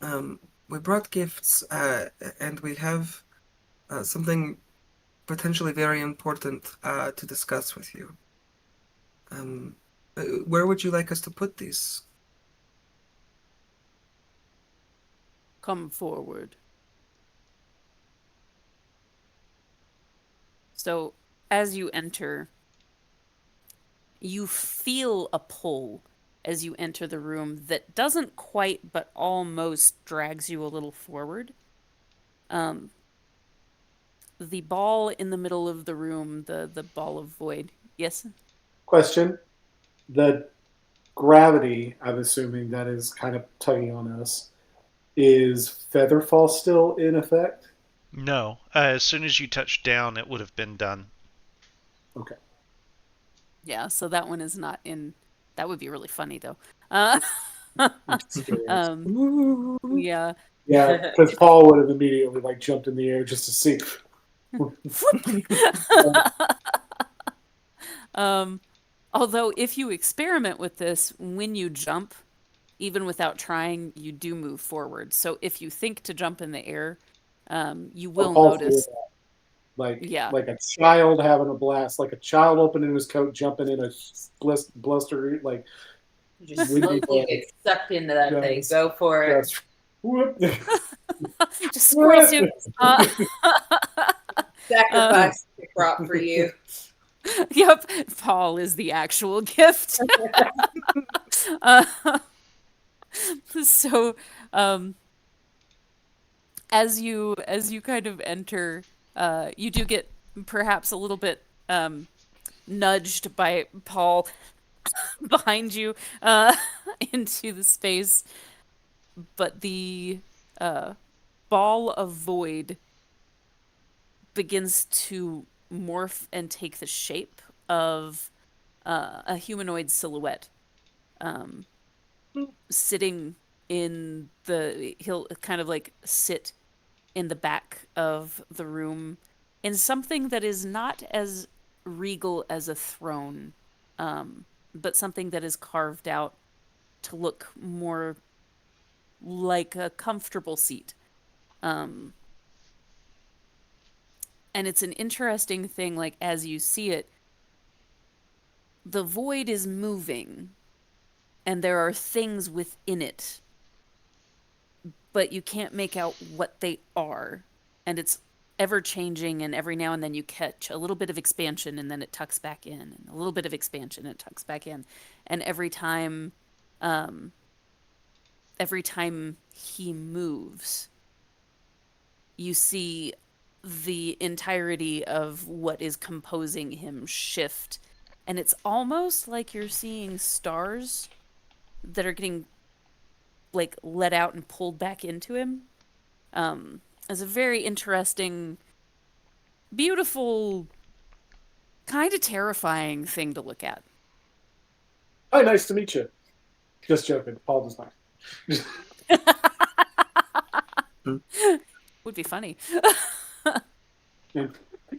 [SPEAKER 3] um we brought gifts, and we have something potentially very important to discuss with you. Um, where would you like us to put these?
[SPEAKER 1] Come forward. So as you enter, you feel a pull as you enter the room that doesn't quite but almost drags you a little forward. Um, the ball in the middle of the room, the ball of void. Yes.
[SPEAKER 5] Question: the gravity, I'm assuming that is kind of tugging on us. Is Featherfall still in effect?
[SPEAKER 2] No, as soon as you touch down, it would have been done.
[SPEAKER 5] Okay.
[SPEAKER 1] Yeah, so that one is not in. That would be really funny though. Uh,
[SPEAKER 5] I'm just curious.
[SPEAKER 1] um,
[SPEAKER 3] Ooh.
[SPEAKER 1] yeah.
[SPEAKER 5] Yeah, because Paul would have immediately like jumped in the air just to see.
[SPEAKER 1] um, although if you experiment with this, when you jump, even without trying, you do move forward. So if you think to jump in the air, you
[SPEAKER 5] Oh,
[SPEAKER 1] will
[SPEAKER 5] Paul's doing
[SPEAKER 1] notice.
[SPEAKER 5] that. Like
[SPEAKER 1] Yeah,
[SPEAKER 5] like a child having a blast, like a child opening his coat, jumping in a bluster, like
[SPEAKER 4] You just
[SPEAKER 5] windy
[SPEAKER 4] slowly
[SPEAKER 5] blood.
[SPEAKER 4] get sucked into that thing.
[SPEAKER 5] Just,
[SPEAKER 4] Go for it.
[SPEAKER 5] just whoop.
[SPEAKER 1] just squirrel suit. Uh, uh,
[SPEAKER 4] Sacrifice the crop for you.
[SPEAKER 1] yep, Paul is the actual gift. uh, so, um, as you kind of enter, you do get perhaps a little bit nudged by Paul behind you into the space, but the uh, ball of void begins to morph and take the shape of a humanoid silhouette um, sitting in the. He'll kind of like sit in the back of the room in something that is not as regal as a throne, but something that is carved out to look more like a comfortable seat. Um, and it's an interesting thing, like, as you see it, the void is moving and there are things within it, but you can't make out what they are. And it's ever changing, and every now and then you catch a little bit of expansion and then it tucks back in, and a little bit of expansion and it tucks back in. And um, every time he moves, you see the entirety of what is composing him shift. And it's almost like you're seeing stars that are getting like let out and pulled back into him. It's a very interesting, beautiful, kind of terrifying thing to look at.
[SPEAKER 5] Hi, nice to meet you. Just joking. Paul does not.
[SPEAKER 1] Would be funny.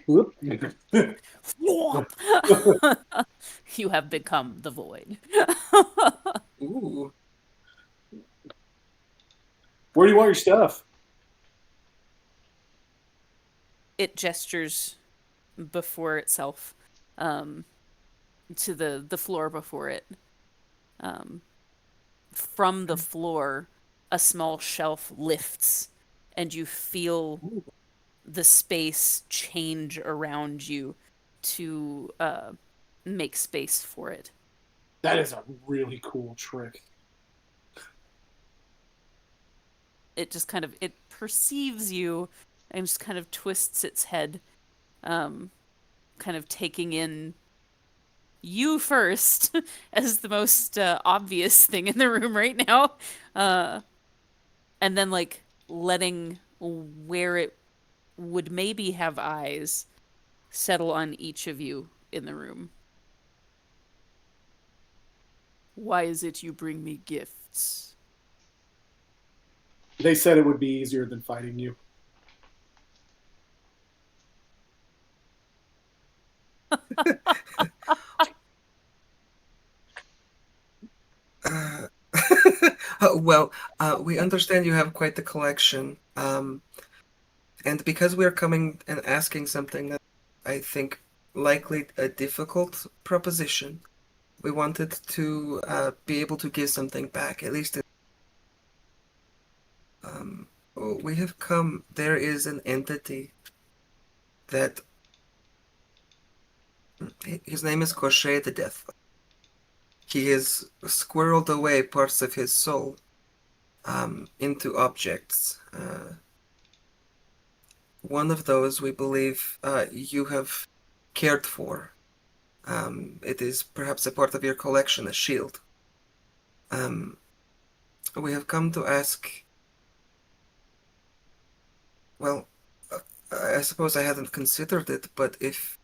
[SPEAKER 5] Whoop.
[SPEAKER 1] You have become the void.
[SPEAKER 3] Ooh.
[SPEAKER 5] Where do you want your stuff?
[SPEAKER 1] It gestures before itself, um, to the floor before it. Um, from the floor, a small shelf lifts, and you feel the space change around you to make space for it.
[SPEAKER 5] That is a really cool trick.
[SPEAKER 1] It just kind of it perceives you and just kind of twists its head, um, kind of taking in you first as the most obvious thing in the room right now, uh, and then like letting where it would maybe have eyes settle on each of you in the room. Why is it you bring me gifts?
[SPEAKER 5] They said it would be easier than fighting you.
[SPEAKER 3] Uh, well, we understand you have quite the collection. And because we're coming and asking something that I think likely a difficult proposition, we wanted to be able to give something back, at least. Oh, we have come. There is an entity that His name is Crochet the Death. He has squirreled away parts of his soul into objects. One of those we believe you have cared for. It is perhaps a part of your collection, a shield. Um, we have come to ask. Well, I suppose I hadn't considered it, but if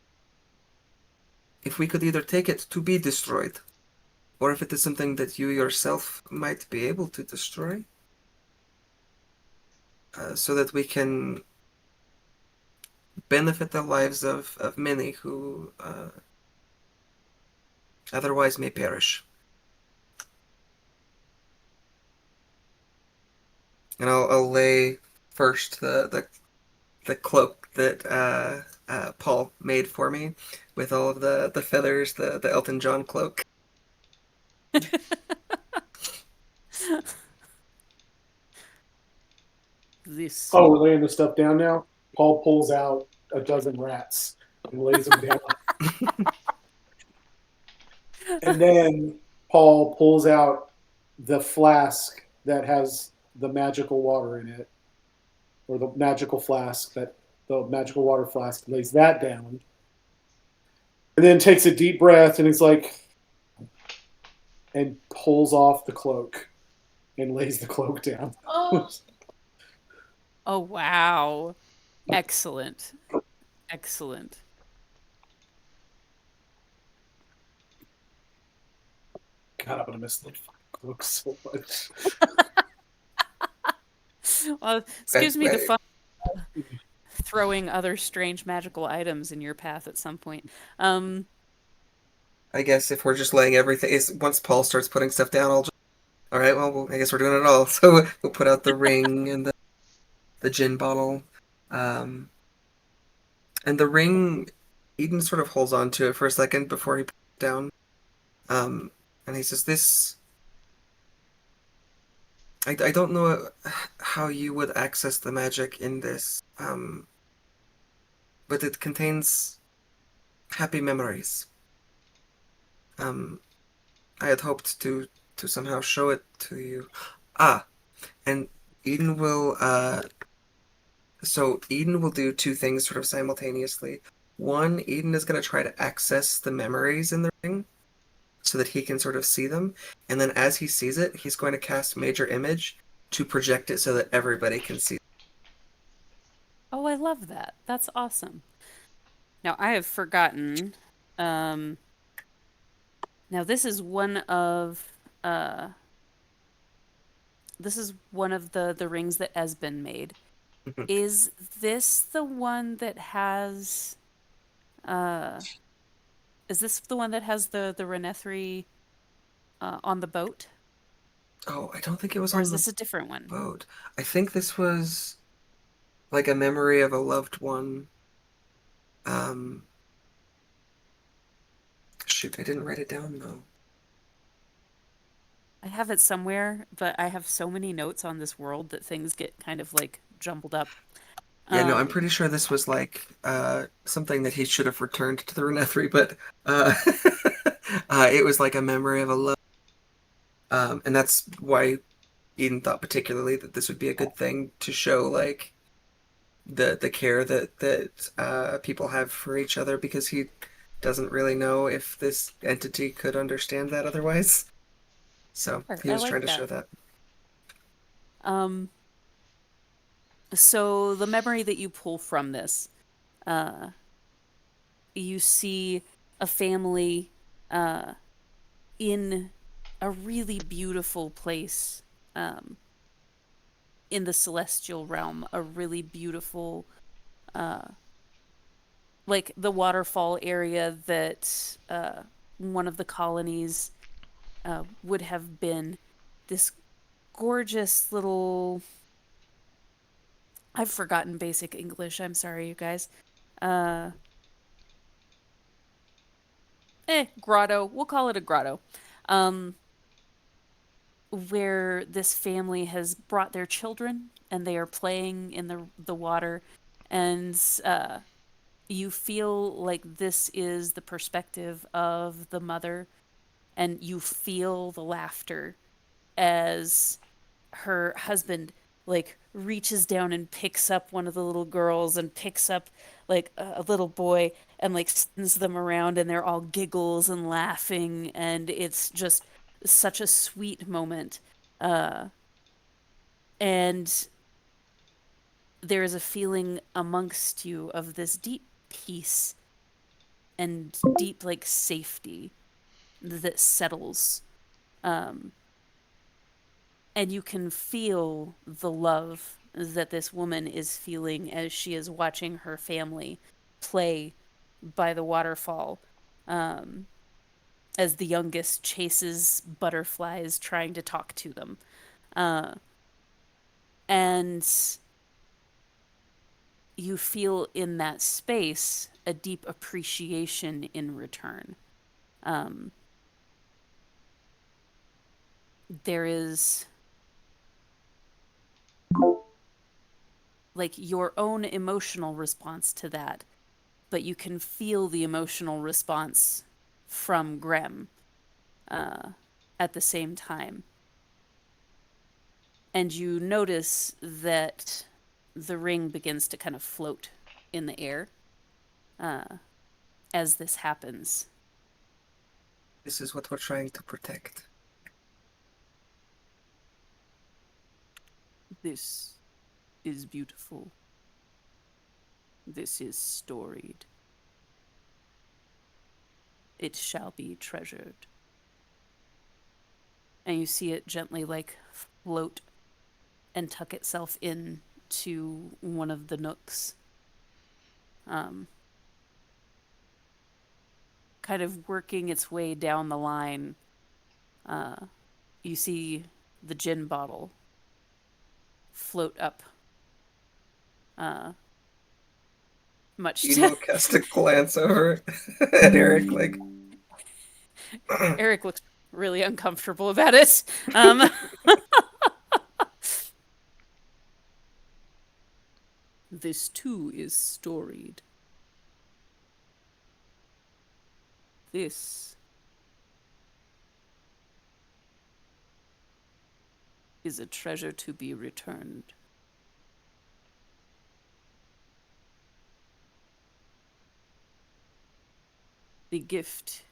[SPEAKER 3] we could either take it to be destroyed, or if it is something that you yourself might be able to destroy, so that we can benefit the lives of many who otherwise may perish. And I'll lay first the cloak that Paul made for me with all of the feathers, the Elton John cloak.
[SPEAKER 1] This.
[SPEAKER 5] Oh, we're laying the stuff down now. Paul pulls out a dozen rats and lays them down. And then Paul pulls out the flask that has the magical water in it, or the magical flask that the magical water flask, lays that down, and then takes a deep breath and he's like, and pulls off the cloak and lays the cloak down.
[SPEAKER 4] Oh,
[SPEAKER 1] Oh, wow. Excellent. Excellent.
[SPEAKER 5] God, I'm gonna miss the fucking cloak so much.
[SPEAKER 1] Well,
[SPEAKER 3] I,
[SPEAKER 1] excuse me the
[SPEAKER 3] I,
[SPEAKER 1] fun throwing other strange magical items in your path at some point. Um,
[SPEAKER 3] I guess if we're just laying everything, once Paul starts putting stuff down, I'll just. All right, well, I guess we're doing it all. So we'll put out the ring and the gin bottle. Um, and the ring, Eden sort of holds on to it for a second before he puts it down. Um, and he says, "This, I don't know how you would access the magic in this, but it contains happy memories. Um, I had hoped to somehow show it to you. Ah, and Eden will so Eden will do two things sort of simultaneously. One, Eden is going to try to access the memories in the ring so that he can sort of see them, and then as he sees it, he's going to cast Major Image to project it so that everybody can see.
[SPEAKER 1] oh, I love that. That's awesome. Now, I have forgotten. Um, now uh this is one of the rings that has been made.
[SPEAKER 3] Mhm.
[SPEAKER 1] Is this the one that has uh is this the one that has the Renethri on the boat?
[SPEAKER 3] Oh, I don't think it was
[SPEAKER 1] Or
[SPEAKER 3] on
[SPEAKER 1] is
[SPEAKER 3] the
[SPEAKER 1] this a different one?
[SPEAKER 3] boat. I think this was like a memory of a loved one. Um, shoot, I didn't write it down though.
[SPEAKER 1] I have it somewhere, but I have so many notes on this world that things get kind of like jumbled up.
[SPEAKER 3] Yeah, no, I'm
[SPEAKER 1] Um,
[SPEAKER 3] pretty sure this was like something that he should have returned to the Renethri, but uh, it was like a memory of a love. And that's why Eden thought particularly that this would be a good thing to show like the care that people have for each other because he doesn't really know if this entity could understand that otherwise. So
[SPEAKER 1] sure,
[SPEAKER 3] he
[SPEAKER 1] I
[SPEAKER 3] was trying
[SPEAKER 1] like
[SPEAKER 3] to show
[SPEAKER 1] that.
[SPEAKER 3] that.
[SPEAKER 1] Um, so the memory that you pull from this, uh, you see a family uh, in a really beautiful place um, in the celestial realm, a really beautiful, uh, like the waterfall area that one of the colonies would have been. This gorgeous little. I've forgotten basic English. I'm sorry, you guys. Uh, grotto. We'll call it a grotto. Um, where this family has brought their children and they are playing in the water, and You feel like this is the perspective of the mother, and you feel the laughter as her husband like reaches down and picks up one of the little girls and picks up like a little boy and like spins them around, and they're all giggles and laughing, and it's just such a sweet moment. uh and there is a feeling amongst you of this deep peace and deep like safety that settles. um and you can feel the love that this woman is feeling as she is watching her family play by the waterfall, um, as the youngest chases butterflies trying to talk to them. Uh, and you feel in that space a deep appreciation in return. Um, there is like your own emotional response to that, but you can feel the emotional response from Grem uh, at the same time. And you notice that the ring begins to kind of float in the air uh, as this happens.
[SPEAKER 3] This is what we're trying to protect.
[SPEAKER 1] This is beautiful. This is storied. It shall be treasured. And you see it gently like float and tuck itself in to one of the nooks. Um, Kind of working its way down the line. Uh, you see the gin bottle float up. Uh, much to
[SPEAKER 3] Emo casts a glance over at Eric, like,
[SPEAKER 1] Eric looks really uncomfortable about it. Um, this too is storied. This is a treasure to be returned. The gift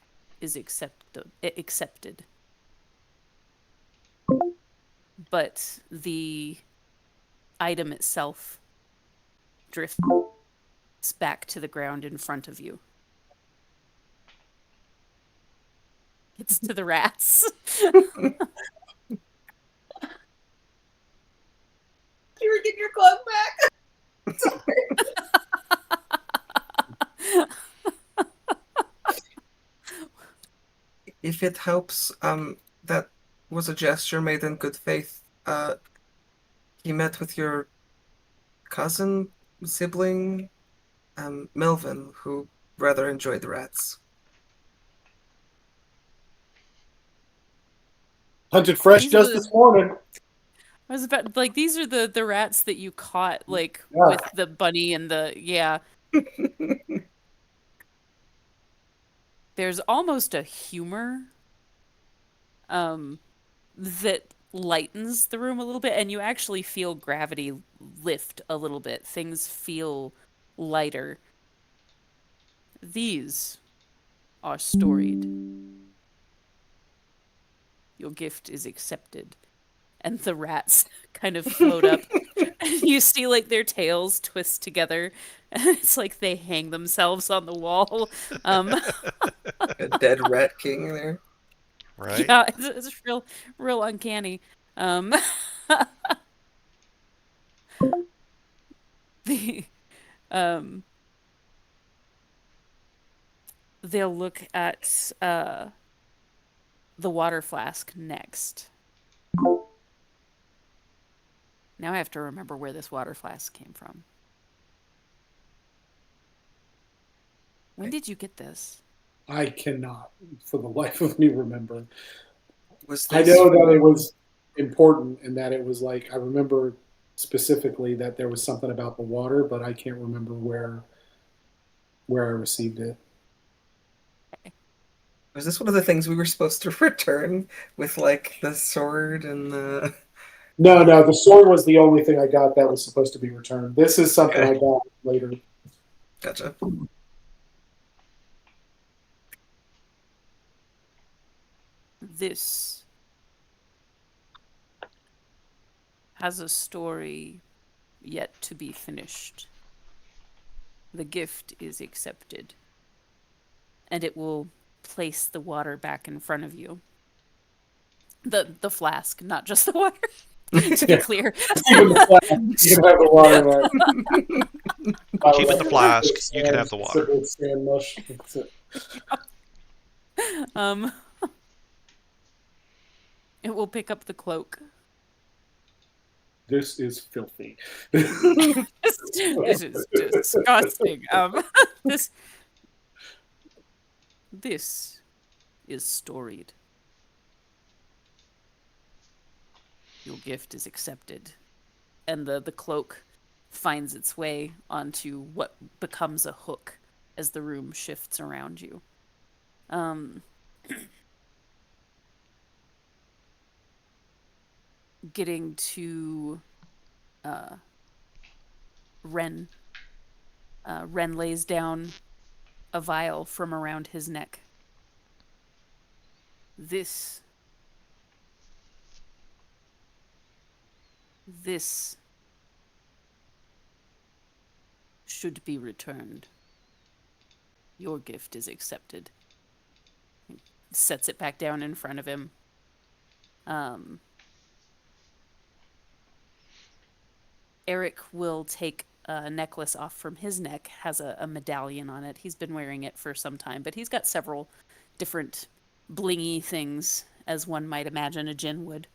[SPEAKER 1] is accepted, but the item itself drifts back to the ground in front of you. It's to the rats.
[SPEAKER 4] You were getting your cloak back.
[SPEAKER 3] if it helps, that was a gesture made in good faith. He met with your cousin, sibling, Melvin, who rather enjoyed the rats.
[SPEAKER 5] Hunted fresh
[SPEAKER 1] These are
[SPEAKER 5] just
[SPEAKER 1] the
[SPEAKER 5] this morning.
[SPEAKER 1] I was about like these are the rats that you caught like
[SPEAKER 5] Yeah.
[SPEAKER 1] with the bunny and the yeah. There's almost a humor um that lightens the room a little bit, and you actually feel gravity lift a little bit. Things feel lighter. These are storied. Your gift is accepted. And the rats kind of float up. You see like their tails twist together. It's like they hang themselves on the wall. Um,
[SPEAKER 3] A dead rat king there.
[SPEAKER 2] Right?
[SPEAKER 1] yeah, it's real uncanny. Um, the um, they'll look at the water flask next. Now I have to remember where this water flask came from. When did you get this?
[SPEAKER 5] I cannot, for the life of me, remember.
[SPEAKER 3] Was
[SPEAKER 5] I
[SPEAKER 3] this
[SPEAKER 5] know that it
[SPEAKER 3] from
[SPEAKER 5] was important and that it was like I remember specifically that there was something about the water, but I can't remember where. where I received it.
[SPEAKER 3] Was this one of the things we were supposed to return with like the sword and the?
[SPEAKER 5] No, no, the sword was the only thing I got that was supposed to be returned. This is something I
[SPEAKER 3] Okay,
[SPEAKER 5] got later.
[SPEAKER 3] gotcha.
[SPEAKER 1] This has a story yet to be finished. The gift is accepted, and it will place the water back in front of you. The flask, not just the water, to be
[SPEAKER 5] Yeah,
[SPEAKER 1] clear.
[SPEAKER 5] even the flask, you can have the water back. I
[SPEAKER 2] Keep
[SPEAKER 5] was
[SPEAKER 2] it the
[SPEAKER 5] like,
[SPEAKER 2] flask. You can have the water.
[SPEAKER 5] simple sand mush.
[SPEAKER 1] um, it will pick up the cloak.
[SPEAKER 5] This is filthy.
[SPEAKER 1] This is disgusting. This this is storied. Your gift is accepted, and the cloak finds its way onto what becomes a hook as the room shifts around you. Um, Getting to uh, Ren. Ren lays down a vial from around his neck. This this should be returned. Your gift is accepted. He sets it back down in front of him. Um, Eric will take a necklace off from his neck, has a medallion on it. He's been wearing it for some time, but he's got several different blingy things, as one might imagine a djinn would,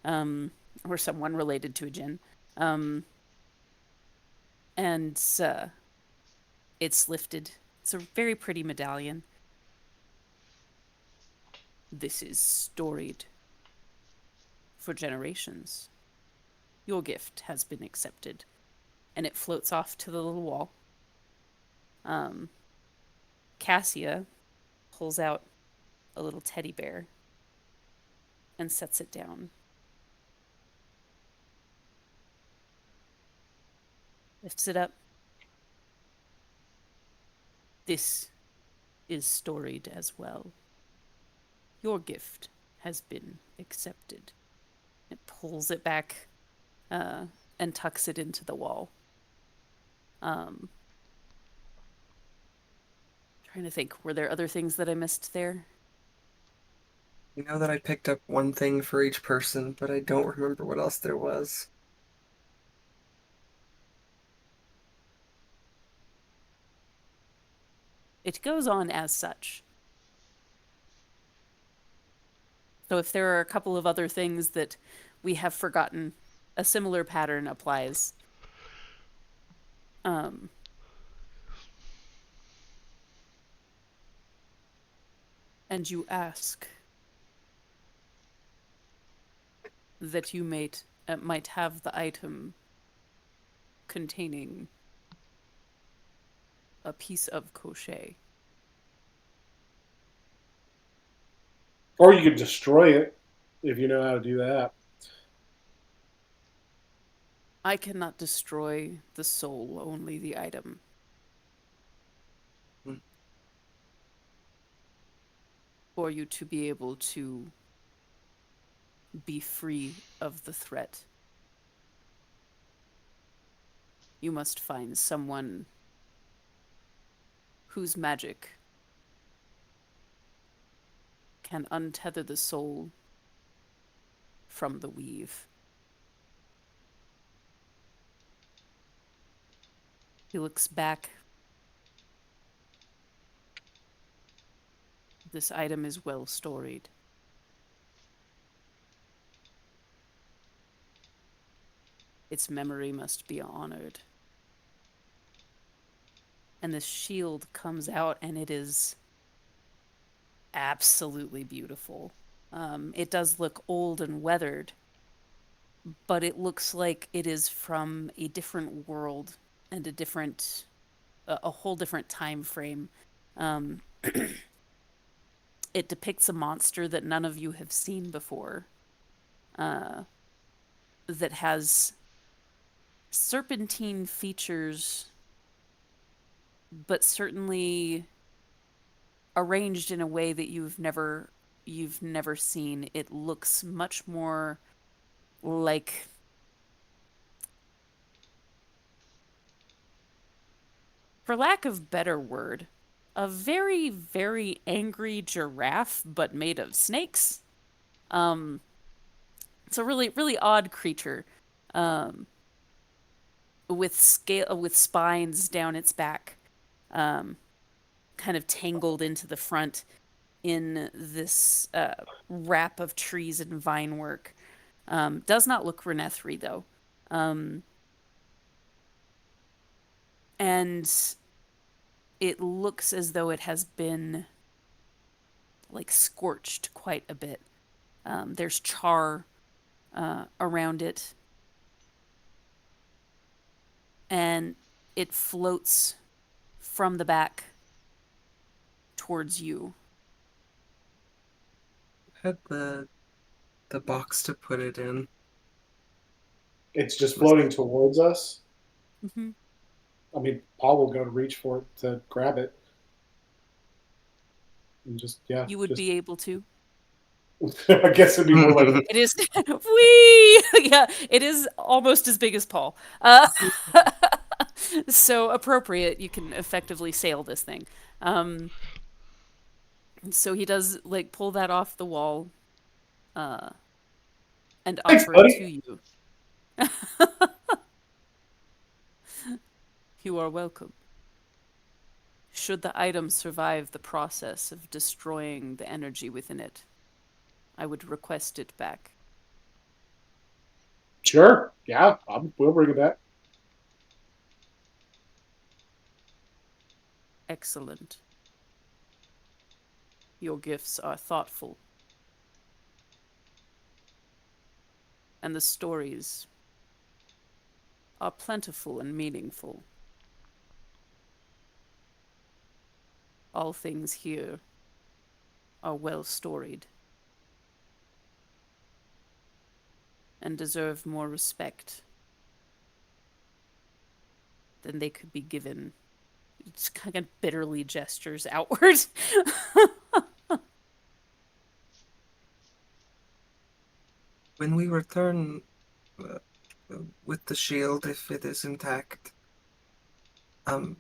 [SPEAKER 1] or someone related to a djinn. Um, and it's lifted. It's a very pretty medallion. This is storied for generations. Your gift has been accepted. And it floats off to the little wall. Um, Cassia pulls out a little teddy bear and sets it down. Lifts it up. This is storied as well. Your gift has been accepted. It pulls it back uh, and tucks it into the wall. Um, Trying to think, were there other things that I missed there?
[SPEAKER 3] You know that I picked up one thing for each person, but I don't remember what else there was.
[SPEAKER 1] It goes on as such. So if there are a couple of other things that we have forgotten, a similar pattern applies. Um, and you ask that you might have the item containing a piece of crochet.
[SPEAKER 5] Or you could destroy it if you know how to do that.
[SPEAKER 1] I cannot destroy the soul, only the item.
[SPEAKER 3] Hmm.
[SPEAKER 1] For you to be able to be free of the threat, you must find someone whose magic can untether the soul from the weave. He looks back. This item is well storied. Its memory must be honored. And this shield comes out, and it is absolutely beautiful. It does look old and weathered, but it looks like it is from a different world and a different a whole different time frame. Um, it depicts a monster that none of you have seen before, uh, that has serpentine features, but certainly arranged in a way that you've never seen. It looks much more like, for lack of better word, a very, very angry giraffe, but made of snakes. Um, it's a really, really odd creature, um, with spines down its back, um, kind of tangled into the front in this wrap of trees and vine work. Does not look Renethri though, um, and it looks as though it has been like scorched quite a bit. There's char around it, and it floats from the back towards you.
[SPEAKER 3] Had the box to put it in.
[SPEAKER 5] It's just
[SPEAKER 3] Was
[SPEAKER 5] floating towards us.
[SPEAKER 1] Mm-hmm.
[SPEAKER 5] I mean, Paul will go to reach for it to grab it, and just yeah,
[SPEAKER 1] You would
[SPEAKER 5] just.
[SPEAKER 1] be able to.
[SPEAKER 5] I guess it'd be more like
[SPEAKER 1] It is wee. Yeah, it is almost as big as Paul. So appropriate. You can effectively sail this thing. Um, so he does like pull that off the wall, uh, and
[SPEAKER 5] thanks,
[SPEAKER 1] offer it to
[SPEAKER 5] buddy.
[SPEAKER 1] you. You are welcome. Should the item survive the process of destroying the energy within it, I would request it back.
[SPEAKER 5] Sure, yeah, we'll bring it back.
[SPEAKER 1] Excellent. Your gifts are thoughtful, and the stories are plentiful and meaningful. All things here are well storied and deserve more respect than they could be given. It's kind of bitterly gestures outward.
[SPEAKER 3] when we return uh, with the shield, if it is intact, um,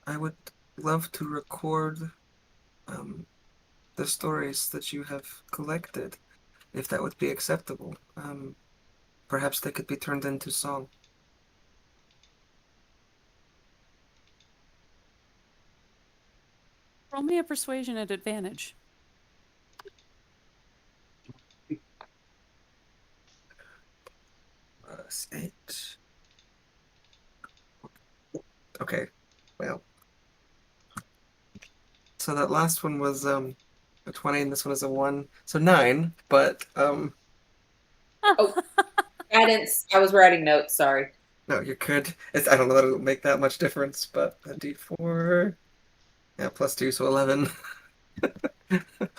[SPEAKER 3] I would love to record um, the stories that you have collected, if that would be acceptable. Perhaps they could be turned into song.
[SPEAKER 1] Roll me a persuasion at advantage.
[SPEAKER 3] Eight. Okay. Well, so that last one was a 20 and this one is a 1. So 9, but
[SPEAKER 4] Oh, guidance. I was writing notes. Sorry.
[SPEAKER 3] no, you could. I don't know that it'll make that much difference, but a D4. Yeah, plus 2, so 11.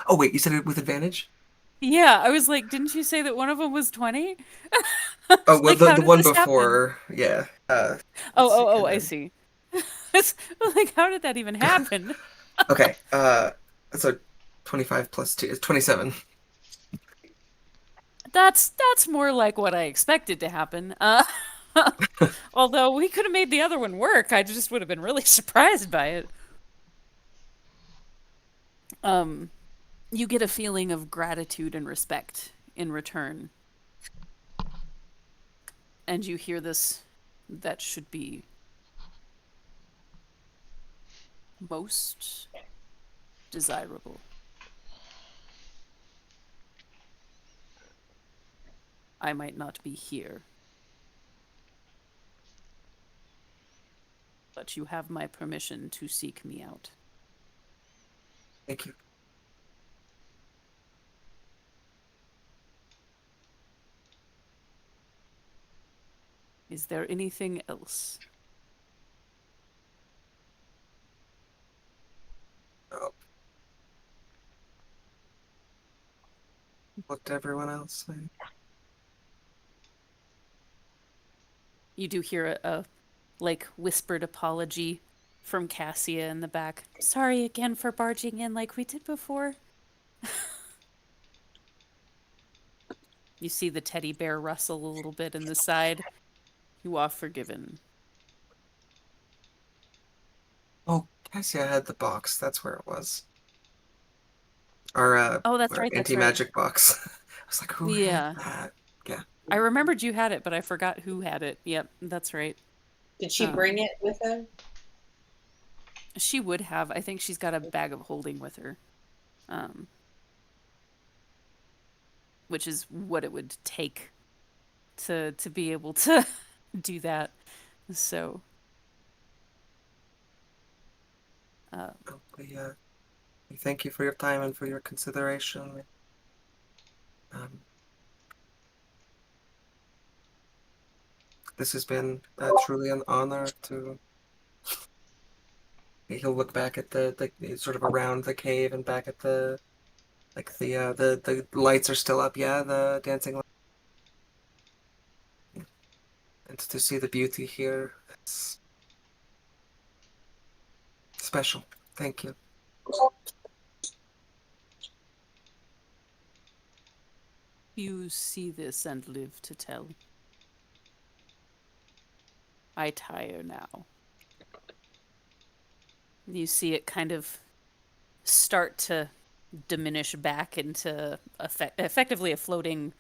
[SPEAKER 3] Oh wait, you said it with advantage?
[SPEAKER 1] Yeah, I was like, didn't you say that one of them was 20?
[SPEAKER 3] Oh, well
[SPEAKER 1] Like,
[SPEAKER 3] the
[SPEAKER 1] how
[SPEAKER 3] the
[SPEAKER 1] did
[SPEAKER 3] one
[SPEAKER 1] this happen?
[SPEAKER 3] before, yeah.
[SPEAKER 1] Oh,
[SPEAKER 3] Let's see.
[SPEAKER 1] oh, oh,
[SPEAKER 3] And
[SPEAKER 1] I
[SPEAKER 3] then
[SPEAKER 1] see. It's like, how did that even happen?
[SPEAKER 3] okay, so 25 plus 2 is 27.
[SPEAKER 1] That's more like what I expected to happen. Although we could have made the other one work, I just would have been really surprised by it. Um, you get a feeling of gratitude and respect in return, and you hear this. That should be most desirable. I might not be here, but you have my permission to seek me out.
[SPEAKER 3] Thank you.
[SPEAKER 1] Is there anything else?
[SPEAKER 3] looked to everyone else.
[SPEAKER 1] You do hear a like whispered apology from Cassia in the back. Sorry again for barging in like we did before. You see the teddy bear rustle a little bit in the side. You are forgiven.
[SPEAKER 3] Oh, Cassia had the box. That's where it was.
[SPEAKER 1] Oh, that's
[SPEAKER 3] Our
[SPEAKER 1] right, that's right.
[SPEAKER 3] anti-magic box. I was like, who had
[SPEAKER 1] Yeah.
[SPEAKER 3] that? Yeah.
[SPEAKER 1] I remembered you had it, but I forgot who had it. Yep, that's right.
[SPEAKER 4] Did she bring
[SPEAKER 1] Um,
[SPEAKER 4] it with her?
[SPEAKER 1] she would have. I think she's got a bag of holding with her. Um, which is what it would take to be able to do that. So, uh,
[SPEAKER 3] Oh, we thank you for your time and for your consideration. Um, this has been truly an honor to. He'll look back at the sort of around the cave and back at the lights are still up. Yeah, the dancing lights. And to see the beauty here, it's special. Thank you.
[SPEAKER 1] you see this and live to tell. I tire now. You see it kind of start to diminish back into effectively a floating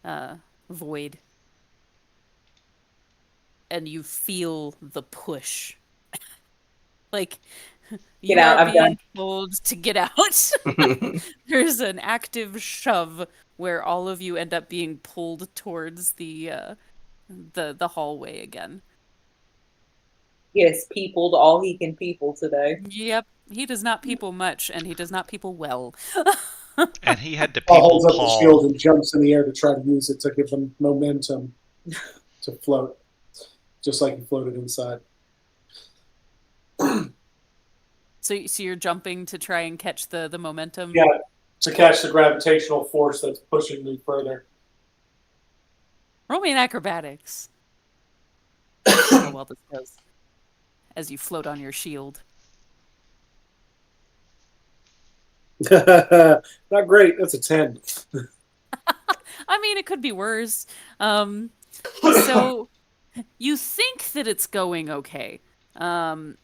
[SPEAKER 1] uh, void, and you feel the push. Like
[SPEAKER 4] Get
[SPEAKER 1] you
[SPEAKER 4] out.
[SPEAKER 1] are
[SPEAKER 4] I'm done.
[SPEAKER 1] being told to get out. There's an active shove where all of you end up being pulled towards the hallway again.
[SPEAKER 4] He has peopled all he can people today.
[SPEAKER 1] Yep, he does not people much, and he does not people well.
[SPEAKER 2] And he had to
[SPEAKER 5] Paul
[SPEAKER 2] people
[SPEAKER 5] holds up the shield
[SPEAKER 2] Paul.
[SPEAKER 5] and jumps in the air to try to use it to give them momentum to float, just like he floated inside.
[SPEAKER 1] So you're jumping to try and catch the momentum.
[SPEAKER 5] Yeah, to catch the gravitational force that's pushing me further.
[SPEAKER 1] Roll me an acrobatics. See how well this goes as you float on your shield.
[SPEAKER 5] Not great. That's a 10.
[SPEAKER 1] I mean, it could be worse. So you think that it's going okay. Um,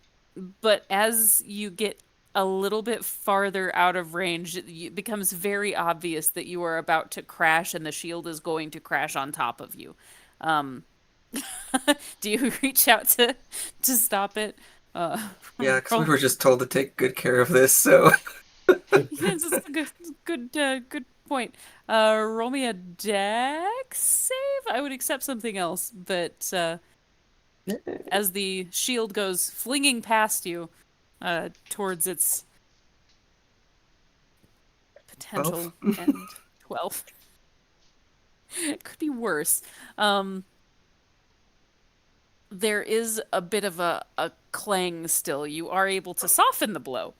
[SPEAKER 1] but as you get a little bit farther out of range, it becomes very obvious that you are about to crash and the shield is going to crash on top of you. Um, do you reach out to stop it? Uh,
[SPEAKER 3] Yeah, because we
[SPEAKER 1] roll.
[SPEAKER 3] were just told to take good care of this, so.
[SPEAKER 1] Yes, it's a good point. Roll me a dex save. I would accept something else, but as the shield goes flinging past you, towards its
[SPEAKER 3] 12.
[SPEAKER 1] potential end. 12. It could be worse. Um, there is a bit of a clang still. You are able to soften the blow.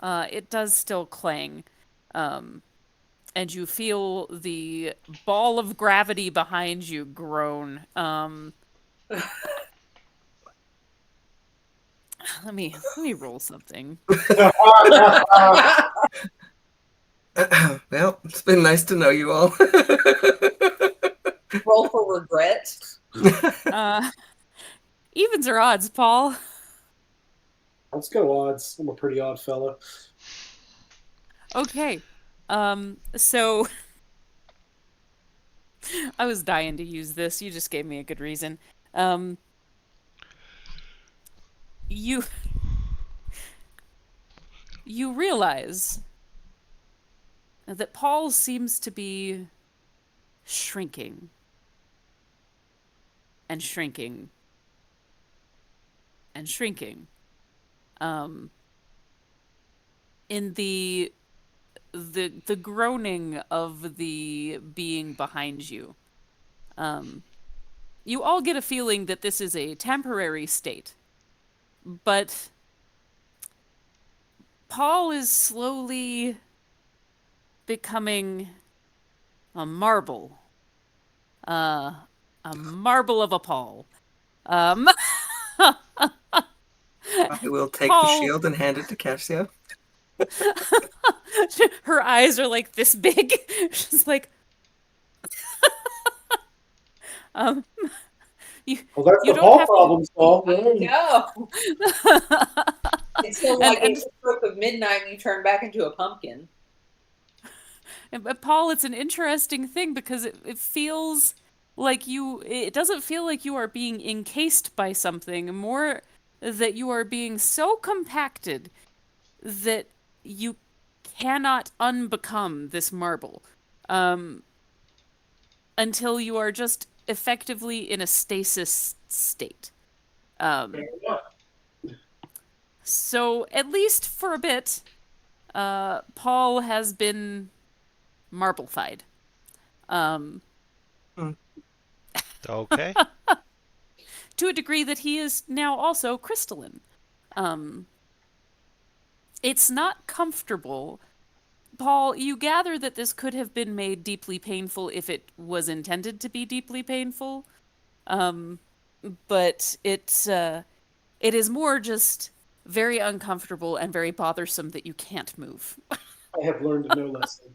[SPEAKER 1] It does still clang. Um, and you feel the ball of gravity behind you groan. Let me roll something.
[SPEAKER 3] Well, it's been nice to know you all.
[SPEAKER 4] Roll for regret.
[SPEAKER 1] Uh, evens or odds, Paul?
[SPEAKER 5] Let's go odds. I'm a pretty odd fellow.
[SPEAKER 1] Okay. So I was dying to use this. You just gave me a good reason. Um, you you realize that Paul seems to be shrinking and shrinking and shrinking. Um, in the groaning of the being behind you. Um, you all get a feeling that this is a temporary state, but Paul is slowly becoming a marble, uh, a marble of a Paul. Um,
[SPEAKER 3] I will take the
[SPEAKER 1] Paul,
[SPEAKER 3] shield and hand it to Cassia.
[SPEAKER 1] her eyes are like this big. She's like, um, you
[SPEAKER 5] Well, that's
[SPEAKER 1] you
[SPEAKER 5] the
[SPEAKER 1] don't
[SPEAKER 5] Paul
[SPEAKER 1] have to.
[SPEAKER 5] problem solved.
[SPEAKER 4] No. Until
[SPEAKER 1] and
[SPEAKER 4] like
[SPEAKER 1] and
[SPEAKER 4] it's the stroke of midnight and you turn back into a pumpkin.
[SPEAKER 1] But Paul, it's an interesting thing because it feels like it doesn't feel like you are being encased by something, more that you are being so compacted that you cannot unbecome this marble um, until you are just effectively in a stasis state.
[SPEAKER 5] Fair
[SPEAKER 1] Um,
[SPEAKER 5] enough.
[SPEAKER 1] so, at least for a bit, Paul has been marblified. Um,
[SPEAKER 3] Hmm.
[SPEAKER 2] Okay.
[SPEAKER 1] to a degree that he is now also crystalline. Um, it's not comfortable. Paul, you gather that this could have been made deeply painful if it was intended to be deeply painful. Um, but it is more just very uncomfortable and very bothersome that you can't move.
[SPEAKER 5] I have learned no lesson.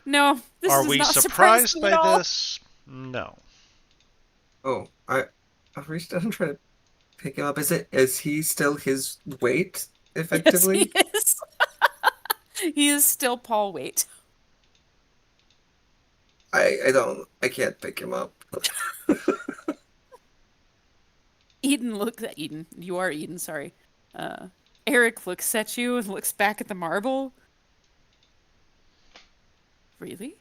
[SPEAKER 1] No, this
[SPEAKER 2] Are
[SPEAKER 1] does
[SPEAKER 2] we
[SPEAKER 1] not surprise
[SPEAKER 2] surprised
[SPEAKER 1] me at
[SPEAKER 2] by
[SPEAKER 1] all.
[SPEAKER 2] this? No.
[SPEAKER 3] Oh, I've reached out and tried to pick him up. Is he still his weight,
[SPEAKER 1] Yes, he
[SPEAKER 3] effectively?
[SPEAKER 1] is. He is still Paul Waite.
[SPEAKER 3] I can't pick him up.
[SPEAKER 1] Eden, you are Eden, sorry. Uh, Eric looks at you and looks back at the marble. Really?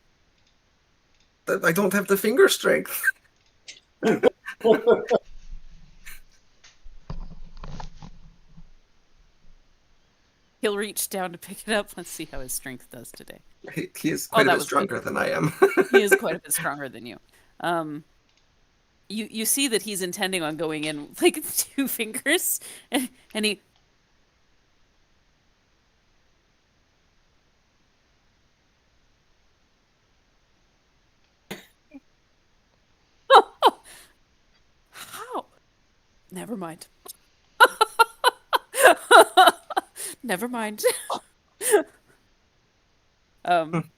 [SPEAKER 3] I don't have the finger strength.
[SPEAKER 1] He'll reach down to pick it up. Let's see how his strength does today.
[SPEAKER 3] He is
[SPEAKER 1] Oh,
[SPEAKER 3] quite a
[SPEAKER 1] that
[SPEAKER 3] bit
[SPEAKER 1] was good.
[SPEAKER 3] stronger than I am.
[SPEAKER 1] He is quite a bit stronger than you. Um, you see that he's intending on going in like 2 fingers, and he. How? Never mind. Never mind. Um,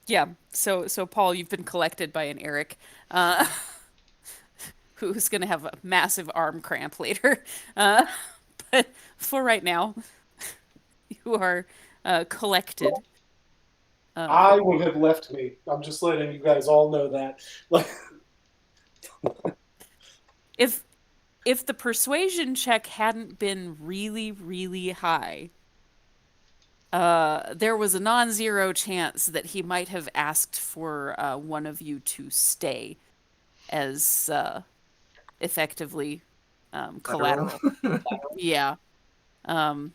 [SPEAKER 1] yeah. So Paul, you've been collected by an Eric, uh, who's gonna have a massive arm cramp later. Uh, but for right now, you are collected. Um,
[SPEAKER 5] I would have left me. I'm just letting you guys all know that. Like,
[SPEAKER 1] if if the persuasion check hadn't been really, really high, there was a non-zero chance that he might have asked for one of you to stay as effectively
[SPEAKER 3] Lateral.
[SPEAKER 1] collateral. Yeah. Um,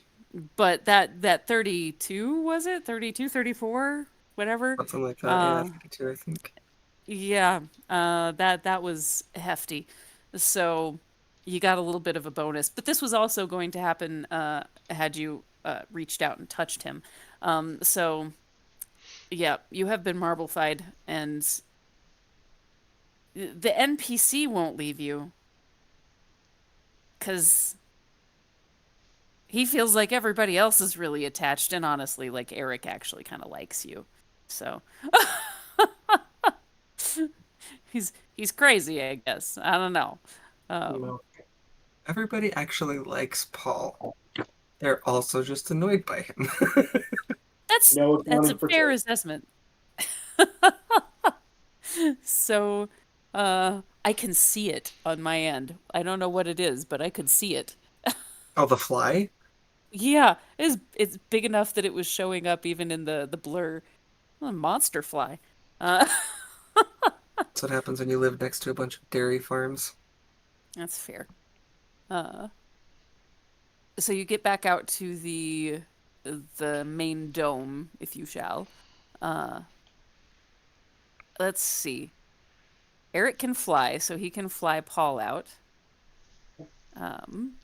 [SPEAKER 1] but that 32, was it? 32, 34, whatever.
[SPEAKER 3] Something like that. Yeah,
[SPEAKER 1] Uh,
[SPEAKER 3] 32, I think.
[SPEAKER 1] yeah, that was hefty. So you got a little bit of a bonus, but this was also going to happen had you reached out and touched him. So yeah, you have been marble-fied, and the NPC won't leave you because he feels like everybody else is really attached, and honestly, like Eric actually kind of likes you. So he's crazy, I guess. I don't know.
[SPEAKER 5] you
[SPEAKER 1] Um,
[SPEAKER 5] know,
[SPEAKER 3] Everybody actually likes Paul. They're also just annoyed by him.
[SPEAKER 5] no
[SPEAKER 1] that's a
[SPEAKER 5] accounting for
[SPEAKER 1] fair
[SPEAKER 5] taste.
[SPEAKER 1] assessment. So, I can see it on my end. I don't know what it is, but I could see it.
[SPEAKER 3] Oh, the fly?
[SPEAKER 1] Yeah, it's big enough that it was showing up even in the blur. Oh, monster fly. Uh,
[SPEAKER 3] That's what happens when you live next to a bunch of dairy farms.
[SPEAKER 1] that's fair. Uh, so you get back out to the main dome, if you shall. Uh, let's see. Eric can fly, so he can fly Paul out. Um,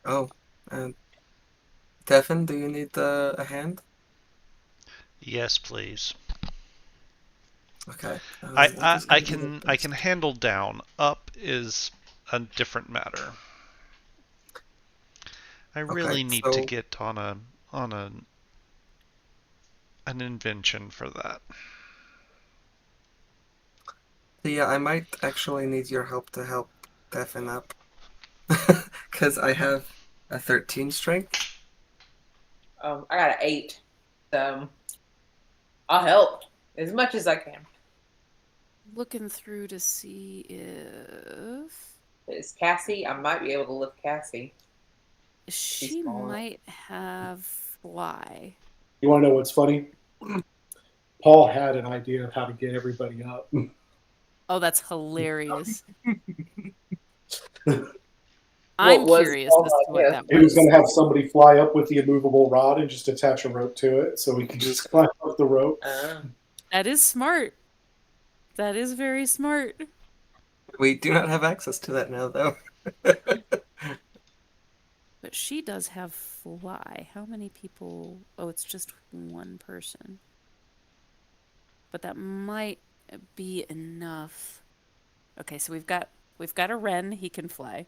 [SPEAKER 3] Oh, and Tefin, do you need a hand?
[SPEAKER 2] Yes, please.
[SPEAKER 3] Okay.
[SPEAKER 2] I,
[SPEAKER 3] What
[SPEAKER 2] I
[SPEAKER 3] is
[SPEAKER 2] I
[SPEAKER 3] going to be the
[SPEAKER 2] can I can
[SPEAKER 3] best?
[SPEAKER 2] handle down. Up is a different matter. I
[SPEAKER 3] Okay,
[SPEAKER 2] really need to
[SPEAKER 3] so
[SPEAKER 2] get on an invention for that.
[SPEAKER 3] yeah, I might actually need your help to help Stefan up. Because I have a 13 strength.
[SPEAKER 4] I got an 8. So I'll help as much as I can.
[SPEAKER 1] Looking through to see if
[SPEAKER 4] It's Cassie. I might be able to lift Cassie. She's
[SPEAKER 1] she
[SPEAKER 4] small enough.
[SPEAKER 1] might have fly.
[SPEAKER 5] You want to know what's funny? Paul had an idea of how to get everybody up.
[SPEAKER 1] Oh, that's hilarious.
[SPEAKER 4] What
[SPEAKER 1] I'm
[SPEAKER 4] was
[SPEAKER 1] curious
[SPEAKER 4] Paul's
[SPEAKER 1] as to what
[SPEAKER 4] idea?
[SPEAKER 1] that
[SPEAKER 5] He was
[SPEAKER 1] was.
[SPEAKER 5] going to have somebody fly up with the immovable rod and just attach a rope to it so we could just climb up the rope.
[SPEAKER 1] That is smart. That is very smart.
[SPEAKER 3] We do not have access to that now, though.
[SPEAKER 1] But she does have fly. How many people? Oh, it's just one person. But that might be enough. Okay, so we've got a Ren, he can fly.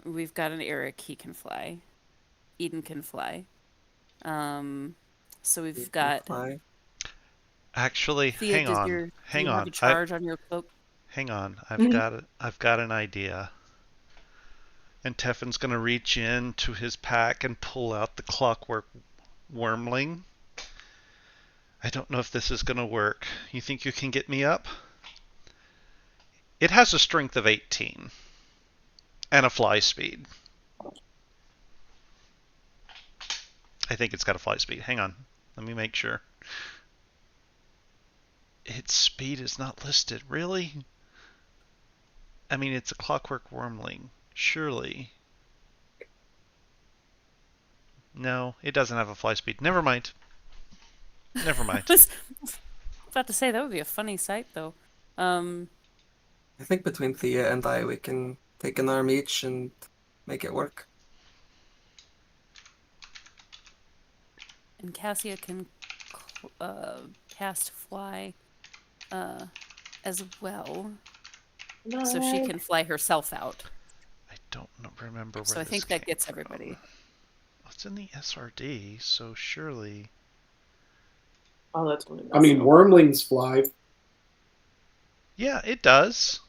[SPEAKER 1] We've got an Eric, he can fly. Eden can fly. Um, so
[SPEAKER 3] You
[SPEAKER 1] we've
[SPEAKER 3] can
[SPEAKER 1] got
[SPEAKER 3] fly.
[SPEAKER 2] Actually,
[SPEAKER 1] Thea.
[SPEAKER 2] hang on,
[SPEAKER 1] Do
[SPEAKER 2] hang
[SPEAKER 1] you have
[SPEAKER 2] on.
[SPEAKER 1] a charge on your cloak?
[SPEAKER 2] Hang on.
[SPEAKER 4] Mhm.
[SPEAKER 2] I've got an idea. And Teffin's gonna reach into his pack and pull out the clockwork wormling. I don't know if this is gonna work. You think you can get me up? It has a strength of 18 and a fly speed. I think it's got a fly speed. Hang on. Let me make sure. Its speed is not listed. Really? I mean, it's a clockwork wormling. Surely. No, it doesn't have a fly speed. Never mind. Never
[SPEAKER 1] I
[SPEAKER 2] mind.
[SPEAKER 1] was about to say that would be a funny sight, though. Um,
[SPEAKER 3] I think between Thea and I, we can take an arm each and make it work.
[SPEAKER 1] and Cassia can cast fly uh, as well, so she
[SPEAKER 4] No.
[SPEAKER 1] can fly herself out.
[SPEAKER 2] I don't remember where
[SPEAKER 1] So I
[SPEAKER 2] this
[SPEAKER 1] think that
[SPEAKER 2] came
[SPEAKER 1] gets
[SPEAKER 2] from.
[SPEAKER 1] everybody.
[SPEAKER 2] It's in the SRD, so surely.
[SPEAKER 4] Oh, that's when
[SPEAKER 5] I mean, wormlings fly.
[SPEAKER 2] Yeah, it does.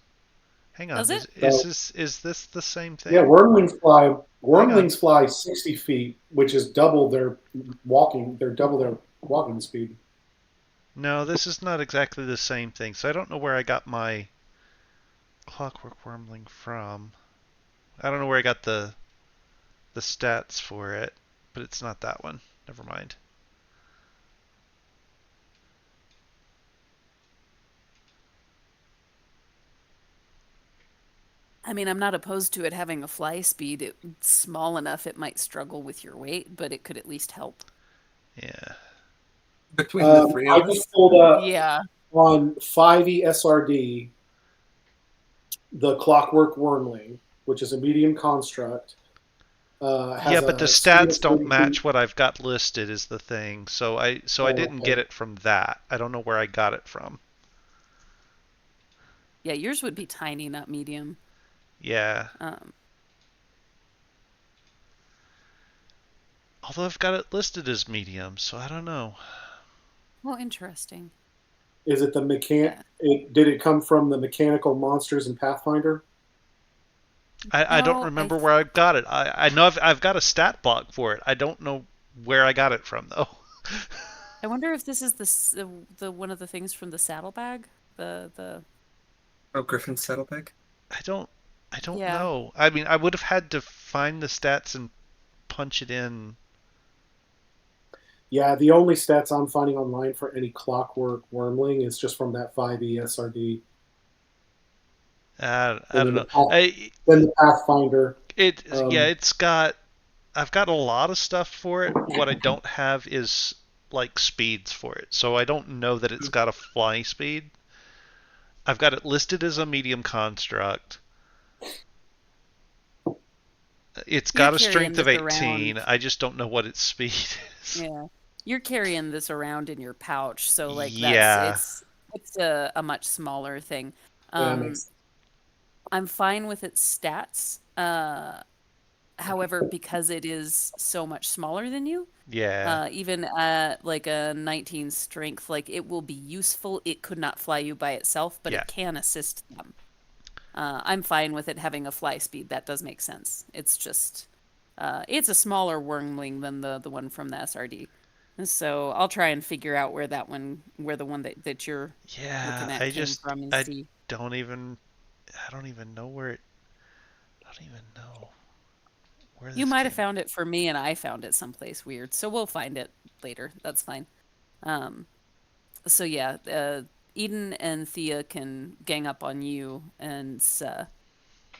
[SPEAKER 2] Hang on.
[SPEAKER 1] Does it?
[SPEAKER 5] So
[SPEAKER 2] Is this the same
[SPEAKER 5] yeah,
[SPEAKER 2] thing?
[SPEAKER 5] wormlings fly.
[SPEAKER 2] Hang on.
[SPEAKER 5] Wormlings fly 60 feet, which is double their walking. They're double their walking speed.
[SPEAKER 2] No, this is not exactly the same thing. So I don't know where I got my clockwork wormling from. I don't know where I got the stats for it, but it's not that one. Never mind.
[SPEAKER 1] I mean, I'm not opposed to it having a fly speed. It's small enough it might struggle with your weight, but it could at least help.
[SPEAKER 2] Yeah.
[SPEAKER 3] Between the three
[SPEAKER 5] I
[SPEAKER 3] of
[SPEAKER 5] just
[SPEAKER 3] us.
[SPEAKER 5] pulled up
[SPEAKER 1] Yeah.
[SPEAKER 5] on 5e SRD the Clockwork Wormling, which is a medium construct.
[SPEAKER 2] Yeah,
[SPEAKER 5] Has
[SPEAKER 2] but the
[SPEAKER 5] a speed of
[SPEAKER 2] stats don't
[SPEAKER 5] 30 feet.
[SPEAKER 2] match what I've got listed is the thing. So I
[SPEAKER 5] Oh,
[SPEAKER 2] didn't get
[SPEAKER 5] okay.
[SPEAKER 2] it from that. I don't know where I got it from.
[SPEAKER 1] Yeah, yours would be tiny, not medium.
[SPEAKER 2] Yeah.
[SPEAKER 1] Um,
[SPEAKER 2] Although I've got it listed as medium, so I don't know.
[SPEAKER 1] well, interesting.
[SPEAKER 5] Is it the
[SPEAKER 1] Yeah.
[SPEAKER 5] Did it come from the mechanical monsters in Pathfinder?
[SPEAKER 2] I don't
[SPEAKER 1] No,
[SPEAKER 2] remember where I got it. I know I've got a stat block for it. I don't know where I got it from though.
[SPEAKER 1] I wonder if this is the one of the things from the saddlebag. The
[SPEAKER 3] Oh, Griffin's Saddlebag.
[SPEAKER 2] I don't I don't
[SPEAKER 1] Yeah.
[SPEAKER 2] know. I mean, I would have had to find the stats and punch it in.
[SPEAKER 5] Yeah, the only stats I'm finding online for any Clockwork Wormling is just from that 5e SRD.
[SPEAKER 2] I
[SPEAKER 5] And
[SPEAKER 2] don't
[SPEAKER 5] then
[SPEAKER 2] know.
[SPEAKER 5] then the Pathfinder.
[SPEAKER 2] Yeah,
[SPEAKER 5] Um,
[SPEAKER 2] I've got a lot of stuff for it. What I don't have is like speeds for it. So I don't know that it's got a fly speed. I've got it listed as a medium construct. It's
[SPEAKER 1] You're
[SPEAKER 2] got a
[SPEAKER 1] carrying
[SPEAKER 2] strength of
[SPEAKER 1] this
[SPEAKER 2] 18.
[SPEAKER 1] around.
[SPEAKER 2] I just don't know what its speed is.
[SPEAKER 1] Yeah. you're carrying this around in your pouch, so like that's
[SPEAKER 2] Yeah,
[SPEAKER 1] it's a much smaller thing.
[SPEAKER 5] Yeah, that
[SPEAKER 1] Um,
[SPEAKER 5] makes
[SPEAKER 1] I'm fine with its stats. However, because it is so much smaller than you,
[SPEAKER 2] yeah,
[SPEAKER 1] even at like a 19 strength, like it will be useful. It could not fly you by itself, but
[SPEAKER 2] yeah.
[SPEAKER 1] it can assist them. I'm fine with it having a fly speed. That does make sense. It's just, it's a smaller wormling than the one from the SRD. So I'll try and figure out where the one that you're
[SPEAKER 2] Yeah,
[SPEAKER 1] looking at came from and
[SPEAKER 2] I
[SPEAKER 1] see.
[SPEAKER 2] don't even I don't even know where it I don't even know where
[SPEAKER 1] You
[SPEAKER 2] this
[SPEAKER 1] might have
[SPEAKER 2] came.
[SPEAKER 1] found it for me, and I found it someplace weird. So we'll find it later. That's fine. Um, so yeah, Eden and Thea can gang up on you, and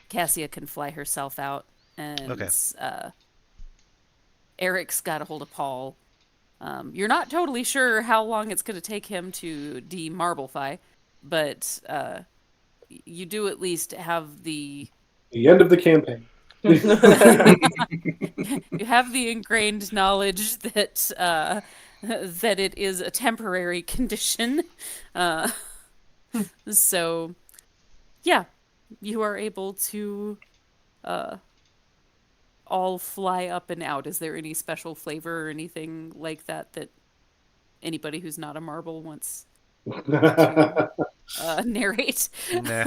[SPEAKER 1] Cassia can fly herself out,
[SPEAKER 2] Okay.
[SPEAKER 1] and Eric's got a hold of Paul. You're not totally sure how long it's going to take him to de-marblefy, but you do at least have
[SPEAKER 5] the end of the campaign.
[SPEAKER 1] you have the ingrained knowledge that that it is a temporary condition. Uh, so yeah, you are able to uh, all fly up and out. Is there any special flavor or anything like that that anybody who's not a marble wants to narrate?
[SPEAKER 2] Nah.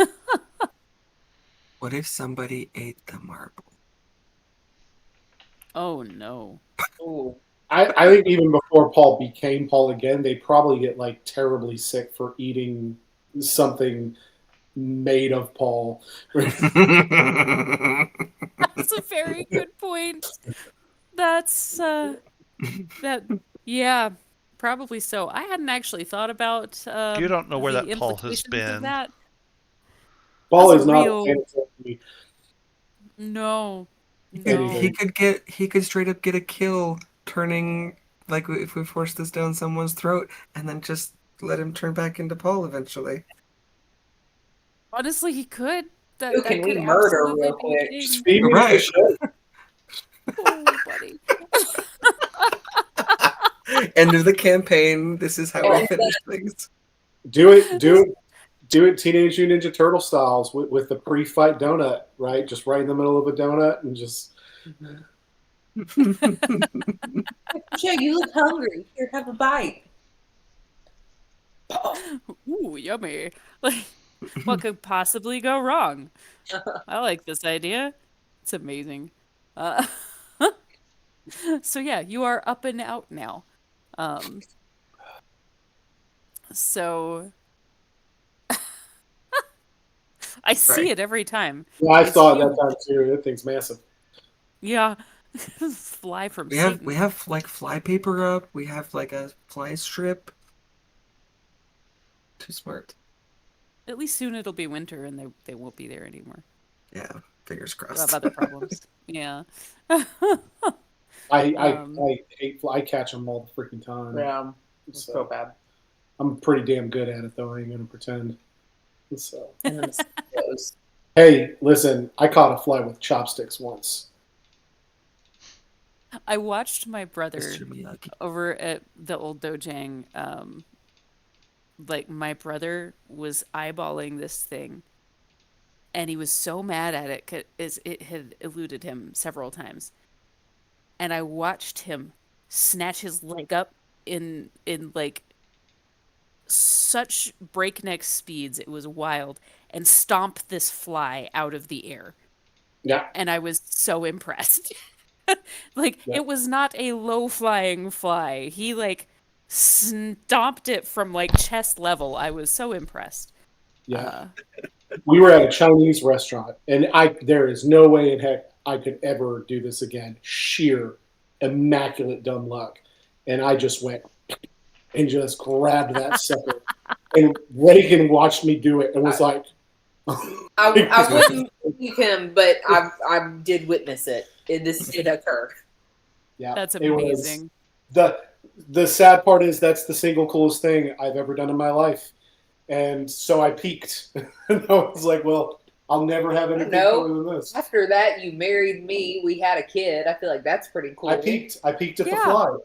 [SPEAKER 3] What if somebody ate the marble?
[SPEAKER 1] Oh no.
[SPEAKER 4] Ooh.
[SPEAKER 5] I think even before Paul became Paul again, they probably get like terribly sick for eating something made of Paul.
[SPEAKER 1] That's a very good point. That's that yeah, probably so. I hadn't actually thought about
[SPEAKER 2] You don't know where
[SPEAKER 1] the
[SPEAKER 2] that Paul has
[SPEAKER 1] implications of
[SPEAKER 2] been.
[SPEAKER 1] that.
[SPEAKER 5] Paul
[SPEAKER 1] That's a
[SPEAKER 5] is not a fan
[SPEAKER 1] real
[SPEAKER 5] of me
[SPEAKER 1] no.
[SPEAKER 3] He
[SPEAKER 1] No.
[SPEAKER 5] anything.
[SPEAKER 3] could get he could straight up get a kill turning like if we force this down someone's throat and then just let him turn back into Paul eventually.
[SPEAKER 1] Honestly, he could.
[SPEAKER 4] Who
[SPEAKER 1] That
[SPEAKER 4] can
[SPEAKER 1] could
[SPEAKER 4] we murder
[SPEAKER 1] absolutely
[SPEAKER 4] real
[SPEAKER 1] be a
[SPEAKER 4] quick?
[SPEAKER 5] Just
[SPEAKER 1] thing.
[SPEAKER 5] feed me to the
[SPEAKER 3] Right.
[SPEAKER 5] ship.
[SPEAKER 1] Oh, buddy.
[SPEAKER 3] End of the campaign. This is how we
[SPEAKER 4] And
[SPEAKER 3] finish things.
[SPEAKER 5] Do it, do it, do it Teenage Mutant Ninja Turtle styles with the pre-fight donut, right? Just right in the middle of a donut and just
[SPEAKER 4] Joe, you look hungry. Here, have a bite.
[SPEAKER 1] Ooh, yummy. Like, what could possibly go wrong? I like this idea. It's amazing. Uh, so yeah, you are up and out now. Um, so I see
[SPEAKER 3] Sorry.
[SPEAKER 1] it every time.
[SPEAKER 5] yeah, I
[SPEAKER 1] It is
[SPEAKER 5] saw it that
[SPEAKER 1] huge.
[SPEAKER 5] time too. That thing's massive.
[SPEAKER 1] Yeah. Fly from
[SPEAKER 3] We
[SPEAKER 1] Satan.
[SPEAKER 3] have like flypaper up. We have like a fly strip. Too smart.
[SPEAKER 1] At least soon it'll be winter and they won't be there anymore.
[SPEAKER 3] Yeah. Fingers
[SPEAKER 1] You'll have
[SPEAKER 3] crossed.
[SPEAKER 1] other problems. Yeah.
[SPEAKER 5] I I
[SPEAKER 1] Um,
[SPEAKER 5] I hate I catch them all the freaking time.
[SPEAKER 4] Yeah, it's so
[SPEAKER 5] So
[SPEAKER 4] bad.
[SPEAKER 5] I'm pretty damn good at it though. I ain't gonna pretend. So
[SPEAKER 4] And the mosquitoes.
[SPEAKER 5] hey, listen, I caught a fly with chopsticks once.
[SPEAKER 1] I watched my brother
[SPEAKER 3] Mr. Miyagi.
[SPEAKER 1] over at the old dojang. Like my brother was eyeballing this thing, and he was so mad at it because it had eluded him several times. And I watched him snatch his leg up in like such breakneck speeds. It was wild, and stomp this fly out of the air.
[SPEAKER 5] Yeah,
[SPEAKER 1] And I was so impressed. Like
[SPEAKER 5] yeah,
[SPEAKER 1] it was not a low flying fly. He like stomped it from like chest level. I was so impressed.
[SPEAKER 5] yeah.
[SPEAKER 1] Uh,
[SPEAKER 5] We were at a Chinese restaurant, and I there is no way in heck I could ever do this again. Sheer immaculate dumb luck, and I just went and just grabbed that sucker. And Reagan watched me do it and was like,
[SPEAKER 4] I wouldn't believe him, but I did witness it. This did occur.
[SPEAKER 5] "Yeah,
[SPEAKER 1] that's
[SPEAKER 5] it was."
[SPEAKER 1] amazing.
[SPEAKER 5] The sad part is that's the single coolest thing I've ever done in my life, and so I peaked. And I was like, "Well, I'll never have
[SPEAKER 4] I don't
[SPEAKER 5] anything
[SPEAKER 4] know.
[SPEAKER 5] cooler than this."
[SPEAKER 4] After that, you married me. We had a kid. I feel like that's pretty
[SPEAKER 5] I
[SPEAKER 4] cool.
[SPEAKER 5] peaked. I peaked at the
[SPEAKER 1] Yeah.
[SPEAKER 5] fly.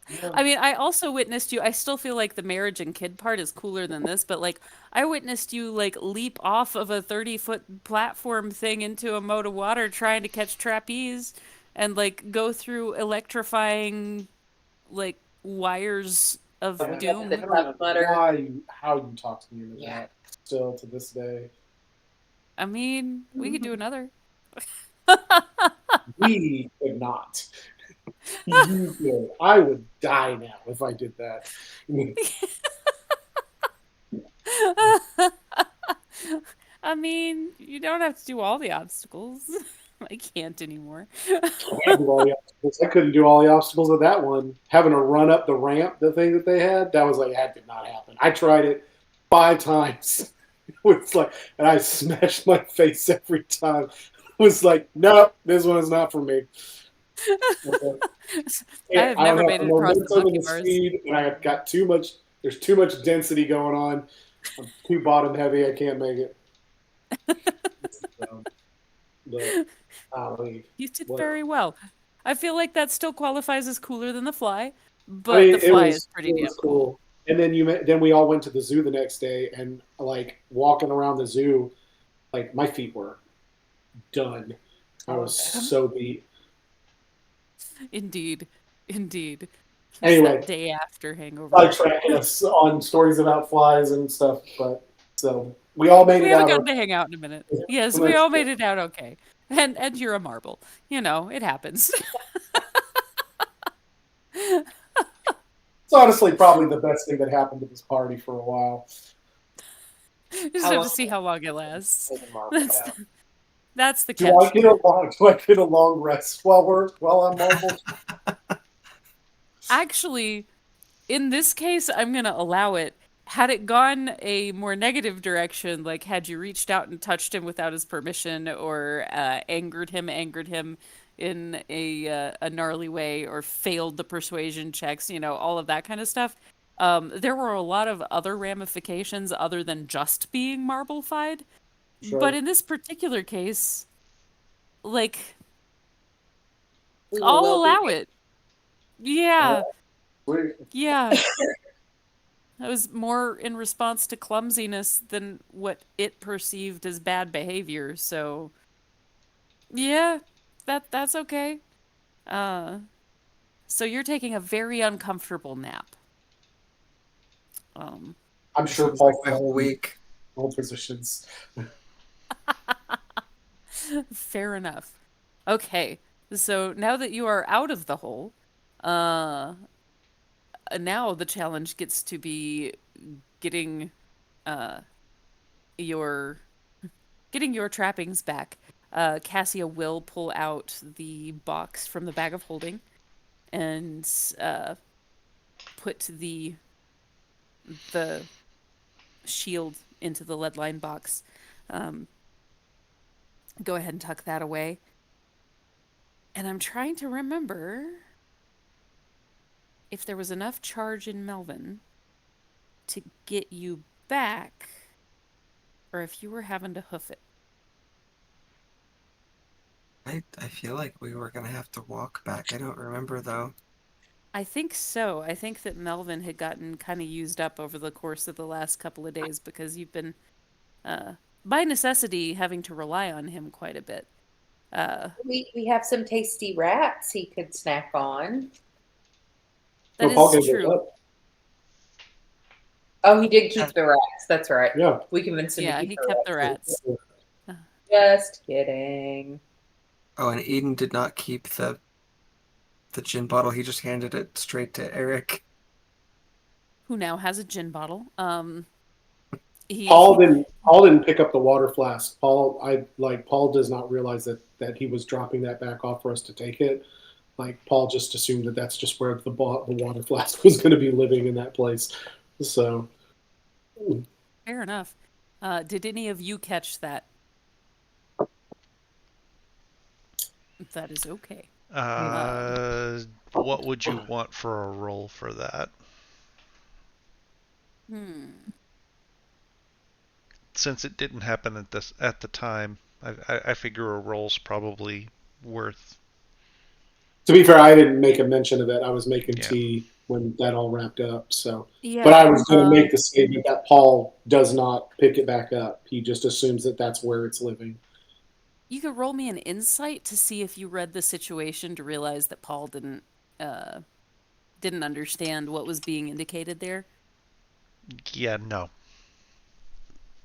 [SPEAKER 5] Yeah.
[SPEAKER 1] I mean, I also witnessed you. I still feel like the marriage and kid part is cooler than this, but like I witnessed you like leap off of a 30-foot platform thing into a moat of water trying to catch trapeze and like go through electrifying like wires of
[SPEAKER 5] I
[SPEAKER 4] Yep, the
[SPEAKER 1] doom.
[SPEAKER 5] don't
[SPEAKER 4] Tough
[SPEAKER 5] know
[SPEAKER 4] Mudder.
[SPEAKER 5] how you talked me into
[SPEAKER 4] Yeah.
[SPEAKER 5] that. Still to this day,
[SPEAKER 1] I mean, we could do another.
[SPEAKER 5] we could not. You could. I would die now if I did that.
[SPEAKER 1] I mean, you don't have to do all the obstacles. I can't anymore.
[SPEAKER 5] Can't do all the obstacles. I couldn't do all the obstacles of that one. Having to run up the ramp, the thing that they had, that was like that did not happen. I tried it 5 times. It's like, and I smashed my face every time. It was like, nope, this one is not for me.
[SPEAKER 1] I
[SPEAKER 5] Yeah,
[SPEAKER 1] have
[SPEAKER 5] I don't
[SPEAKER 1] never
[SPEAKER 5] have
[SPEAKER 1] made
[SPEAKER 5] the
[SPEAKER 1] it across the
[SPEAKER 5] momentum
[SPEAKER 1] monkey
[SPEAKER 5] and the
[SPEAKER 1] bars.
[SPEAKER 5] speed, and I have got too much. There's too much density going on. I'm too bottom heavy. I can't make it. Um, but golly,
[SPEAKER 1] You did
[SPEAKER 5] whatever.
[SPEAKER 1] very well. I feel like that still qualifies as cooler than the fly,
[SPEAKER 5] I
[SPEAKER 1] but
[SPEAKER 5] mean,
[SPEAKER 1] the fly is
[SPEAKER 5] it
[SPEAKER 1] pretty
[SPEAKER 5] was
[SPEAKER 1] damn cool.
[SPEAKER 5] cool. And then then we all went to the zoo the next day, and like walking around the zoo, like my feet were done. I
[SPEAKER 4] Oh,
[SPEAKER 5] was
[SPEAKER 4] yeah.
[SPEAKER 5] so beat.
[SPEAKER 1] Indeed. Indeed. It's that
[SPEAKER 5] Anyway,
[SPEAKER 1] day after hangover.
[SPEAKER 5] sidetracking us on stories about flies and stuff, but so we all made
[SPEAKER 1] We
[SPEAKER 5] it
[SPEAKER 1] haven't
[SPEAKER 5] out.
[SPEAKER 1] gotten to hang out in a minute. Yes, we
[SPEAKER 5] That's
[SPEAKER 1] all
[SPEAKER 5] good.
[SPEAKER 1] made it out okay. And you're a marble. You know, it happens.
[SPEAKER 5] It's honestly probably the best thing that happened to this party for a while.
[SPEAKER 1] You just
[SPEAKER 4] How
[SPEAKER 1] have
[SPEAKER 4] long
[SPEAKER 1] to see how long it lasts.
[SPEAKER 5] Taking Marvel
[SPEAKER 1] That's
[SPEAKER 5] out.
[SPEAKER 1] that's the
[SPEAKER 5] Do I
[SPEAKER 1] catch.
[SPEAKER 5] get a long? Do I get a long rest while I'm marbled?
[SPEAKER 1] Actually, in this case, I'm gonna allow it. Had it gone a more negative direction, like had you reached out and touched him without his permission, or angered him in a gnarly way, or failed the persuasion checks, all of that kind of stuff. There were a lot of other ramifications other than just being marble-fied. But
[SPEAKER 5] Sure.
[SPEAKER 1] in this particular case, like,
[SPEAKER 4] we were
[SPEAKER 1] I'll
[SPEAKER 4] well
[SPEAKER 1] allow
[SPEAKER 4] behaved.
[SPEAKER 1] it. Yeah,
[SPEAKER 5] Sweet.
[SPEAKER 1] yeah. That was more in response to clumsiness than what it perceived as bad behavior. So, yeah, that's okay. Uh, so you're taking a very uncomfortable nap. Um,
[SPEAKER 5] I'm
[SPEAKER 3] That
[SPEAKER 5] sure
[SPEAKER 3] sounds like
[SPEAKER 5] Paul
[SPEAKER 3] my
[SPEAKER 5] felt
[SPEAKER 3] whole
[SPEAKER 5] in
[SPEAKER 3] week.
[SPEAKER 5] all positions.
[SPEAKER 1] fair enough. Okay. So now that you are out of the hole, uh, now the challenge gets to be getting uh your getting your trappings back. Cassia will pull out the box from the bag of holding and put the shield into the lead line box. Um, Go ahead and tuck that away. And I'm trying to remember if there was enough charge in Melvin to get you back, or if you were having to hoof it.
[SPEAKER 3] I feel like we were gonna have to walk back. I don't remember though.
[SPEAKER 1] I think so. I think that Melvin had gotten kind of used up over the course of the last couple of days because you've been, uh, by necessity, having to rely on him quite a bit. Uh,
[SPEAKER 4] We have some tasty wraps he could snack on.
[SPEAKER 1] that
[SPEAKER 5] No, Paul
[SPEAKER 1] is
[SPEAKER 5] gave it
[SPEAKER 1] true.
[SPEAKER 5] up.
[SPEAKER 4] Oh, he did
[SPEAKER 3] Uh,
[SPEAKER 4] keep the rats. That's right.
[SPEAKER 5] Yeah.
[SPEAKER 4] We convinced him to
[SPEAKER 1] Yeah,
[SPEAKER 4] keep
[SPEAKER 1] he
[SPEAKER 4] the
[SPEAKER 1] kept the
[SPEAKER 4] rats.
[SPEAKER 1] rats. Uh,
[SPEAKER 4] Just kidding.
[SPEAKER 3] Oh, and Eden did not keep the gin bottle. He just handed it straight to Eric.
[SPEAKER 1] who now has a gin bottle.
[SPEAKER 5] Paul
[SPEAKER 1] He
[SPEAKER 5] didn't. Paul didn't pick up the water flask. Paul does not realize that he was dropping that back off for us to take it. Like Paul just assumed that that's just where the water flask was going to be living in that place. So
[SPEAKER 1] fair enough. Did any of you catch that? That is okay. Uh,
[SPEAKER 2] Uh, what would you want for a roll for that?
[SPEAKER 1] hmm.
[SPEAKER 2] Since it didn't happen at the time, I figure a roll's probably worth.
[SPEAKER 5] To be fair, I didn't make a mention of it. I was making
[SPEAKER 2] Yeah.
[SPEAKER 5] tea when that all wrapped up. So, but
[SPEAKER 1] Yeah.
[SPEAKER 5] I was going to make the statement that Paul does not pick it back up. He just assumes that that's where it's living.
[SPEAKER 1] You could roll me an insight to see if you read the situation to realize that Paul uh didn't understand what was being indicated there.
[SPEAKER 2] Yeah, no.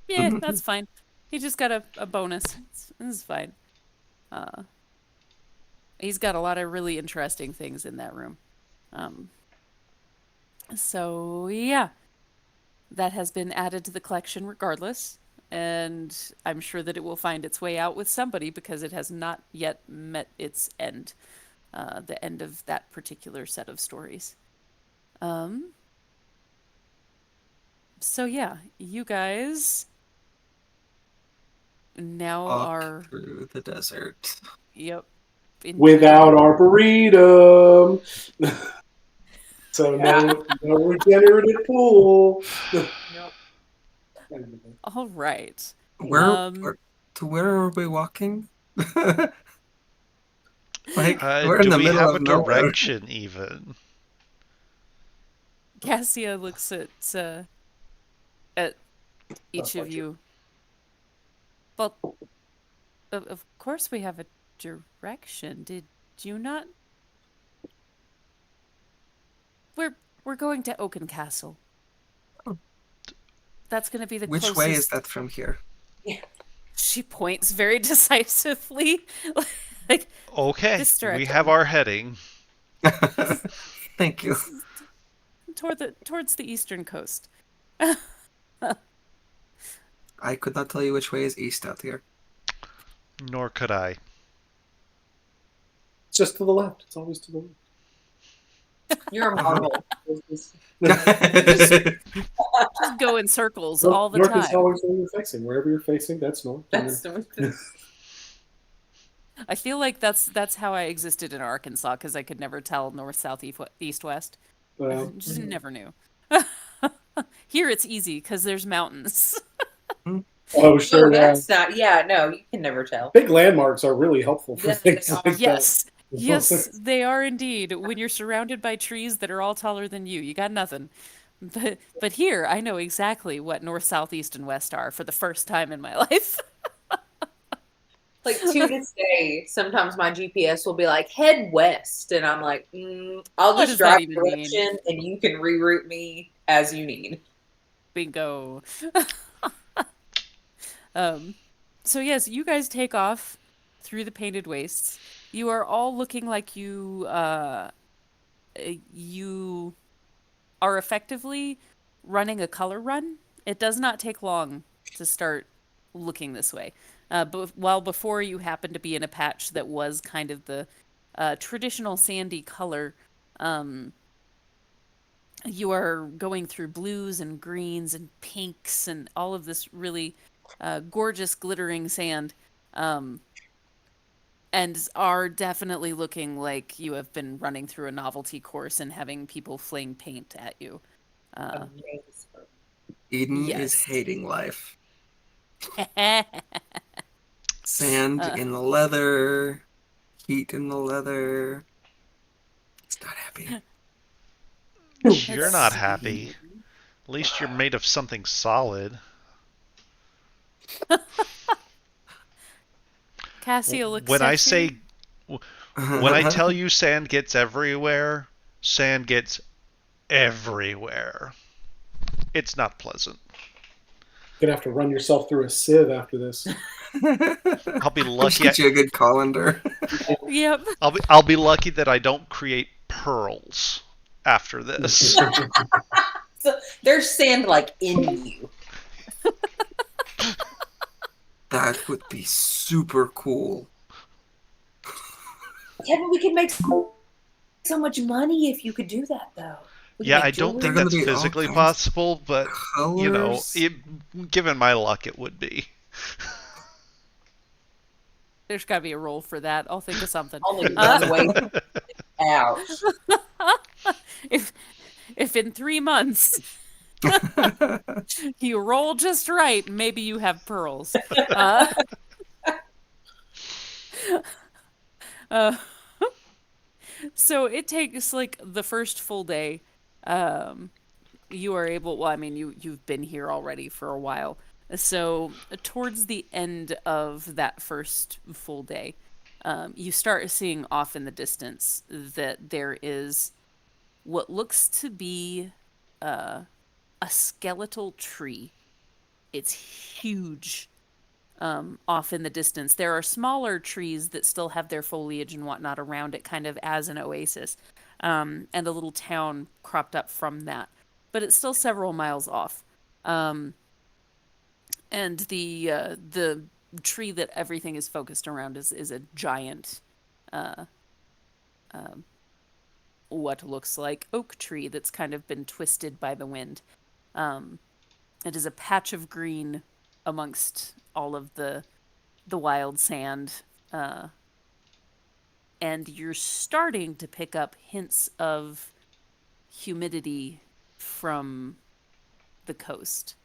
[SPEAKER 1] Yeah, that's fine. He just got a bonus. It's fine. Uh, he's got a lot of really interesting things in that room. Um, so yeah, that has been added to the collection regardless, and I'm sure that it will find its way out with somebody because it has not yet met its end, the end of that particular set of stories. Um, so yeah, you guys now
[SPEAKER 3] Walk
[SPEAKER 1] are,
[SPEAKER 3] through the desert.
[SPEAKER 1] yep,
[SPEAKER 5] Without
[SPEAKER 1] into
[SPEAKER 5] Arboretum. So
[SPEAKER 4] Yeah.
[SPEAKER 5] no regenerative pool.
[SPEAKER 4] Nope.
[SPEAKER 1] all right.
[SPEAKER 3] Where,
[SPEAKER 1] Um,
[SPEAKER 3] where to where are we walking? Like we're in
[SPEAKER 2] Do
[SPEAKER 3] the
[SPEAKER 2] we
[SPEAKER 3] middle
[SPEAKER 2] have a
[SPEAKER 3] of nowhere.
[SPEAKER 2] direction even?
[SPEAKER 1] Cassia looks at each
[SPEAKER 5] Stuff
[SPEAKER 1] of
[SPEAKER 5] like it.
[SPEAKER 1] you. Well, of course we have a direction. Did you not? We're we're going to Oaken Castle.
[SPEAKER 3] Oh,
[SPEAKER 1] That's going to be the
[SPEAKER 3] which way is
[SPEAKER 1] closest.
[SPEAKER 3] that from here?
[SPEAKER 4] Yeah.
[SPEAKER 1] She points very decisively, like
[SPEAKER 2] Okay,
[SPEAKER 1] this
[SPEAKER 2] we have
[SPEAKER 1] direction.
[SPEAKER 2] our heading.
[SPEAKER 3] Thank you.
[SPEAKER 1] This is towards the eastern coast.
[SPEAKER 3] I could not tell you which way is east out here.
[SPEAKER 2] Nor could I.
[SPEAKER 5] It's just to the left. It's always to the
[SPEAKER 4] You're a marvel.
[SPEAKER 1] Just just go in circles
[SPEAKER 5] left.
[SPEAKER 1] all the
[SPEAKER 5] North is
[SPEAKER 1] time.
[SPEAKER 5] always where you're facing. Wherever you're facing, that's north.
[SPEAKER 4] That's
[SPEAKER 1] I feel like that's how I existed in Arkansas because I could never tell north, south, east, west.
[SPEAKER 5] Well,
[SPEAKER 1] Just never knew. Here it's easy because there's mountains.
[SPEAKER 5] oh,
[SPEAKER 4] oh,
[SPEAKER 5] sure, yeah.
[SPEAKER 4] that's not. Yeah, no, you can never tell.
[SPEAKER 5] Big landmarks are really helpful for
[SPEAKER 4] Yeah,
[SPEAKER 5] things
[SPEAKER 4] they are.
[SPEAKER 5] like
[SPEAKER 1] Yes, yes,
[SPEAKER 5] that.
[SPEAKER 1] they are indeed. When you're surrounded by trees that are all taller than you got nothing. But here, I know exactly what north, south, east, and west are for the first time in my life.
[SPEAKER 4] Like to this day, sometimes my GPS will be like head west, and I'm like, I'll
[SPEAKER 1] What
[SPEAKER 4] just
[SPEAKER 1] does that
[SPEAKER 4] drive
[SPEAKER 1] even mean?
[SPEAKER 4] direction, and you can reroute me as you need.
[SPEAKER 1] Bingo. Um, so yes, you guys take off through the painted wastes. You are all looking like you are effectively running a color run. It does not take long to start looking this way. But while before you happened to be in a patch that was kind of the traditional sandy color, um, you are going through blues and greens and pinks and all of this really gorgeous glittering sand. Um, and are definitely looking like you have been running through a novelty course and having people fling paint at you. Uh,
[SPEAKER 4] Amazing.
[SPEAKER 3] Eden is
[SPEAKER 1] yes.
[SPEAKER 3] hating life.
[SPEAKER 1] uh,
[SPEAKER 3] Sand in the leather, heat in the leather. He's not happy.
[SPEAKER 2] You're
[SPEAKER 1] let's
[SPEAKER 2] not
[SPEAKER 1] see.
[SPEAKER 2] happy. At least you're made of something solid.
[SPEAKER 1] Cassia looks
[SPEAKER 2] When I
[SPEAKER 1] sexy.
[SPEAKER 2] say, when I tell you sand gets everywhere, sand gets everywhere. It's not pleasant.
[SPEAKER 5] Gonna have to run yourself through a sieve after this.
[SPEAKER 2] I'll be
[SPEAKER 3] I'll just
[SPEAKER 2] lucky.
[SPEAKER 3] get you a good colander.
[SPEAKER 1] Yep.
[SPEAKER 2] I'll be lucky that I don't create pearls after this.
[SPEAKER 4] So there's sand like in you.
[SPEAKER 3] That would be super cool.
[SPEAKER 4] Yeah, but we could make so much money if you could do that, though. We could
[SPEAKER 2] Yeah,
[SPEAKER 4] make
[SPEAKER 2] I don't
[SPEAKER 4] jewelry.
[SPEAKER 2] think
[SPEAKER 3] They're gonna
[SPEAKER 2] that's
[SPEAKER 3] be all
[SPEAKER 2] physically
[SPEAKER 3] kinds
[SPEAKER 2] possible, but
[SPEAKER 3] of
[SPEAKER 2] you know,
[SPEAKER 3] colors.
[SPEAKER 2] given my luck, it would be.
[SPEAKER 1] There's got to be a role for that. I'll think of something.
[SPEAKER 4] Only one way out.
[SPEAKER 1] if if in 3 months you roll just right, maybe you have pearls. Uh, uh, So it takes like the first full day. Um, you are able, well, I mean, you've been here already for a while. So towards the end of that first full day, you start seeing off in the distance that there is what looks to be a skeletal tree. It's huge. Off in the distance, there are smaller trees that still have their foliage and whatnot around it, kind of as an oasis, and a little town cropped up from that. But it's still several miles off. Um, and the tree that everything is focused around is a giant, uh, um, what looks like oak tree that's kind of been twisted by the wind. Um, it is a patch of green amongst all of the wild sand, uh, and you're starting to pick up hints of humidity from the coast.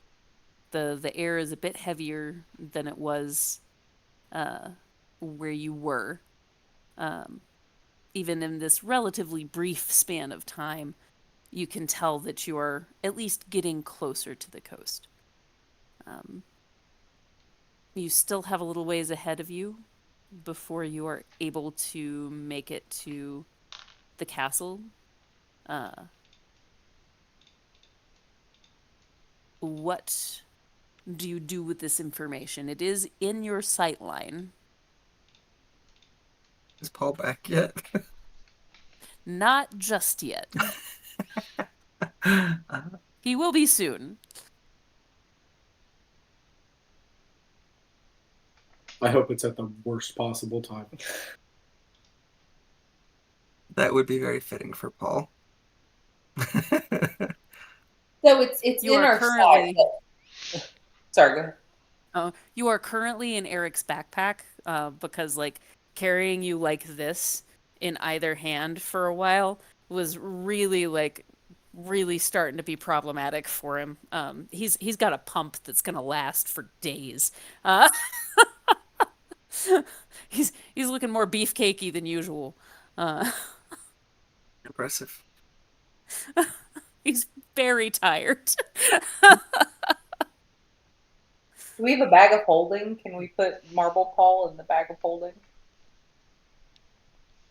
[SPEAKER 1] The air is a bit heavier than it was uh, where you were. Um, Even in this relatively brief span of time, you can tell that you are at least getting closer to the coast. Um, you still have a little ways ahead of you before you are able to make it to the castle. Uh, what do you do with this information? It is in your sight line.
[SPEAKER 3] Is Paul back yet?
[SPEAKER 1] Not just yet. He will be soon.
[SPEAKER 5] I hope it's at the worst possible time.
[SPEAKER 3] That would be very fitting for Paul.
[SPEAKER 4] So it's
[SPEAKER 1] You
[SPEAKER 4] in
[SPEAKER 1] are
[SPEAKER 4] our sight.
[SPEAKER 1] currently
[SPEAKER 4] Sorry, go ahead.
[SPEAKER 1] you are currently in Eric's backpack because like carrying you like this in either hand for a while was really really starting to be problematic for him. He's got a pump that's gonna last for days. Uh, he's looking more beefcakey than usual. Uh,
[SPEAKER 3] Impressive.
[SPEAKER 1] he's very tired.
[SPEAKER 4] Do we have a bag of holding? Can we put Marble Paul in the bag of holding?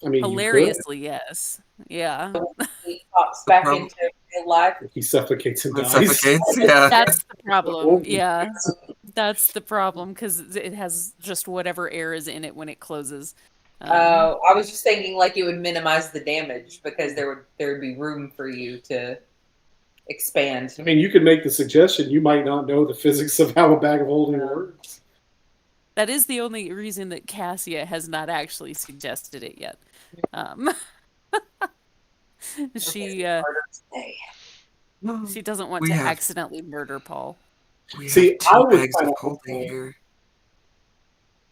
[SPEAKER 5] I mean, you could
[SPEAKER 1] Hilariously, yes. Yeah.
[SPEAKER 4] He pops
[SPEAKER 3] The
[SPEAKER 4] back
[SPEAKER 3] problem
[SPEAKER 4] into real life.
[SPEAKER 5] if he suffocates and
[SPEAKER 3] it
[SPEAKER 5] dies.
[SPEAKER 3] suffocates. Yeah.
[SPEAKER 1] That's the problem.
[SPEAKER 5] Well,
[SPEAKER 1] Yeah. That's the problem because it has just whatever air is in it when it closes.
[SPEAKER 4] I was just thinking like it would minimize the damage because there would be room for you to expand.
[SPEAKER 5] I mean, you could make the suggestion. You might not know the physics of how a bag of holding works.
[SPEAKER 1] That is the only reason that Cassia has not actually suggested it yet. Um, she uh, she doesn't want
[SPEAKER 3] We
[SPEAKER 1] to
[SPEAKER 3] have
[SPEAKER 1] accidentally murder Paul.
[SPEAKER 3] we
[SPEAKER 5] See,
[SPEAKER 3] have
[SPEAKER 5] I
[SPEAKER 3] two
[SPEAKER 5] was
[SPEAKER 3] bags
[SPEAKER 5] kind
[SPEAKER 3] of
[SPEAKER 5] of
[SPEAKER 3] holding
[SPEAKER 5] hopeful.
[SPEAKER 3] here.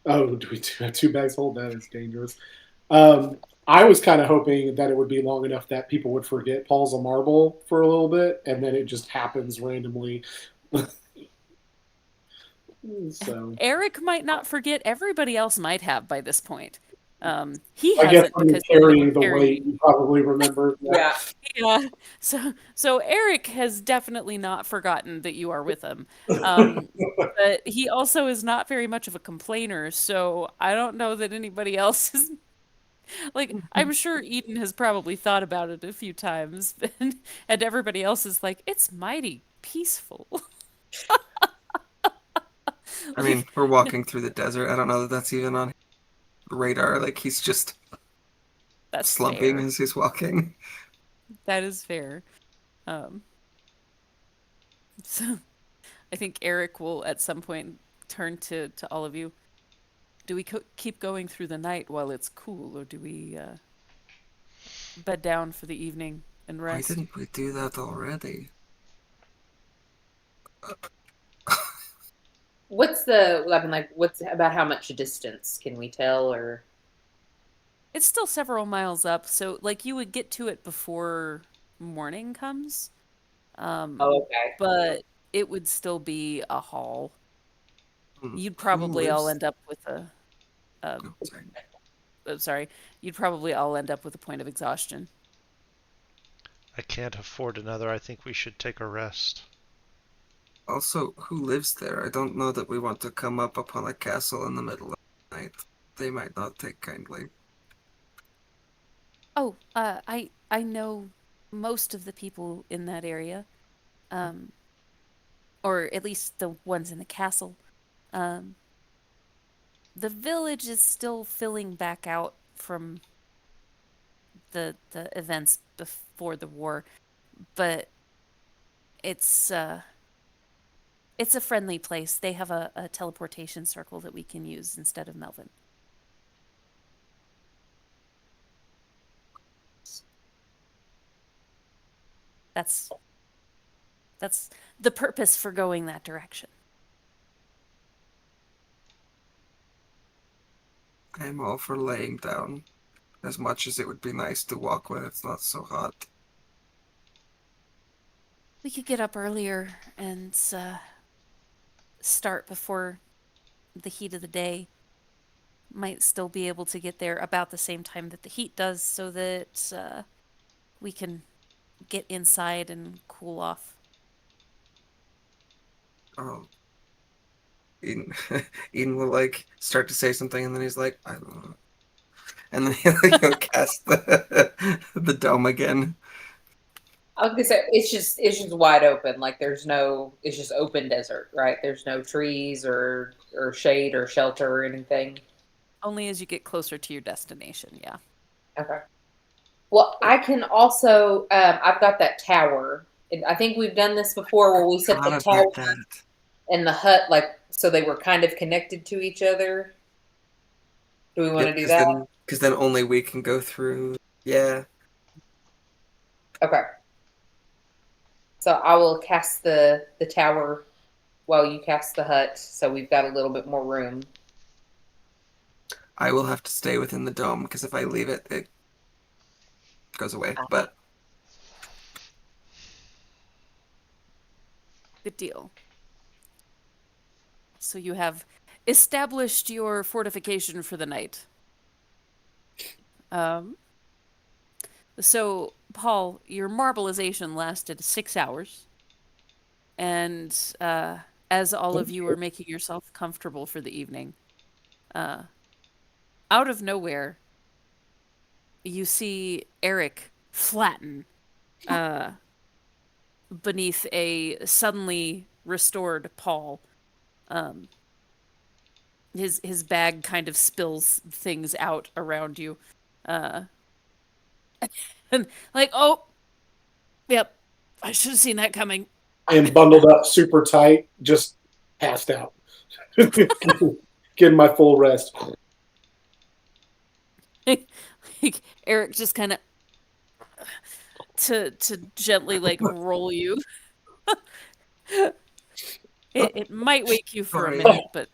[SPEAKER 5] Oh, do we have two bags hold? That is dangerous. I was kind of hoping that it would be long enough that people would forget Paul's a marble for a little bit, and then it just happens randomly. So
[SPEAKER 1] Eric might not forget. Everybody else might have by this point. He
[SPEAKER 5] I guess
[SPEAKER 1] hasn't
[SPEAKER 5] when you're
[SPEAKER 1] because he's been
[SPEAKER 5] carrying the weight,
[SPEAKER 1] carrying.
[SPEAKER 5] you probably remember. Yeah.
[SPEAKER 4] Yeah.
[SPEAKER 1] Yeah. So Eric has definitely not forgotten that you are with him. Um, but he also is not very much of a complainer, so I don't know that anybody else is like I'm sure Eden has probably thought about it a few times, and everybody else is like, it's mighty peaceful.
[SPEAKER 3] I mean, we're walking through the desert. I don't know that that's even on radar. Like he's just
[SPEAKER 1] That's
[SPEAKER 3] slumping
[SPEAKER 1] fair.
[SPEAKER 3] as he's walking.
[SPEAKER 1] That is fair. Um, so I think Eric will at some point turn to all of you. Do we keep going through the night while it's cool, or do we bed down for the evening and
[SPEAKER 3] Why
[SPEAKER 1] rest?
[SPEAKER 3] didn't we do that already?
[SPEAKER 4] What's the I mean like what's about how much distance can we tell or
[SPEAKER 1] It's still several miles up, so like you would get to it before morning comes.
[SPEAKER 4] oh okay.
[SPEAKER 1] But it would still be a haul. You'd
[SPEAKER 3] Who
[SPEAKER 1] probably all
[SPEAKER 3] lives?
[SPEAKER 1] end up with a
[SPEAKER 3] Oh, sorry.
[SPEAKER 1] sorry, you'd probably all end up with a point of exhaustion.
[SPEAKER 2] I can't afford another. I think we should take a rest.
[SPEAKER 3] Also, who lives there? I don't know that we want to come up upon a castle in the middle of the night. They might not take kindly.
[SPEAKER 1] Oh, I know most of the people in that area, um, or at least the ones in the castle. Um, the village is still filling back out from the events before the war, but it's uh it's a friendly place. They have a teleportation circle that we can use instead of Melvin. That's that's the purpose for going that direction.
[SPEAKER 3] I'm all for laying down, as much as it would be nice to walk when it's not so hot.
[SPEAKER 1] We could get up earlier and start before the heat of the day. Might still be able to get there about the same time that the heat does, so that we can get inside and cool off.
[SPEAKER 3] Oh, Eden, Eden will like start to say something, and then he's like, I don't know, and then he'll cast the dome again.
[SPEAKER 4] I was gonna say it's just wide open. Like there's no, it's just open desert, right? There's no trees or shade or shelter or anything.
[SPEAKER 1] Only as you get closer to your destination, yeah.
[SPEAKER 4] Okay. Well, I can also. I've got that tower. And I think we've done this before, where we set the
[SPEAKER 3] Forgot
[SPEAKER 4] tower
[SPEAKER 3] about that.
[SPEAKER 4] and the hut, like so they were kind of connected to each other. Do we want
[SPEAKER 3] Yep,
[SPEAKER 4] to do that?
[SPEAKER 3] because then only we can go through. Yeah,
[SPEAKER 4] Okay. So I will cast the tower while you cast the hut, so we've got a little bit more room.
[SPEAKER 3] I will have to stay within the dome because if I leave it, it goes away. But
[SPEAKER 1] Good deal. So you have established your fortification for the night. Um, so, Paul, your marbleization lasted 6 hours, and as all of you are making yourself comfortable for the evening, uh, out of nowhere, you see Eric flatten uh, beneath a suddenly restored Paul. Um, his bag kind of spills things out around you, uh, and like, oh, yep, I should have seen that coming.
[SPEAKER 5] I am bundled up super tight, just passed out. Getting my full rest.
[SPEAKER 1] Like, Eric just kind of to gently like roll you. It might wake you for a
[SPEAKER 3] sorry,
[SPEAKER 1] minute, but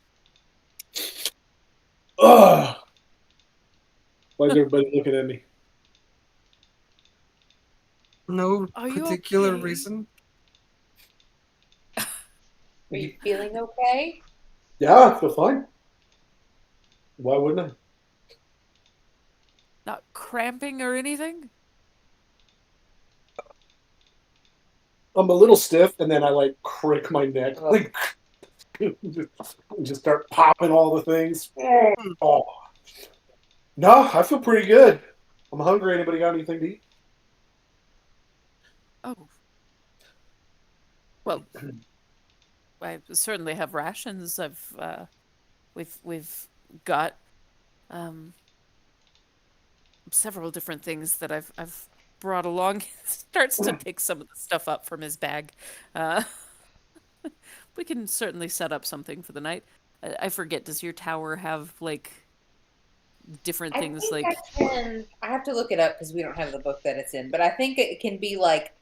[SPEAKER 5] Ugh. Why is everybody looking at me?
[SPEAKER 3] no
[SPEAKER 1] are you
[SPEAKER 3] particular
[SPEAKER 1] okay?
[SPEAKER 3] reason.
[SPEAKER 4] Are you feeling okay?
[SPEAKER 5] Yeah, I feel fine. Why wouldn't I?
[SPEAKER 1] Not cramping or anything?
[SPEAKER 5] I'm a little stiff, and then I like crick my neck, like just start popping all the things. Oh no, I feel pretty good. I'm hungry. Anybody got anything to eat?
[SPEAKER 1] Oh, well, I certainly have rations. We've got um several different things that I've brought along. Starts to pick some of the stuff up from his bag. Uh, we can certainly set up something for the night. I forget, does your tower have like different
[SPEAKER 4] I
[SPEAKER 1] things
[SPEAKER 4] think I
[SPEAKER 1] like
[SPEAKER 4] can. I have to look it up because we don't have the book that it's in, but I think it can be like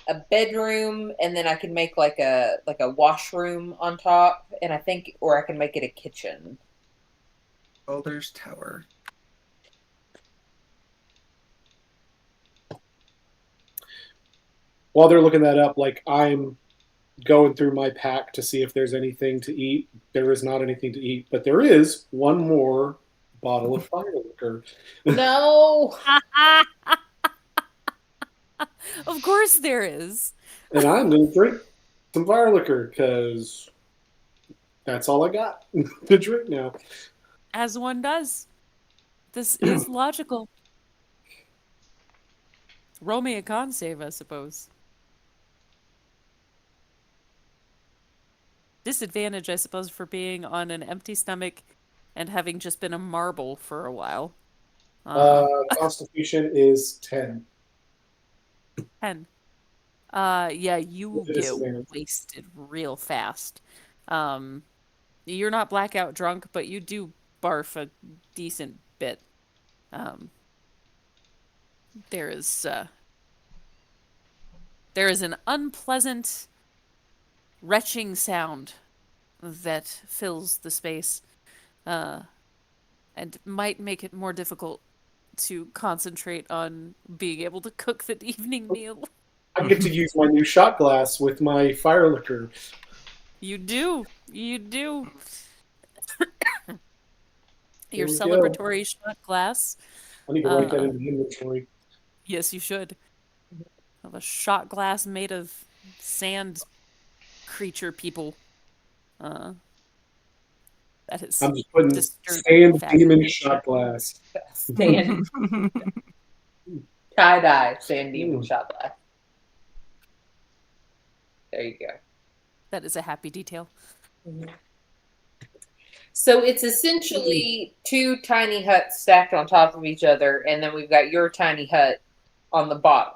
[SPEAKER 4] a bedroom, and then I can make like a washroom on top, and I think, or I can make it a kitchen.
[SPEAKER 3] Elder's Tower.
[SPEAKER 5] While they're looking that up, like I'm going through my pack to see if there's anything to eat. There is not anything to eat, but there is one more bottle of fire liquor.
[SPEAKER 4] No.
[SPEAKER 1] Of course there is.
[SPEAKER 5] And I'm going to drink some fire liquor because that's all I got to drink now.
[SPEAKER 1] As one does. This is logical. Roll me a con save, I suppose. Disadvantage, I suppose, for being on an empty stomach and having just been a marble for a while.
[SPEAKER 5] Uh, Constitution is 10
[SPEAKER 1] 10. Yeah, you
[SPEAKER 5] with a
[SPEAKER 1] get
[SPEAKER 5] disadvantage.
[SPEAKER 1] wasted real fast. Um, you're not blackout drunk, but you do barf a decent bit. Um, there is there is an unpleasant retching sound that fills the space, uh, and might make it more difficult to concentrate on being able to cook the evening meal.
[SPEAKER 5] I get to use my new shot glass with my fire liquor.
[SPEAKER 1] You do. You do.
[SPEAKER 5] Here
[SPEAKER 1] Your
[SPEAKER 5] we go.
[SPEAKER 1] celebratory shot glass.
[SPEAKER 5] I need to write that
[SPEAKER 1] Uh,
[SPEAKER 5] in the inventory.
[SPEAKER 1] yes, you should. Have a shot glass made of sand creature people. Uh, that is
[SPEAKER 5] I'm just putting
[SPEAKER 1] disturbingly
[SPEAKER 5] sand demon
[SPEAKER 1] fabulous.
[SPEAKER 5] shot glass.
[SPEAKER 4] Sand tie dye sand demon
[SPEAKER 5] Mm.
[SPEAKER 4] shot glass. There you go.
[SPEAKER 1] That is a happy detail.
[SPEAKER 4] So it's essentially two tiny huts stacked on top of each other, and then we've got your tiny hut on the bottom.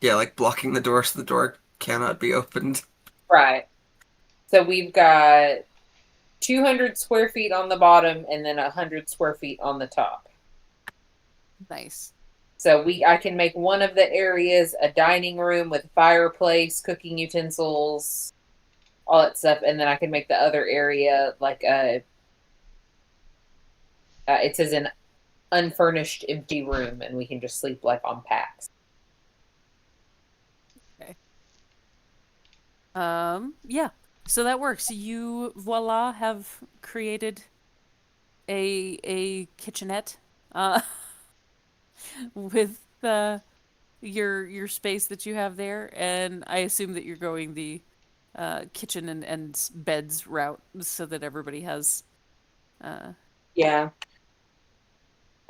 [SPEAKER 3] Yeah, like blocking the door so the door cannot be opened.
[SPEAKER 4] Right. So we've got 200 square feet on the bottom and then 100 square feet on the top.
[SPEAKER 1] Nice.
[SPEAKER 4] So I can make one of the areas a dining room with a fireplace, cooking utensils, all that stuff, and then I can make the other area like a it says an unfurnished empty room, and we can just sleep like on packs.
[SPEAKER 1] Yeah. So that works. You voila have created a kitchenette with your space that you have there, and I assume that you're going the kitchen and beds route so that everybody has
[SPEAKER 4] Yeah.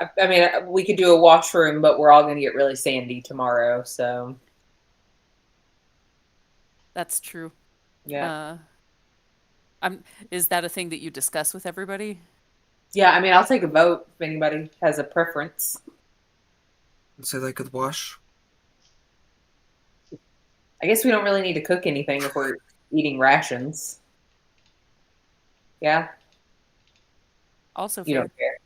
[SPEAKER 4] I mean, we could do a washroom, but we're all going to get really sandy tomorrow. So,
[SPEAKER 1] that's true.
[SPEAKER 4] yeah.
[SPEAKER 1] Is that a thing that you discuss with everybody?
[SPEAKER 4] Yeah, I mean, I'll take a vote if anybody has a preference.
[SPEAKER 3] So they could wash.
[SPEAKER 4] I guess we don't really need to cook anything if we're eating rations. Yeah,
[SPEAKER 1] Also
[SPEAKER 4] you
[SPEAKER 1] fair.
[SPEAKER 4] don't care.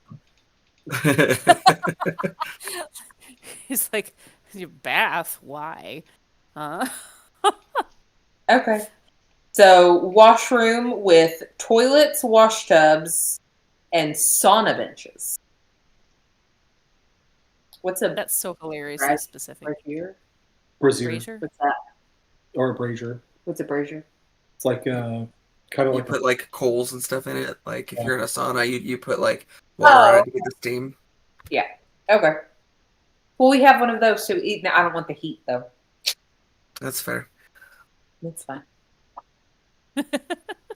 [SPEAKER 1] He's like, "Your bath? Why?" Uh,
[SPEAKER 4] Okay. So, washroom with toilets, wash tubs, and sauna benches. What's a
[SPEAKER 1] that's so hilariously
[SPEAKER 4] brazier?
[SPEAKER 1] specific.
[SPEAKER 4] Brazier?
[SPEAKER 5] Brazier
[SPEAKER 1] Brazier?
[SPEAKER 4] What's that?
[SPEAKER 5] or a brazier.
[SPEAKER 4] What's a brazier?
[SPEAKER 5] It's like kind of
[SPEAKER 3] You
[SPEAKER 5] like
[SPEAKER 3] put like coals and stuff in it. Like if
[SPEAKER 5] Yeah.
[SPEAKER 3] you're in a sauna, you put like water on
[SPEAKER 4] Oh,
[SPEAKER 3] it to get the steam.
[SPEAKER 4] yeah. Okay. Well, we have one of those to eat. I don't want the heat though.
[SPEAKER 3] That's fair.
[SPEAKER 4] That's fine.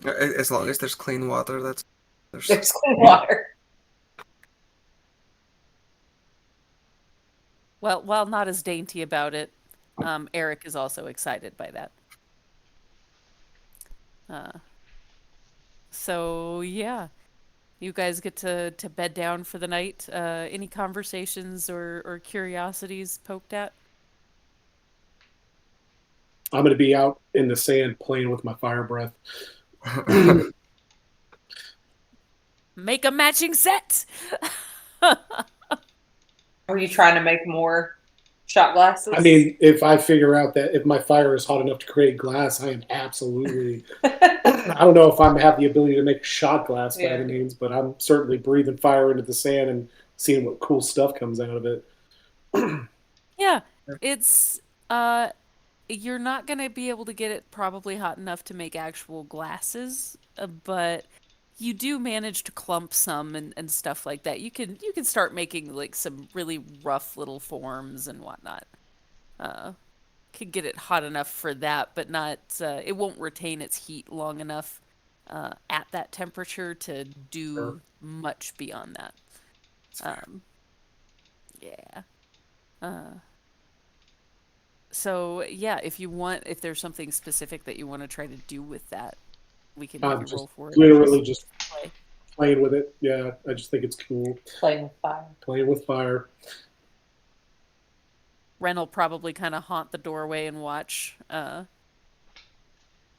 [SPEAKER 3] As long as there's clean water,
[SPEAKER 4] There's clean water.
[SPEAKER 1] Well, while not as dainty about it, Eric is also excited by that. Uh, so yeah, you guys get to bed down for the night. Any conversations or curiosities poked at?
[SPEAKER 5] I'm going to be out in the sand playing with my fire breath.
[SPEAKER 1] Make a matching set.
[SPEAKER 4] Are you trying to make more shot glasses?
[SPEAKER 5] I mean, if I figure out that if my fire is hot enough to create glass, I am absolutely. I don't know if I have the ability to make shot glass by
[SPEAKER 4] Yeah.
[SPEAKER 5] any means, but I'm certainly breathing fire into the sand and seeing what cool stuff comes out of it.
[SPEAKER 1] Yeah, it's you're not gonna be able to get it probably hot enough to make actual glasses, but you do manage to clump some and stuff like that. You can start making like some really rough little forms and whatnot. Uh, could get it hot enough for that, but not. It won't retain its heat long enough at that temperature to
[SPEAKER 5] Sure.
[SPEAKER 1] do much beyond that.
[SPEAKER 3] It's fair.
[SPEAKER 1] Um, yeah. Uh, so yeah, if you want, if there's something specific that you want to try to do with that, we can have
[SPEAKER 5] I'm
[SPEAKER 1] you roll
[SPEAKER 5] just
[SPEAKER 1] for it or
[SPEAKER 5] literally just
[SPEAKER 1] just play.
[SPEAKER 5] playing with it. Yeah, I just think it's cool.
[SPEAKER 4] Playing with fire.
[SPEAKER 5] Playing with fire.
[SPEAKER 1] Ren will probably kind of haunt the doorway and watch,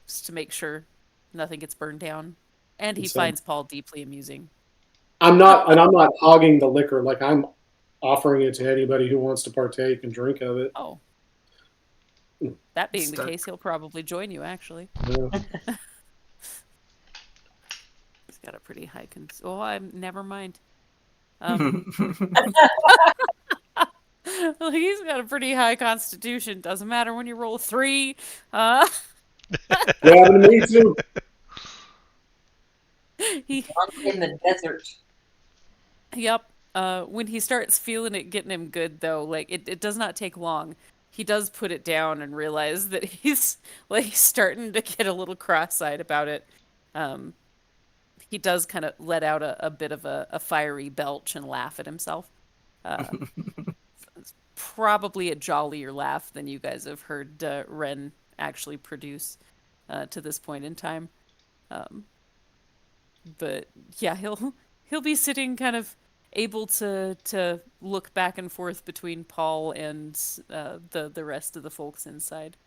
[SPEAKER 1] just to make sure nothing gets burned down. And he
[SPEAKER 5] And so
[SPEAKER 1] finds Paul deeply amusing.
[SPEAKER 5] I'm not hogging the liquor. Like I'm offering it to anybody who wants to partake and drink of it.
[SPEAKER 1] Oh, that being the
[SPEAKER 3] Stuck.
[SPEAKER 1] case, he'll probably join you, actually.
[SPEAKER 5] Yeah.
[SPEAKER 1] He's got a pretty high oh, I'm never mind. Well, he's got a pretty high constitution. Doesn't matter when you roll a 3. Uh,
[SPEAKER 5] What happened to me too?
[SPEAKER 1] he,
[SPEAKER 4] In the desert.
[SPEAKER 1] yep. When he starts feeling it getting him good, though, like it does not take long. He does put it down and realize that he's like starting to get a little cross-eyed about it. Um, he does kind of let out a bit of a fiery belch and laugh at himself. Uh, it's probably a jollier laugh than you guys have heard Ren actually produce to this point in time. Um, but yeah, he'll be sitting kind of able to look back and forth between Paul and the rest of the folks inside.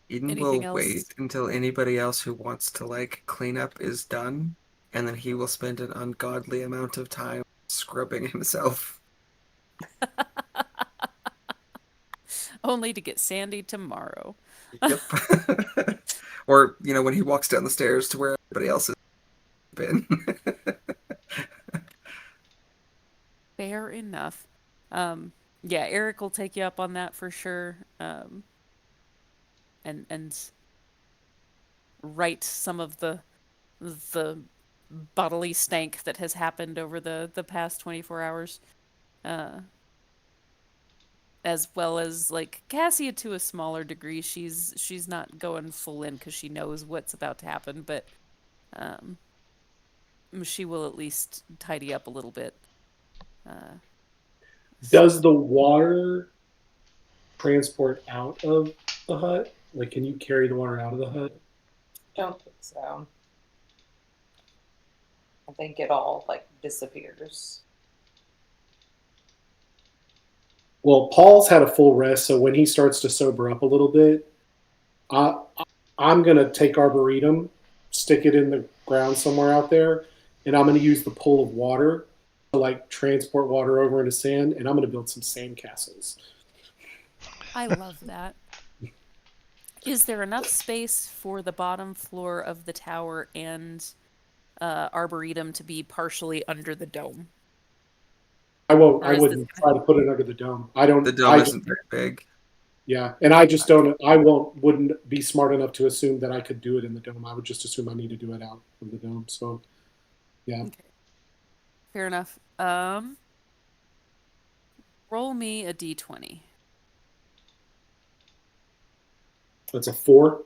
[SPEAKER 3] Eden
[SPEAKER 1] Anything
[SPEAKER 3] will wait
[SPEAKER 1] else?
[SPEAKER 3] until anybody else who wants to like clean up is done, and then he will spend an ungodly amount of time scrubbing himself.
[SPEAKER 1] Only to get Sandy tomorrow.
[SPEAKER 3] Yep. Or, when he walks down the stairs to where everybody else has been.
[SPEAKER 1] Fair enough. Yeah, Eric will take you up on that for sure. And right some of the bodily stank that has happened over the past 24 hours. Uh, as well as like Cassia to a smaller degree. She's not going full in because she knows what's about to happen, but um, she will at least tidy up a little bit. Uh,
[SPEAKER 5] Does the water transport out of the hut? Like, can you carry the water out of the hut?
[SPEAKER 4] Don't think so. I think it all like disappears.
[SPEAKER 5] Well, Paul's had a full rest, so when he starts to sober up a little bit, I, I'm going to take Arboretum, stick it in the ground somewhere out there, and I'm going to use the pull of water to like transport water over into sand, and I'm going to build some sand castles.
[SPEAKER 1] I love that. Is there enough space for the bottom floor of the tower and Arboretum to be partially under the dome?
[SPEAKER 5] I won't.
[SPEAKER 1] Or
[SPEAKER 5] I
[SPEAKER 1] is this
[SPEAKER 5] wouldn't try to put it under the dome. I don't.
[SPEAKER 3] The dome
[SPEAKER 5] I just
[SPEAKER 3] isn't very big.
[SPEAKER 5] yeah, and I just don't. I wouldn't be smart enough to assume that I could do it in the dome. I would just assume I need to do it out of the dome. So, yeah.
[SPEAKER 1] Okay. Fair enough. Roll me a d20.
[SPEAKER 5] That's a 4.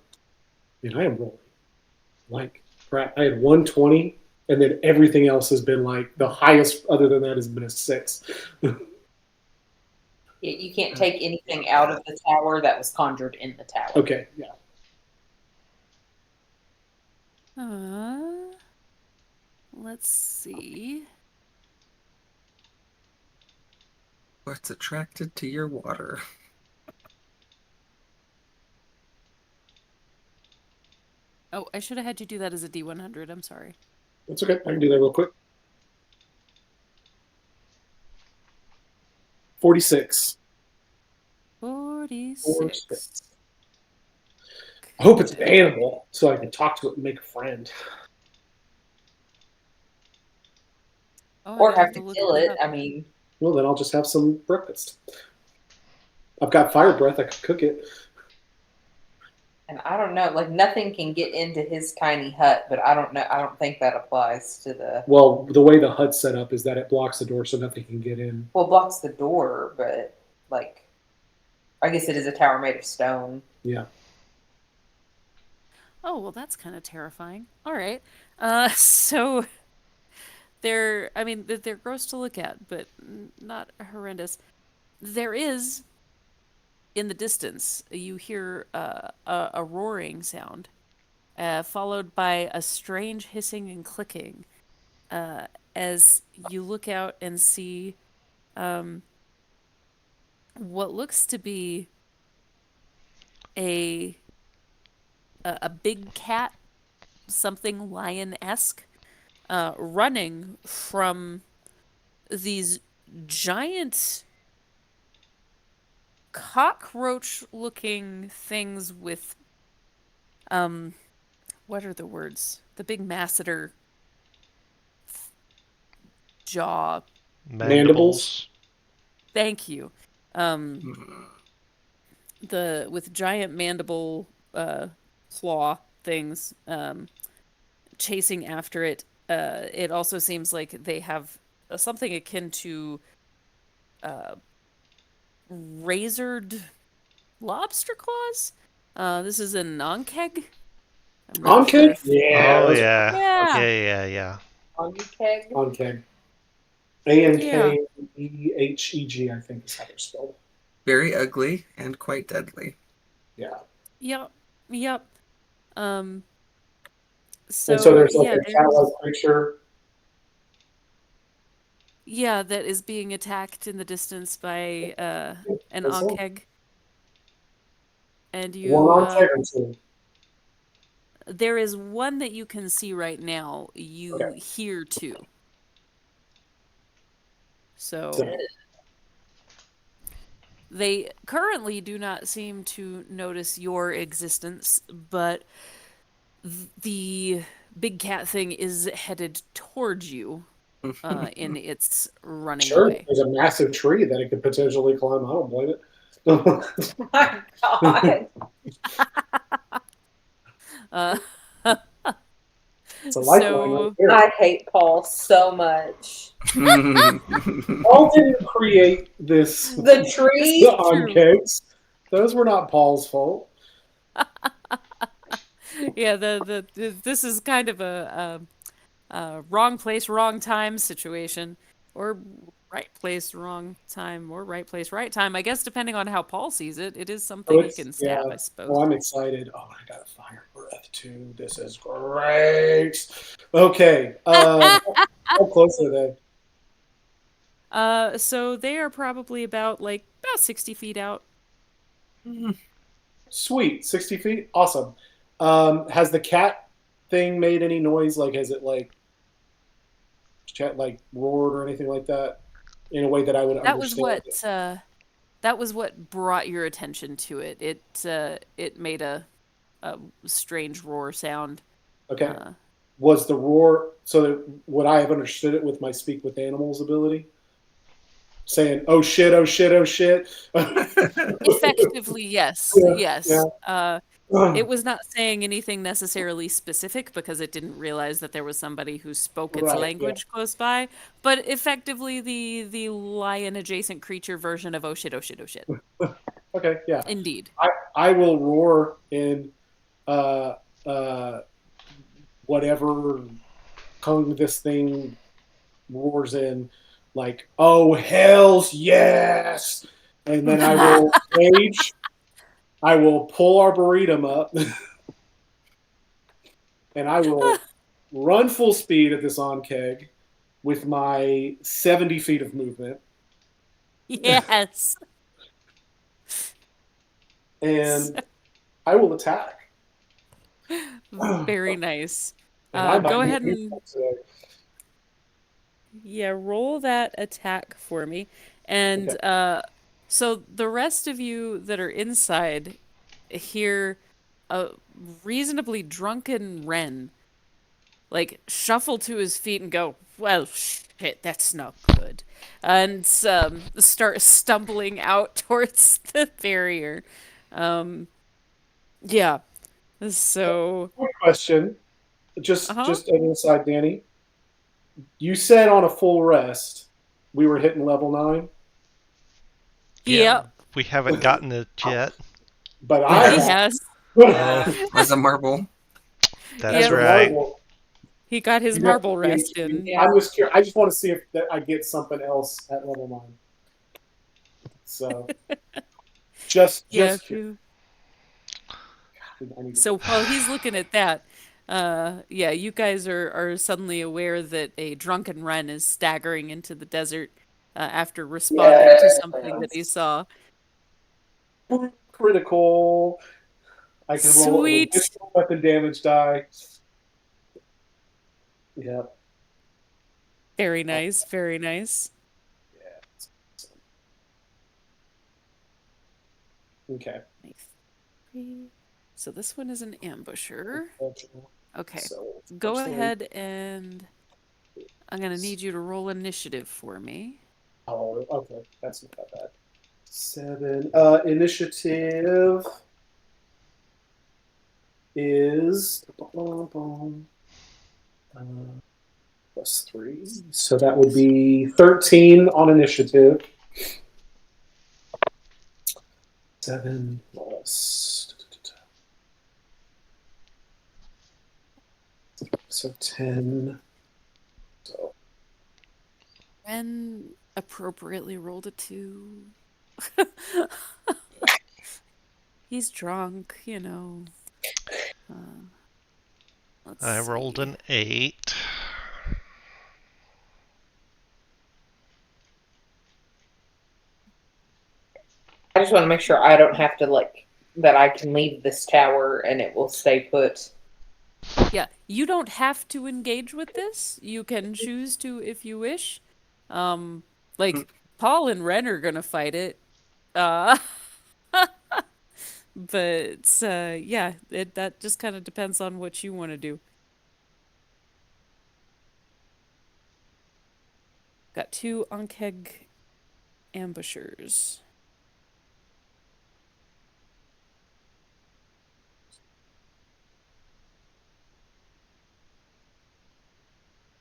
[SPEAKER 5] And I am rolling like crap. I had 120, and then everything else has been like the highest. Other than that has been a 6.
[SPEAKER 4] You can't take anything out of the tower that was conjured in the tower.
[SPEAKER 5] Okay, yeah.
[SPEAKER 1] Let's see.
[SPEAKER 3] What's attracted to your water?
[SPEAKER 1] Oh, I should have had you do that as a D100. I'm sorry.
[SPEAKER 5] That's okay. I can do that real quick. 46.
[SPEAKER 1] 46.
[SPEAKER 5] I hope it's an animal so I can talk to it and make a friend.
[SPEAKER 1] Oh,
[SPEAKER 4] Or
[SPEAKER 1] I
[SPEAKER 4] have to
[SPEAKER 1] look
[SPEAKER 4] kill
[SPEAKER 1] that
[SPEAKER 4] it.
[SPEAKER 1] up.
[SPEAKER 4] I mean,
[SPEAKER 5] Well, then I'll just have some breakfast. I've got fire breath. I could cook it.
[SPEAKER 4] And I don't know, like nothing can get into his tiny hut, but I don't know. I don't think that applies to the
[SPEAKER 5] Well, the way the hut's set up is that it blocks the door so nothing can get in.
[SPEAKER 4] well, it blocks the door, but like I guess it is a tower made of stone.
[SPEAKER 5] Yeah.
[SPEAKER 1] Oh, well, that's kind of terrifying. All right. So I mean, they're gross to look at, but not horrendous. There is, in the distance, you hear a roaring sound, followed by a strange hissing and clicking, as you look out and see um, what looks to be a a big cat, something lion-esque, running from these giant cockroach-looking things with what are the words? The big masseter jaw.
[SPEAKER 5] Mandibles.
[SPEAKER 2] Mandibles.
[SPEAKER 1] Thank you. Um,
[SPEAKER 3] Hmm.
[SPEAKER 1] the with giant mandible claw things chasing after it. It also seems like they have something akin to uh, razored lobster claws. This is a non-keg. I'm not sure
[SPEAKER 5] Onkeg?
[SPEAKER 1] if.
[SPEAKER 5] Yeah,
[SPEAKER 2] Oh
[SPEAKER 5] those
[SPEAKER 2] yeah.
[SPEAKER 1] Yeah,
[SPEAKER 2] Yeah.
[SPEAKER 4] On you keg.
[SPEAKER 5] are Onkeg.
[SPEAKER 1] yeah,
[SPEAKER 5] Ankeheg, I think is how they're spelled.
[SPEAKER 3] Very ugly and quite deadly.
[SPEAKER 5] Yeah.
[SPEAKER 1] yep, yep. Um,
[SPEAKER 5] And so
[SPEAKER 1] so
[SPEAKER 5] there's like
[SPEAKER 1] yeah,
[SPEAKER 5] a cat-like
[SPEAKER 1] there's
[SPEAKER 5] creature.
[SPEAKER 1] yeah that is being attacked in the distance by an
[SPEAKER 5] That's all.
[SPEAKER 1] Ankeg, and
[SPEAKER 5] One
[SPEAKER 1] you
[SPEAKER 5] Onkeg or two.
[SPEAKER 1] there is one that you can see right now.
[SPEAKER 5] Okay.
[SPEAKER 1] You hear two.
[SPEAKER 5] So,
[SPEAKER 1] So they currently do not seem to notice your existence, but the big cat thing is headed towards you in its running
[SPEAKER 5] sure,
[SPEAKER 1] away.
[SPEAKER 5] there's a massive tree that it could potentially climb. I don't blame it.
[SPEAKER 4] My God.
[SPEAKER 1] Uh,
[SPEAKER 5] It's a lifeline right
[SPEAKER 1] so
[SPEAKER 5] there.
[SPEAKER 4] I hate Paul so much.
[SPEAKER 5] Paul didn't create this
[SPEAKER 4] The
[SPEAKER 1] this
[SPEAKER 5] the
[SPEAKER 1] is
[SPEAKER 4] tree.
[SPEAKER 1] true.
[SPEAKER 5] Onkeg's. Those were not Paul's fault.
[SPEAKER 1] Yeah, this is kind of a wrong place, wrong time situation, or right place, wrong time, or right place, right time. I guess depending on how Paul sees it, it is
[SPEAKER 5] So
[SPEAKER 1] something he
[SPEAKER 5] it's
[SPEAKER 1] can
[SPEAKER 5] yeah.
[SPEAKER 1] stab, I
[SPEAKER 5] Oh,
[SPEAKER 1] suppose.
[SPEAKER 5] I'm excited. Oh, I got a fire breath too. This is great. Okay. How close are they?
[SPEAKER 1] So they are probably about 60 feet out.
[SPEAKER 5] Sweet. 60 feet. Awesome. Has the cat thing made any noise? Like, has it like roared or anything like that in a way that I would
[SPEAKER 1] That was
[SPEAKER 5] understand?
[SPEAKER 1] what uh, that was what brought your attention to it. It made a strange roar sound.
[SPEAKER 5] Okay.
[SPEAKER 1] Uh,
[SPEAKER 5] Was the roar so that would I have understood it with my speak with animals ability? Saying, oh shit, oh shit, oh shit.
[SPEAKER 1] Effectively, yes,
[SPEAKER 5] Yeah, yeah.
[SPEAKER 1] yes. It was not saying anything necessarily specific because it didn't realize that there was somebody who spoke its
[SPEAKER 5] Right, yeah.
[SPEAKER 1] language close by, but effectively the lion adjacent creature version of oh shit, oh shit, oh shit.
[SPEAKER 5] Okay, yeah.
[SPEAKER 1] Indeed.
[SPEAKER 5] I will roar in uh uh whatever tongue this thing roars in, like, oh hells yes. And then I will rage. I will pull Arboretum up and I will run full speed at this on-keg with my 70 feet of movement.
[SPEAKER 1] Yes.
[SPEAKER 5] And I will attack. And
[SPEAKER 1] Very nice.
[SPEAKER 5] I
[SPEAKER 1] Go
[SPEAKER 5] might
[SPEAKER 1] ahead
[SPEAKER 5] need
[SPEAKER 1] and
[SPEAKER 5] that today.
[SPEAKER 1] yeah, roll that attack for me.
[SPEAKER 5] Okay.
[SPEAKER 1] And so the rest of you that are inside hear a reasonably drunken Wren like shuffle to his feet and go, "Well, shit, that's not good," and start stumbling out towards the barrier. Um, yeah. So,
[SPEAKER 5] Quick question,
[SPEAKER 1] uh-huh.
[SPEAKER 5] just an aside, Danny. You said on a full rest we were hitting level 9,
[SPEAKER 2] Yeah,
[SPEAKER 1] Yep,
[SPEAKER 2] we haven't gotten it yet.
[SPEAKER 5] but
[SPEAKER 3] He
[SPEAKER 5] I
[SPEAKER 1] he
[SPEAKER 3] has.
[SPEAKER 5] have.
[SPEAKER 1] has.
[SPEAKER 3] Oh, as a marble.
[SPEAKER 2] That's
[SPEAKER 5] As a
[SPEAKER 1] Yep,
[SPEAKER 2] right.
[SPEAKER 5] marble.
[SPEAKER 1] he got his
[SPEAKER 5] You have
[SPEAKER 1] marble rest
[SPEAKER 5] PhD.
[SPEAKER 1] in.
[SPEAKER 4] Yeah.
[SPEAKER 5] I'm just curious. I just want to see if that I get something else at level 9. So
[SPEAKER 1] Yeah,
[SPEAKER 5] just
[SPEAKER 1] if
[SPEAKER 5] curious.
[SPEAKER 1] you
[SPEAKER 5] I need to
[SPEAKER 1] So
[SPEAKER 5] put
[SPEAKER 1] while he's looking at that, yeah, you guys are suddenly aware that a drunken wren is staggering into the desert after responding to something that he
[SPEAKER 4] Yes.
[SPEAKER 1] saw.
[SPEAKER 5] critical. I can roll an
[SPEAKER 1] Sweet.
[SPEAKER 5] additional weapon damage die. Yeah.
[SPEAKER 1] Very nice, very nice.
[SPEAKER 5] Yeah. Okay.
[SPEAKER 1] Nice. So this one is an ambusher. Okay.
[SPEAKER 5] So
[SPEAKER 1] Go
[SPEAKER 5] fortunately,
[SPEAKER 1] ahead and I'm gonna need you to roll initiative for me.
[SPEAKER 5] oh, okay, that's not that bad. 7. Initiative is +3, so that would be 13 on initiative. 7 plus, so 10. So
[SPEAKER 1] Wren appropriately rolled a 2. He's drunk, you know. Uh, let's
[SPEAKER 2] I rolled
[SPEAKER 1] see.
[SPEAKER 2] an 8.
[SPEAKER 4] I just want to make sure I don't have to that I can leave this tower and it will stay put.
[SPEAKER 1] Yeah, you don't have to engage with this. You can choose to if you wish. Um,
[SPEAKER 3] Mm,
[SPEAKER 1] like Paul and Ren are gonna fight it. Uh, but yeah, that just kind of depends on what you want to do. Got two Ankeg ambushers.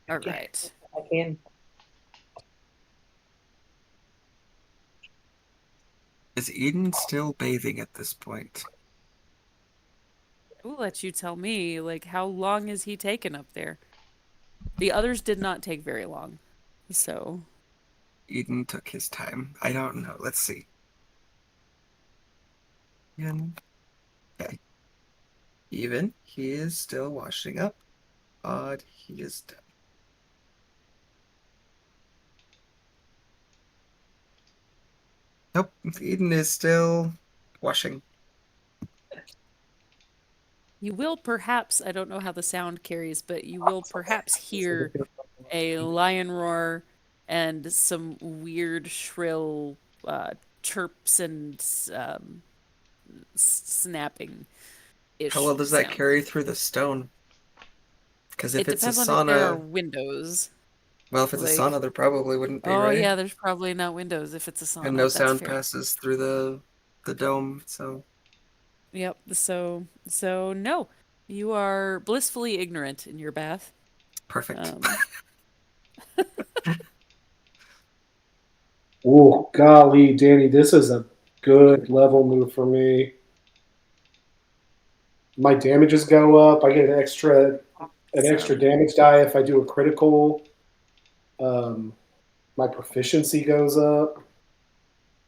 [SPEAKER 1] All
[SPEAKER 4] Yeah,
[SPEAKER 1] right.
[SPEAKER 4] I can.
[SPEAKER 3] Is Eden still bathing at this point?
[SPEAKER 1] We'll let you tell me, like, how long is he taking up there? The others did not take very long. So,
[SPEAKER 3] Eden took his time. I don't know. Let's see. And okay. Even he is still washing up. Odd, he is done. Nope, Eden is still washing.
[SPEAKER 1] you will perhaps, I don't know how the sound carries, but you will perhaps hear a lion roar and some weird shrill uh, chirps and snapping
[SPEAKER 3] How
[SPEAKER 1] ish
[SPEAKER 3] well does that
[SPEAKER 1] sound.
[SPEAKER 3] carry through the stone? Because if
[SPEAKER 1] It
[SPEAKER 3] it's a
[SPEAKER 1] depends on if there are
[SPEAKER 3] sauna,
[SPEAKER 1] windows.
[SPEAKER 3] well, if it's a sauna,
[SPEAKER 1] Like,
[SPEAKER 3] there probably wouldn't be,
[SPEAKER 1] oh
[SPEAKER 3] right?
[SPEAKER 1] yeah, there's probably not windows if it's a
[SPEAKER 3] And no
[SPEAKER 1] sauna. That's
[SPEAKER 3] sound
[SPEAKER 1] fair.
[SPEAKER 3] passes through the dome, so
[SPEAKER 1] Yep. So no, you are blissfully ignorant in your bath.
[SPEAKER 3] perfect.
[SPEAKER 1] Um,
[SPEAKER 5] oh golly, Danny, this is a good level move for me. My damages go up. I get an extra
[SPEAKER 1] some
[SPEAKER 5] damage die if I do a critical. Um, my proficiency goes up.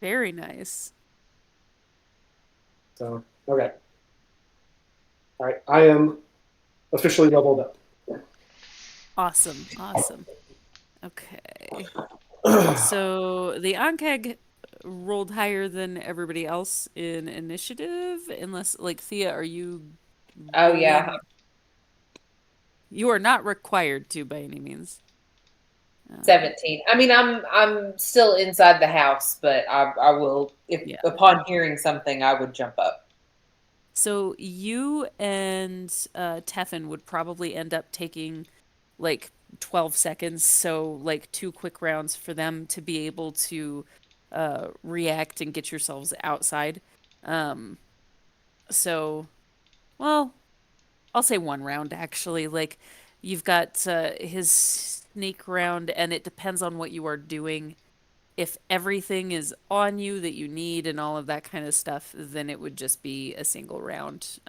[SPEAKER 1] very nice.
[SPEAKER 5] So okay, all right. I am officially leveled up.
[SPEAKER 1] Awesome. Awesome. Okay. So the Ankeg rolled higher than everybody else in initiative, unless, like, Thea, are you
[SPEAKER 4] Oh yeah,
[SPEAKER 1] rolling? You are not required to by any means. Um,
[SPEAKER 4] 17. I mean, I'm still inside the house, but I will if
[SPEAKER 1] yeah.
[SPEAKER 4] upon hearing something I would jump up.
[SPEAKER 1] So you and Teffin would probably end up taking like 12 seconds, so like two quick rounds for them to be able to react and get yourselves outside. Um, so, well, I'll say one round actually. Like you've got his sneak round, and it depends on what you are doing. If everything is on you that you need and all of that kind of stuff, then it would just be a single round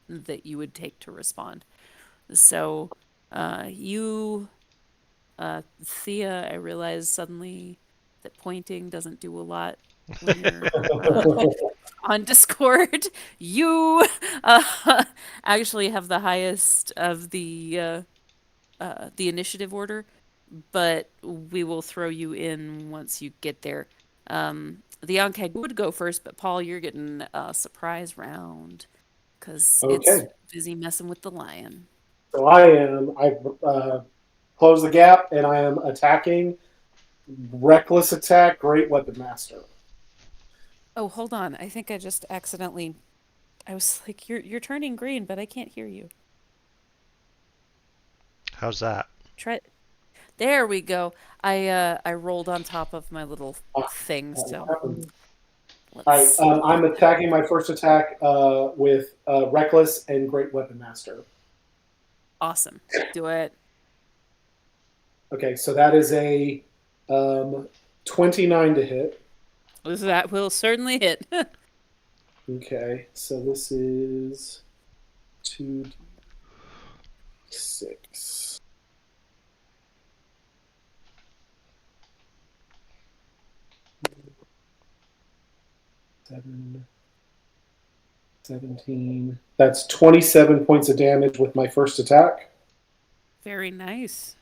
[SPEAKER 1] that you would take to respond. So, you, Thea, I realize suddenly that pointing doesn't do a lot when you're on Discord. You uh, actually have the highest of the initiative order, but we will throw you in once you get there. The Yonkag would go first, but Paul, you're getting a surprise round because it's
[SPEAKER 5] Okay,
[SPEAKER 1] busy messing with the lion.
[SPEAKER 5] so I've closed the gap and I am attacking. Reckless attack, great weapon master.
[SPEAKER 1] Oh, hold on. I think I just accidentally. I was like, you're turning green, but I can't hear you.
[SPEAKER 2] How's that?
[SPEAKER 1] Try. There we go. I rolled on top of my little
[SPEAKER 5] Ah,
[SPEAKER 1] thing,
[SPEAKER 5] that
[SPEAKER 1] so
[SPEAKER 5] happened. All right,
[SPEAKER 1] let's
[SPEAKER 5] I'm attacking my first attack with reckless and great weapon master.
[SPEAKER 1] awesome. Do it.
[SPEAKER 5] Okay, so that is a 29 to hit.
[SPEAKER 1] That will certainly hit.
[SPEAKER 5] Okay, so this is 2d6. 7, 17. That's 27 points of damage with my first attack.
[SPEAKER 1] Very nice.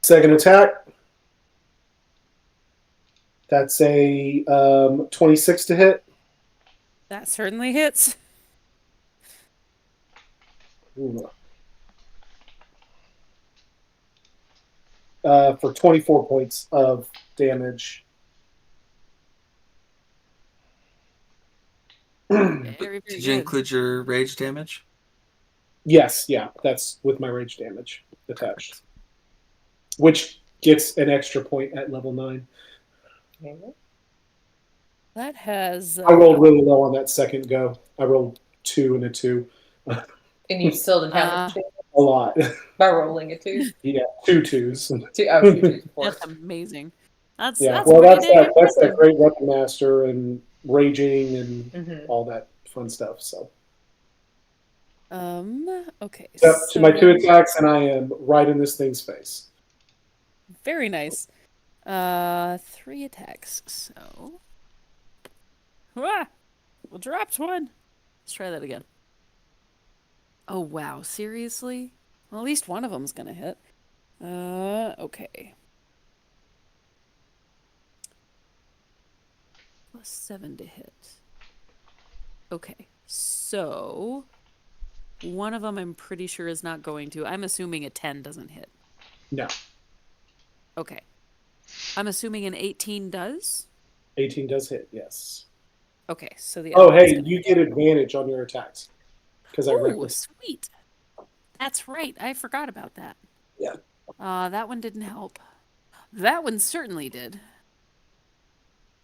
[SPEAKER 5] Second attack. That's a 26 to hit.
[SPEAKER 1] That certainly hits.
[SPEAKER 5] Ooh. For 24 points of damage.
[SPEAKER 1] Very, very
[SPEAKER 3] Did you
[SPEAKER 1] good.
[SPEAKER 3] include your rage damage?
[SPEAKER 5] Yes, yeah, that's with my rage damage attached, which gets an extra point at level 9.
[SPEAKER 1] That has
[SPEAKER 5] I rolled really low on that second go. I rolled 2 and a 2.
[SPEAKER 4] And you still didn't have
[SPEAKER 1] uh
[SPEAKER 4] it
[SPEAKER 5] A lot.
[SPEAKER 4] by rolling a two.
[SPEAKER 5] Yeah, two twos.
[SPEAKER 4] Two, oh, two twos, of
[SPEAKER 1] that's
[SPEAKER 4] course.
[SPEAKER 1] amazing. That's
[SPEAKER 5] Yeah,
[SPEAKER 1] that's
[SPEAKER 5] well,
[SPEAKER 1] pretty
[SPEAKER 5] that's
[SPEAKER 1] dang
[SPEAKER 5] that
[SPEAKER 1] impressive.
[SPEAKER 5] great weapon master and raging and
[SPEAKER 4] Mm-hmm.
[SPEAKER 5] all that fun stuff. So,
[SPEAKER 1] Okay,
[SPEAKER 5] yep, to my 2
[SPEAKER 1] so
[SPEAKER 5] attacks, and I am right in this thing's face.
[SPEAKER 1] very nice. 3 attacks. So ah, well, dropped one. Let's try that again. Oh wow, seriously? Well, at least one of them's gonna hit. Okay. +7 to hit. Okay, so one of them I'm pretty sure is not going to. I'm assuming a 10 doesn't hit.
[SPEAKER 5] No,
[SPEAKER 1] Okay. I'm assuming an 18 does?
[SPEAKER 5] 18 does hit. Yes.
[SPEAKER 1] Okay, so the
[SPEAKER 5] Oh,
[SPEAKER 1] other one's
[SPEAKER 5] hey,
[SPEAKER 1] gonna
[SPEAKER 5] you
[SPEAKER 1] hit.
[SPEAKER 5] get advantage on your attacks because I
[SPEAKER 1] Oh,
[SPEAKER 5] reckless.
[SPEAKER 1] sweet. That's right. I forgot about that.
[SPEAKER 5] Yeah.
[SPEAKER 1] That one didn't help. That one certainly did.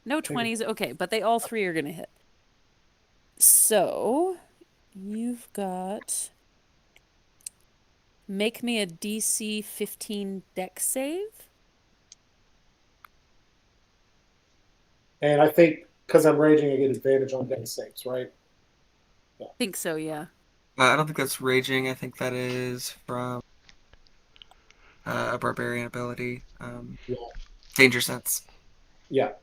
[SPEAKER 1] No
[SPEAKER 5] Okay.
[SPEAKER 1] 20s. Okay, but they all three are gonna hit. So, you've got make me a DC 15 deck save.
[SPEAKER 5] And I think because I'm raging, I get advantage on dex saves, right?
[SPEAKER 1] Think so, yeah.
[SPEAKER 3] I don't think that's raging. I think that is from a barbarian ability.
[SPEAKER 5] Yeah.
[SPEAKER 3] Danger sense.
[SPEAKER 5] Yeah.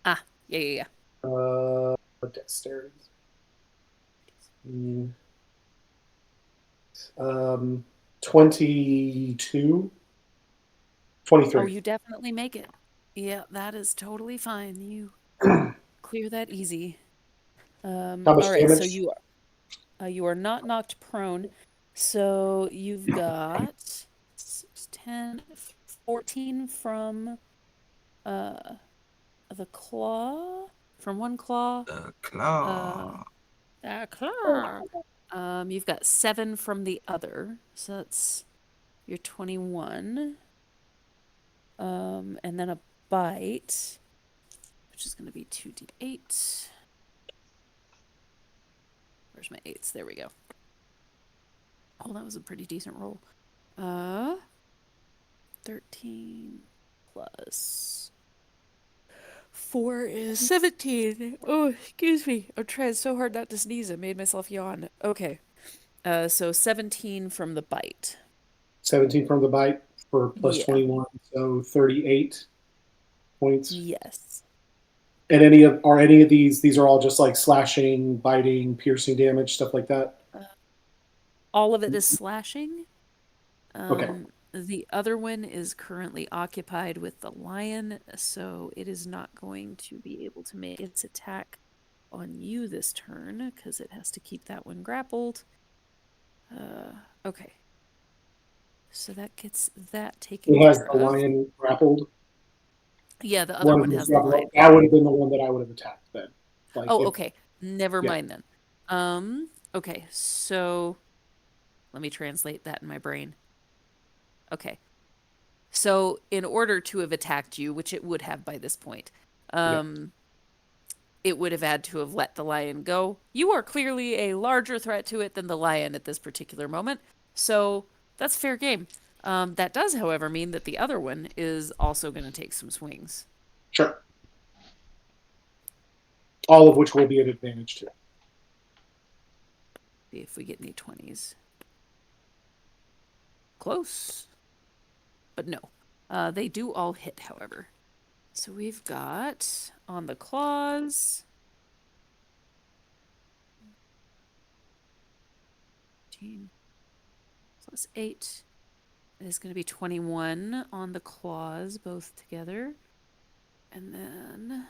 [SPEAKER 1] Ah, yeah, yeah, yeah.
[SPEAKER 5] Dexterity. 22, 23.
[SPEAKER 1] Oh, you definitely make it. Yeah, that is totally fine. You clear that easy.
[SPEAKER 5] How much
[SPEAKER 1] All right, so
[SPEAKER 5] damage?
[SPEAKER 1] you are not knocked prone. So you've got 6, 10, 14 from uh the claw, from one claw.
[SPEAKER 3] The
[SPEAKER 1] Uh,
[SPEAKER 3] claw.
[SPEAKER 1] claw. You've got 7 from the other, so that's your 21. And then a bite, which is going to be 2d8. Where's my 8s? There we go. Oh, that was a pretty decent roll. 13 plus 4 is 17. Oh, excuse me. I'm trying so hard not to sneeze. I made myself yawn. Okay. So 17 from the bite.
[SPEAKER 5] 17 from the bite for plus
[SPEAKER 1] Yeah.
[SPEAKER 5] 21, so 38 points.
[SPEAKER 1] Yes.
[SPEAKER 5] And any of these are all just like slashing, biting, piercing damage, stuff like that?
[SPEAKER 1] All of it is slashing.
[SPEAKER 5] Okay.
[SPEAKER 1] The other one is currently occupied with the lion, so it is not going to be able to make its attack on you this turn because it has to keep that one grappled. Okay. So that gets that taken
[SPEAKER 5] It has
[SPEAKER 1] care
[SPEAKER 5] the
[SPEAKER 1] of.
[SPEAKER 5] lion grappled.
[SPEAKER 1] Yeah, the other
[SPEAKER 5] One of
[SPEAKER 1] one
[SPEAKER 5] those
[SPEAKER 1] has the
[SPEAKER 5] grappled.
[SPEAKER 1] lion.
[SPEAKER 5] That would have been the one that I would have attacked then. Like
[SPEAKER 1] Oh,
[SPEAKER 5] if
[SPEAKER 1] okay. Never
[SPEAKER 5] yeah,
[SPEAKER 1] mind then. Okay, so let me translate that in my brain. Okay. So in order to have attacked you, which it would have by this point,
[SPEAKER 5] yeah,
[SPEAKER 1] it would have had to have let the lion go. You are clearly a larger threat to it than the lion at this particular moment, so that's fair game. That does, however, mean that the other one is also going to take some swings.
[SPEAKER 5] sure. All of which will be an advantage too.
[SPEAKER 1] See if we get any 20s. Close. But no. They do all hit, however. So we've got on the claws. 15 plus 8 is going to be 21 on the claws, both together. And then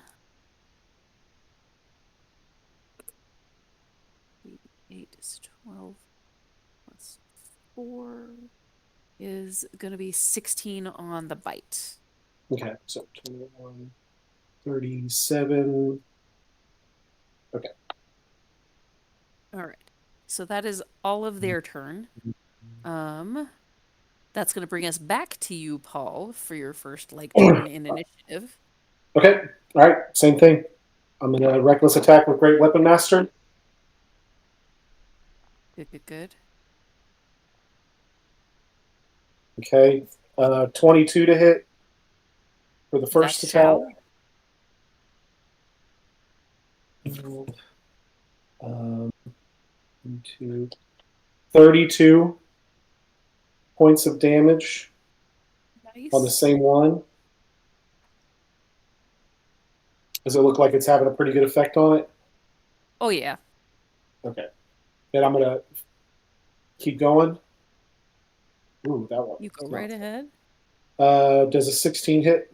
[SPEAKER 1] 8 is 12 plus 4 is going to be 16 on the bite.
[SPEAKER 5] Okay, so 21, 37. Okay.
[SPEAKER 1] All right. So that is all of their turn. That's going to bring us back to you, Paul, for your first turn in initiative.
[SPEAKER 5] Okay. All right. Same thing. I'm in a reckless attack with Great Weapon Master.
[SPEAKER 1] Good.
[SPEAKER 5] Okay. 22 to hit for the first
[SPEAKER 1] That
[SPEAKER 5] attack.
[SPEAKER 1] shall.
[SPEAKER 5] 32 points of damage on the
[SPEAKER 1] Nice.
[SPEAKER 5] same one. Does it look like it's having a pretty good effect on it?
[SPEAKER 1] Oh, yeah.
[SPEAKER 5] Okay. And I'm going to keep going. Ooh, that one.
[SPEAKER 1] You go right ahead.
[SPEAKER 5] Does a 16 hit?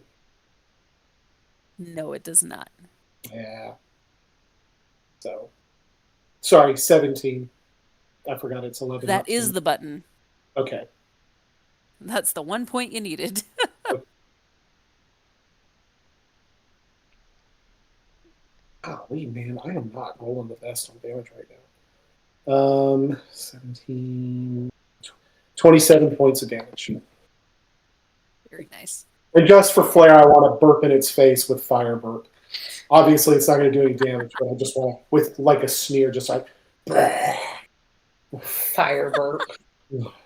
[SPEAKER 1] No, it does not.
[SPEAKER 5] Yeah. So, sorry, 17. I forgot it's 11,
[SPEAKER 1] That
[SPEAKER 5] not
[SPEAKER 1] is
[SPEAKER 5] 10.
[SPEAKER 1] the button.
[SPEAKER 5] Okay.
[SPEAKER 1] That's the one point you needed.
[SPEAKER 5] Golly, man, I am not rolling the best on damage right now. 17, 27 points of damage.
[SPEAKER 1] Very nice.
[SPEAKER 5] And just for flair, I want to burp in its face with fire burp. Obviously, it's not going to do any damage, but I just want to, with like a sneer, just like
[SPEAKER 3] Fire burp.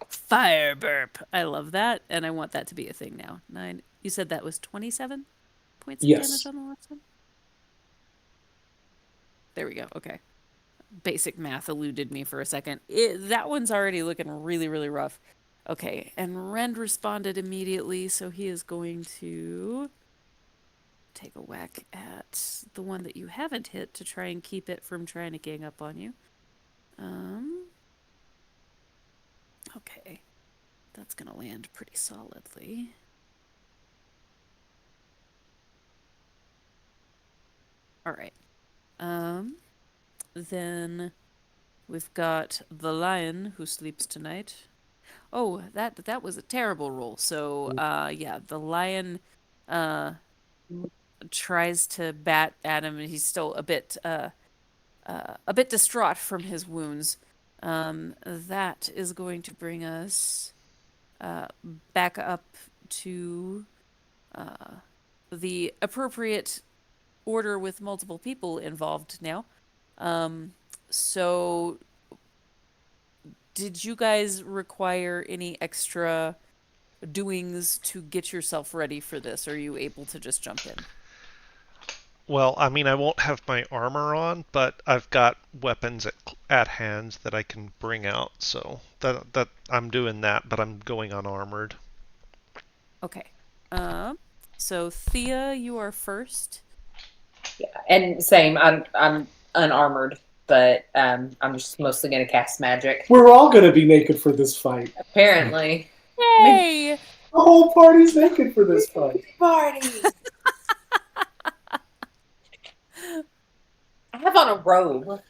[SPEAKER 1] Fire burp. I love that, and I want that to be a thing now. 9. You said that was 27 points of damage
[SPEAKER 5] Yes.
[SPEAKER 1] on the last one? There we go. Okay. Basic math eluded me for a second. That one's already looking really, really rough. Okay, and Rend responded immediately, so he is going to take a whack at the one that you haven't hit to try and keep it from trying to gang up on you. Okay. That's going to land pretty solidly. All right. Then we've got the lion who sleeps tonight. Oh, that was a terrible roll. So, yeah, the lion tries to bat at him, and he's still a bit distraught from his wounds. That is going to bring us back up to the appropriate order with multiple people involved now. Um, so did you guys require any extra doings to get yourself ready for this? Or are you able to just jump in?
[SPEAKER 2] Well, I mean, I won't have my armor on, but I've got weapons at hand that I can bring out. So that I'm doing that, but I'm going unarmored.
[SPEAKER 1] Okay. Um, so Thea, you are first.
[SPEAKER 4] Yeah, and same. I'm unarmored, but I'm just mostly gonna cast magic.
[SPEAKER 5] We're all going to be naked for this fight.
[SPEAKER 4] Apparently,
[SPEAKER 1] Yay!
[SPEAKER 5] The whole party's naked for this fight.
[SPEAKER 4] party. I have on a robe.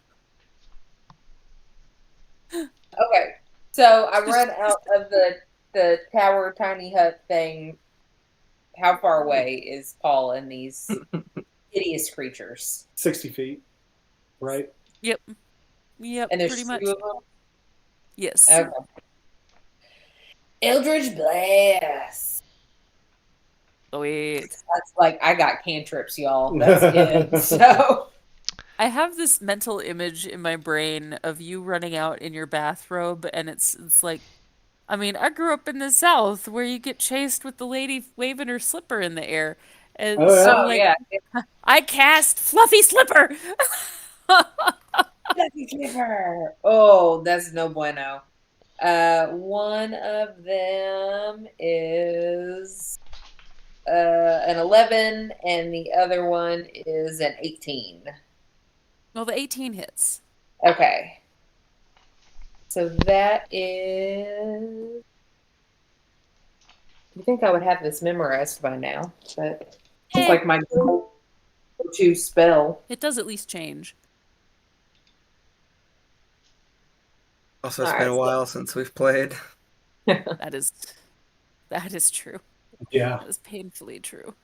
[SPEAKER 4] Okay, so I run out of the tower tiny hut thing. How far away is Paul and these hideous creatures?
[SPEAKER 5] 60 feet, right?
[SPEAKER 1] Yep. Yep,
[SPEAKER 4] And
[SPEAKER 1] pretty
[SPEAKER 4] there's
[SPEAKER 1] much.
[SPEAKER 4] two of them.
[SPEAKER 1] Yes.
[SPEAKER 4] Okay. Eldridge Blast.
[SPEAKER 1] Oh, wait.
[SPEAKER 4] That's like I got cantrips, y'all. That's it. So
[SPEAKER 1] I have this mental image in my brain of you running out in your bathrobe, and it's like, I mean, I grew up in the South where you get chased with the lady waving her slipper in the air. And
[SPEAKER 5] Oh,
[SPEAKER 1] so
[SPEAKER 5] yeah.
[SPEAKER 1] I'm
[SPEAKER 4] oh
[SPEAKER 1] like,
[SPEAKER 4] yeah.
[SPEAKER 1] I cast Fluffy Slipper.
[SPEAKER 4] Lucky Clipper. Oh, that's no bueno. One of them is an 11, and the other one is an 18.
[SPEAKER 1] Well, the 18 hits.
[SPEAKER 4] Okay. So that is. You think I would have this memorized by now, but it's
[SPEAKER 1] Eh,
[SPEAKER 4] like my go-to spell.
[SPEAKER 1] it does at least change.
[SPEAKER 3] Also,
[SPEAKER 4] All
[SPEAKER 3] it's been
[SPEAKER 4] right.
[SPEAKER 3] a while since we've played.
[SPEAKER 1] That is true.
[SPEAKER 5] Yeah.
[SPEAKER 1] That is painfully true.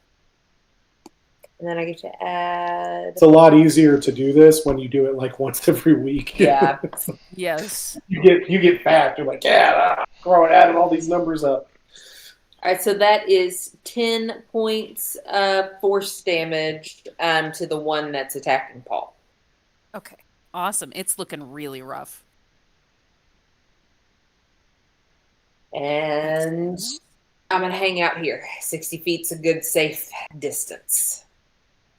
[SPEAKER 4] And then I get to add.
[SPEAKER 5] It's a lot easier to do this when you do it like once every week.
[SPEAKER 4] Yeah.
[SPEAKER 1] Yes.
[SPEAKER 5] you get fat. You're like, yeah, throwing adding all these numbers up.
[SPEAKER 4] All right, so that is 10 points of force damage to the one that's attacking Paul.
[SPEAKER 1] Okay. Awesome. It's looking really rough.
[SPEAKER 4] And I'm going to hang out here. 60 feet's a good, safe distance.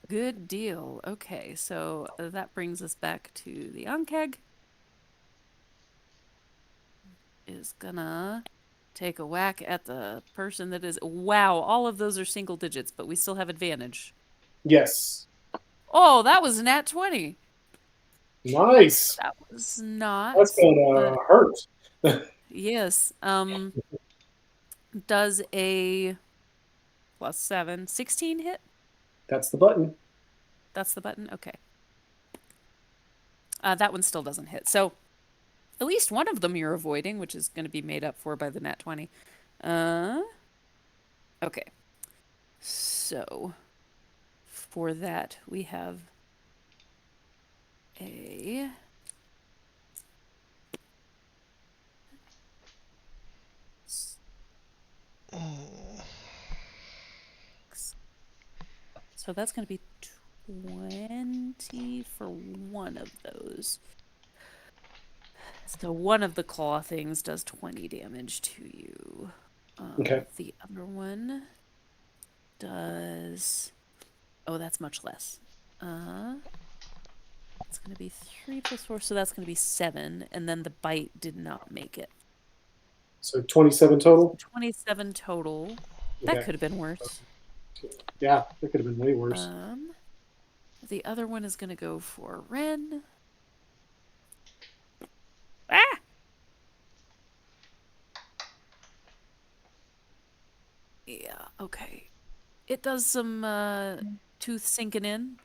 [SPEAKER 1] Good deal. Okay, so that brings us back to the Ankeg. Is gonna take a whack at the person that is. Wow, all of those are single digits, but we still have advantage.
[SPEAKER 5] Yes.
[SPEAKER 1] Oh, that was a nat 20.
[SPEAKER 5] Nice.
[SPEAKER 1] That was not.
[SPEAKER 5] That's gonna
[SPEAKER 1] But
[SPEAKER 5] hurt.
[SPEAKER 1] yes. Does a +7, 16 hit?
[SPEAKER 5] That's the button.
[SPEAKER 1] That's the button? Okay. That one still doesn't hit. So at least one of them you're avoiding, which is going to be made up for by the nat 20. Okay. So for that, we have a so that's going to be 20 for one of those. So one of the claw things does 20 damage to you.
[SPEAKER 5] Okay.
[SPEAKER 1] The other one does. Oh, that's much less. It's going to be 3 plus 4, so that's going to be 7. And then the bite did not make it.
[SPEAKER 5] So 27 total?
[SPEAKER 1] 27 total. That
[SPEAKER 5] Okay.
[SPEAKER 1] could have been worse.
[SPEAKER 5] Yeah, that could have been way worse.
[SPEAKER 1] The other one is going to go for Ren. Ah! Yeah, okay. It does some tooth sinking in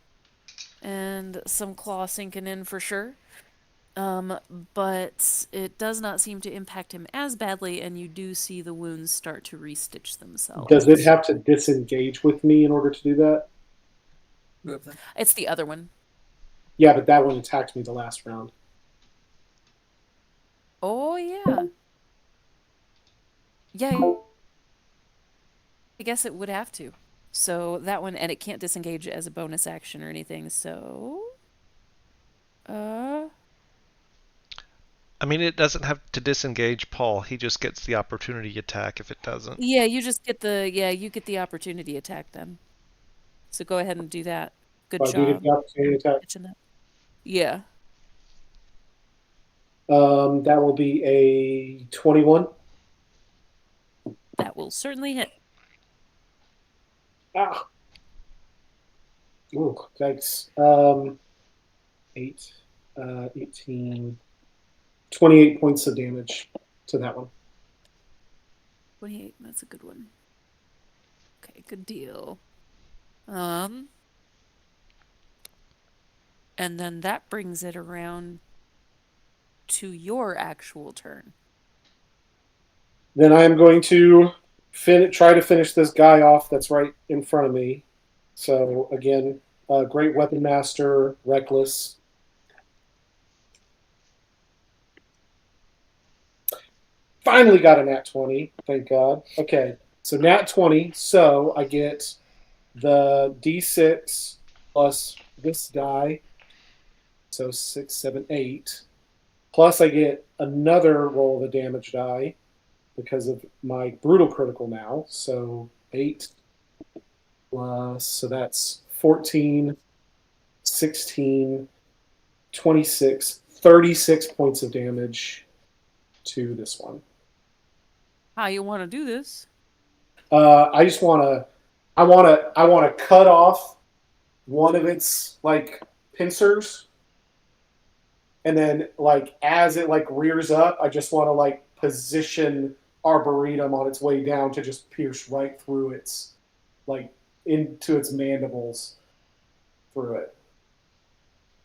[SPEAKER 1] and some claw sinking in for sure. But it does not seem to impact him as badly, and you do see the wounds start to restitch themselves.
[SPEAKER 5] Does it have to disengage with me in order to do that?
[SPEAKER 3] Who of them?
[SPEAKER 1] It's the other one.
[SPEAKER 5] Yeah, but that one attacked me the last round.
[SPEAKER 1] Oh, yeah. Yeah. I guess it would have to. So that one, and it can't disengage as a bonus action or anything. So, uh,
[SPEAKER 2] I mean, it doesn't have to disengage Paul. He just gets the opportunity attack if it doesn't.
[SPEAKER 1] yeah, you get the opportunity attack then. So go ahead and do that. Good
[SPEAKER 5] So I do get
[SPEAKER 1] job
[SPEAKER 5] the opportunity attack.
[SPEAKER 1] catching that. Yeah,
[SPEAKER 5] That will be a 21.
[SPEAKER 1] that will certainly hit.
[SPEAKER 5] Ah, ooh, thanks. 8, 18, 28 points of damage to that one.
[SPEAKER 1] 28, that's a good one. Okay, good deal. Um, and then that brings it around to your actual turn.
[SPEAKER 5] Then I am going to try to finish this guy off that's right in front of me. So again, Great Weapon Master, Reckless. Finally got a nat 20. Thank God. Okay, so nat 20. So I get the d6 plus this die. So 6, 7, 8. Plus I get another roll of a damage die because of my brutal critical now. So 8 plus, so that's 14, 16, 26, 36 points of damage to this one.
[SPEAKER 1] How you want to do this?
[SPEAKER 5] I just want to, I want to cut off one of its like pincers, and then like as it like rears up, I just want to like position Arboretum on its way down to just pierce right through its like into its mandibles through it.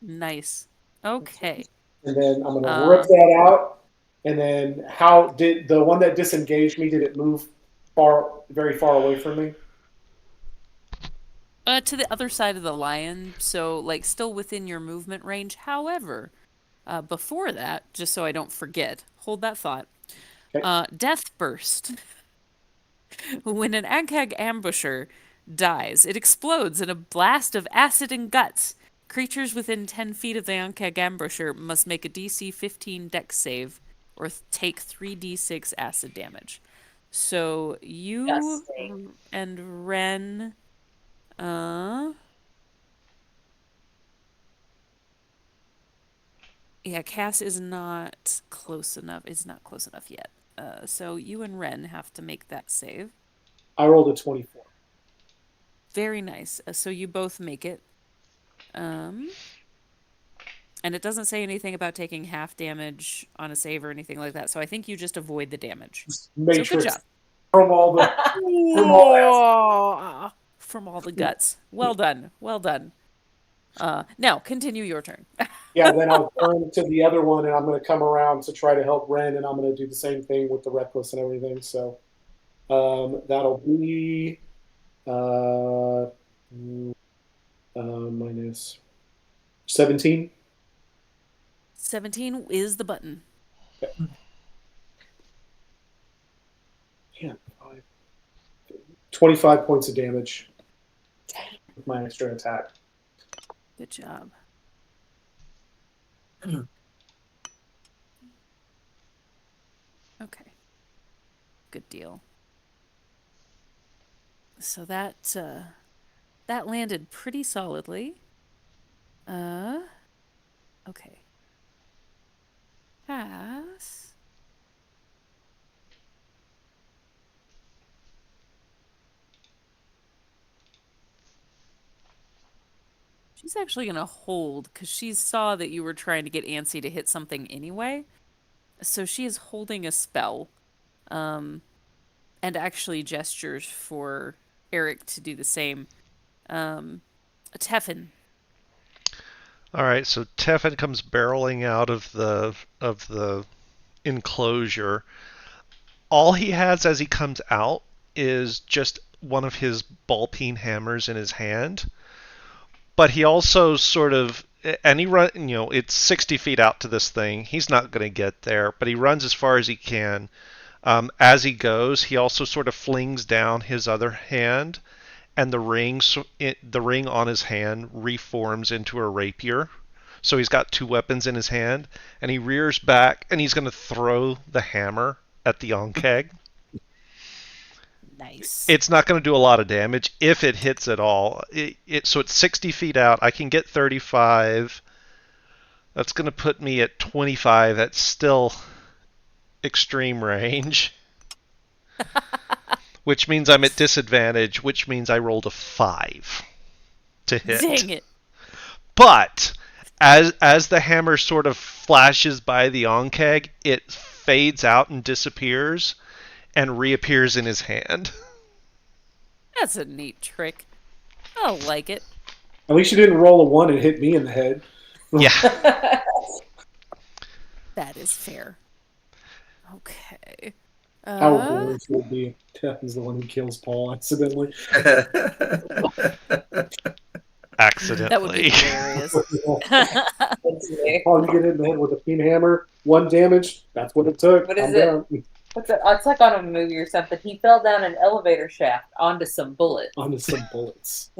[SPEAKER 1] Nice. Okay.
[SPEAKER 5] And then I'm gonna rip
[SPEAKER 1] Uh,
[SPEAKER 5] that out. And then how did the one that disengaged me? Did it move very far away from me?
[SPEAKER 1] to the other side of the lion, so like still within your movement range. However, before that, just so I don't forget, hold that thought.
[SPEAKER 5] Okay.
[SPEAKER 1] Death Burst. When an Aghag ambusher dies, it explodes in a blast of acid and guts. Creatures within 10 feet of the Aghag ambusher must make a DC 15 dex save or take 3d6 acid damage. So you
[SPEAKER 4] Disgusting.
[SPEAKER 1] and Ren, uh, yeah, Cass is not close enough. It's not close enough yet. So you and Ren have to make that save.
[SPEAKER 5] I rolled a 24.
[SPEAKER 1] Very nice. So you both make it. Um, and it doesn't say anything about taking half damage on a save or anything like that. So I think you just avoid the damage. So good
[SPEAKER 5] Matrix
[SPEAKER 1] job.
[SPEAKER 5] from all the from all
[SPEAKER 1] Whoa! From all the guts. Well done. Well done. Now continue your turn.
[SPEAKER 5] yeah. Then I'll turn to the other one, and I'm going to come around to try to help Ren, and I'm going to do the same thing with the reckless and everything. So that'll be uh, minus 17.
[SPEAKER 1] 17 is the button.
[SPEAKER 5] Okay. Yeah, 25 points of damage with my extra attack.
[SPEAKER 1] Good job. Okay. Good deal. So that landed pretty solidly. Okay. Pass. She's actually going to hold because she saw that you were trying to get Ansi to hit something anyway. So she is holding a spell, and actually gestures for Eric to do the same. Teffin.
[SPEAKER 2] All right, so Tefan comes barreling out of the enclosure. All he has as he comes out is just one of his ball peen hammers in his hand, but he also sort of and he run it's 60 feet out to this thing. He's not going to get there, but he runs as far as he can. As he goes, he also sort of flings down his other hand and the ring on his hand reforms into a rapier. So he's got two weapons in his hand, and he rears back, and he's going to throw the hammer at the Onkeg.
[SPEAKER 1] Nice.
[SPEAKER 2] It's not going to do a lot of damage if it hits at all. So it's 60 feet out. I can get 35. That's going to put me at 25. That's still extreme range, which means I'm at disadvantage, which means I rolled a 5 to hit.
[SPEAKER 1] Dang it.
[SPEAKER 2] But as the hammer sort of flashes by the Onkeg, it fades out and disappears and reappears in his hand.
[SPEAKER 1] That's a neat trick. I like it.
[SPEAKER 5] At least you didn't roll a 1 and hit me in the head.
[SPEAKER 2] Yeah.
[SPEAKER 1] That is fair. Okay.
[SPEAKER 5] How glorious would be if Tev's the one who kills Paul accidentally.
[SPEAKER 1] That would be
[SPEAKER 2] Accidentally.
[SPEAKER 1] hilarious.
[SPEAKER 5] Paul, you get hit in the head with a peen hammer, 1 damage. That's what it took.
[SPEAKER 4] What is
[SPEAKER 5] I'm
[SPEAKER 4] it?
[SPEAKER 5] down.
[SPEAKER 4] What's it? It's like on a movie or something. He fell down an elevator shaft onto some bullets.
[SPEAKER 5] Onto some bullets.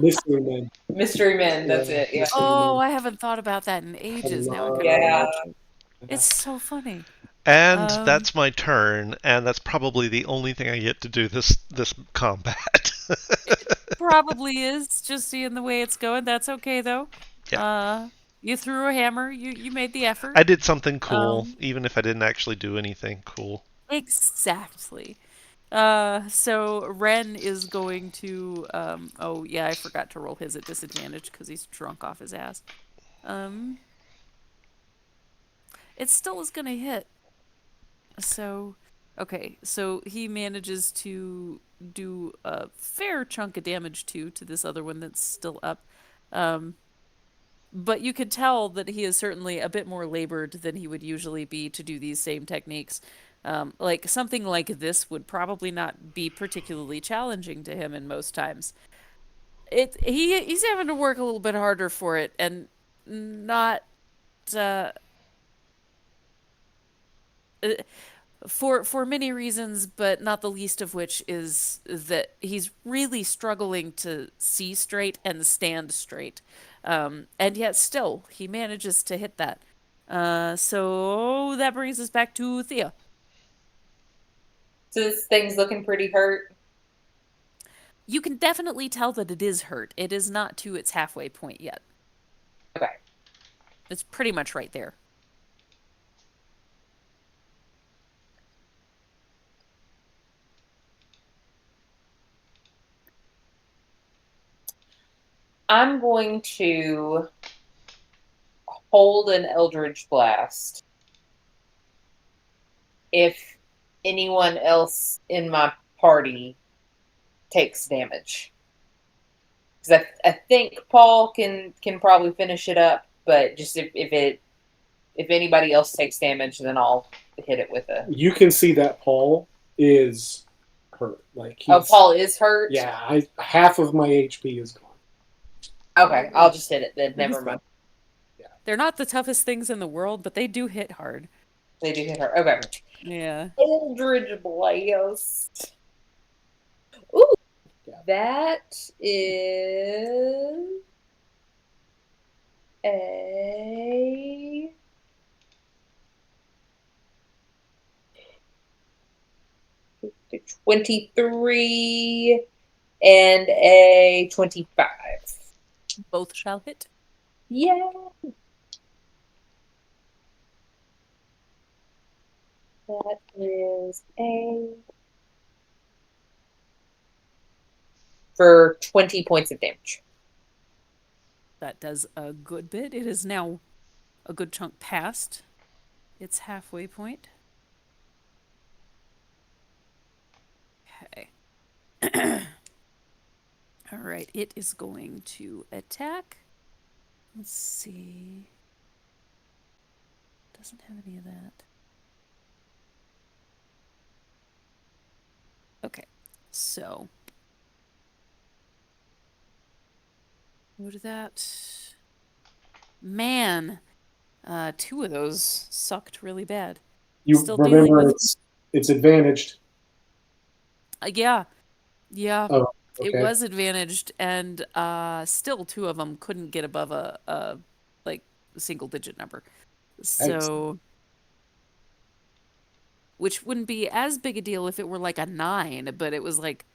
[SPEAKER 5] Mystery Men.
[SPEAKER 4] Mystery Men, that's it. Yeah.
[SPEAKER 1] Oh, I haven't thought about that in ages now. I gotta
[SPEAKER 4] Yeah.
[SPEAKER 1] watch it. It's so funny.
[SPEAKER 2] And that's my turn, and that's probably the only thing I get to do this combat.
[SPEAKER 1] Probably is, just seeing the way it's going. That's okay though.
[SPEAKER 2] Yeah.
[SPEAKER 1] You threw a hammer. You made the effort.
[SPEAKER 2] I did something cool, even if I didn't actually do anything cool.
[SPEAKER 1] Exactly. So Ren is going to. Oh yeah, I forgot to roll his at disadvantage because he's drunk off his ass. It still is gonna hit. So, okay, so he manages to do a fair chunk of damage to this other one that's still up. But you could tell that he is certainly a bit more labored than he would usually be to do these same techniques. Like something like this would probably not be particularly challenging to him in most times. He's having to work a little bit harder for it, and not uh, for many reasons, but not the least of which is that he's really struggling to see straight and stand straight. And yet still, he manages to hit that. So that brings us back to Thea.
[SPEAKER 4] So this thing's looking pretty hurt.
[SPEAKER 1] You can definitely tell that it is hurt. It is not to its halfway point yet.
[SPEAKER 4] Okay.
[SPEAKER 1] It's pretty much right there.
[SPEAKER 4] I'm going to hold an Eldritch Blast if anyone else in my party takes damage. Because I think Paul can probably finish it up, but just if anybody else takes damage, then I'll hit it with a.
[SPEAKER 5] You can see that Paul is hurt. Like
[SPEAKER 4] Paul is hurt?
[SPEAKER 5] Yeah, half of my HP is gone.
[SPEAKER 4] Okay, I'll just hit it then. Never mind.
[SPEAKER 5] Yeah.
[SPEAKER 1] They're not the toughest things in the world, but they do hit hard.
[SPEAKER 4] They do hit her. Okay.
[SPEAKER 1] Yeah.
[SPEAKER 4] Eldritch Blast. Ooh.
[SPEAKER 5] Yeah.
[SPEAKER 4] That is a 23 and a 25.
[SPEAKER 1] Both shall hit.
[SPEAKER 4] Yeah. That is for 20 points of damage.
[SPEAKER 1] That does a good bit. It is now a good chunk past its halfway point. Okay. All right, it is going to attack. Let's see. Doesn't have any of that. Okay, so what is that? Man, 2 of those sucked really bad.
[SPEAKER 5] You
[SPEAKER 1] Still dealing
[SPEAKER 5] remember
[SPEAKER 1] with-
[SPEAKER 5] it's advantaged.
[SPEAKER 1] Yeah.
[SPEAKER 5] Oh,
[SPEAKER 1] It
[SPEAKER 5] Okay.
[SPEAKER 1] was advantaged, and still two of them couldn't get above a like single digit number.
[SPEAKER 5] Thanks.
[SPEAKER 1] So, which wouldn't be as big a deal if it were like a nine, but it was like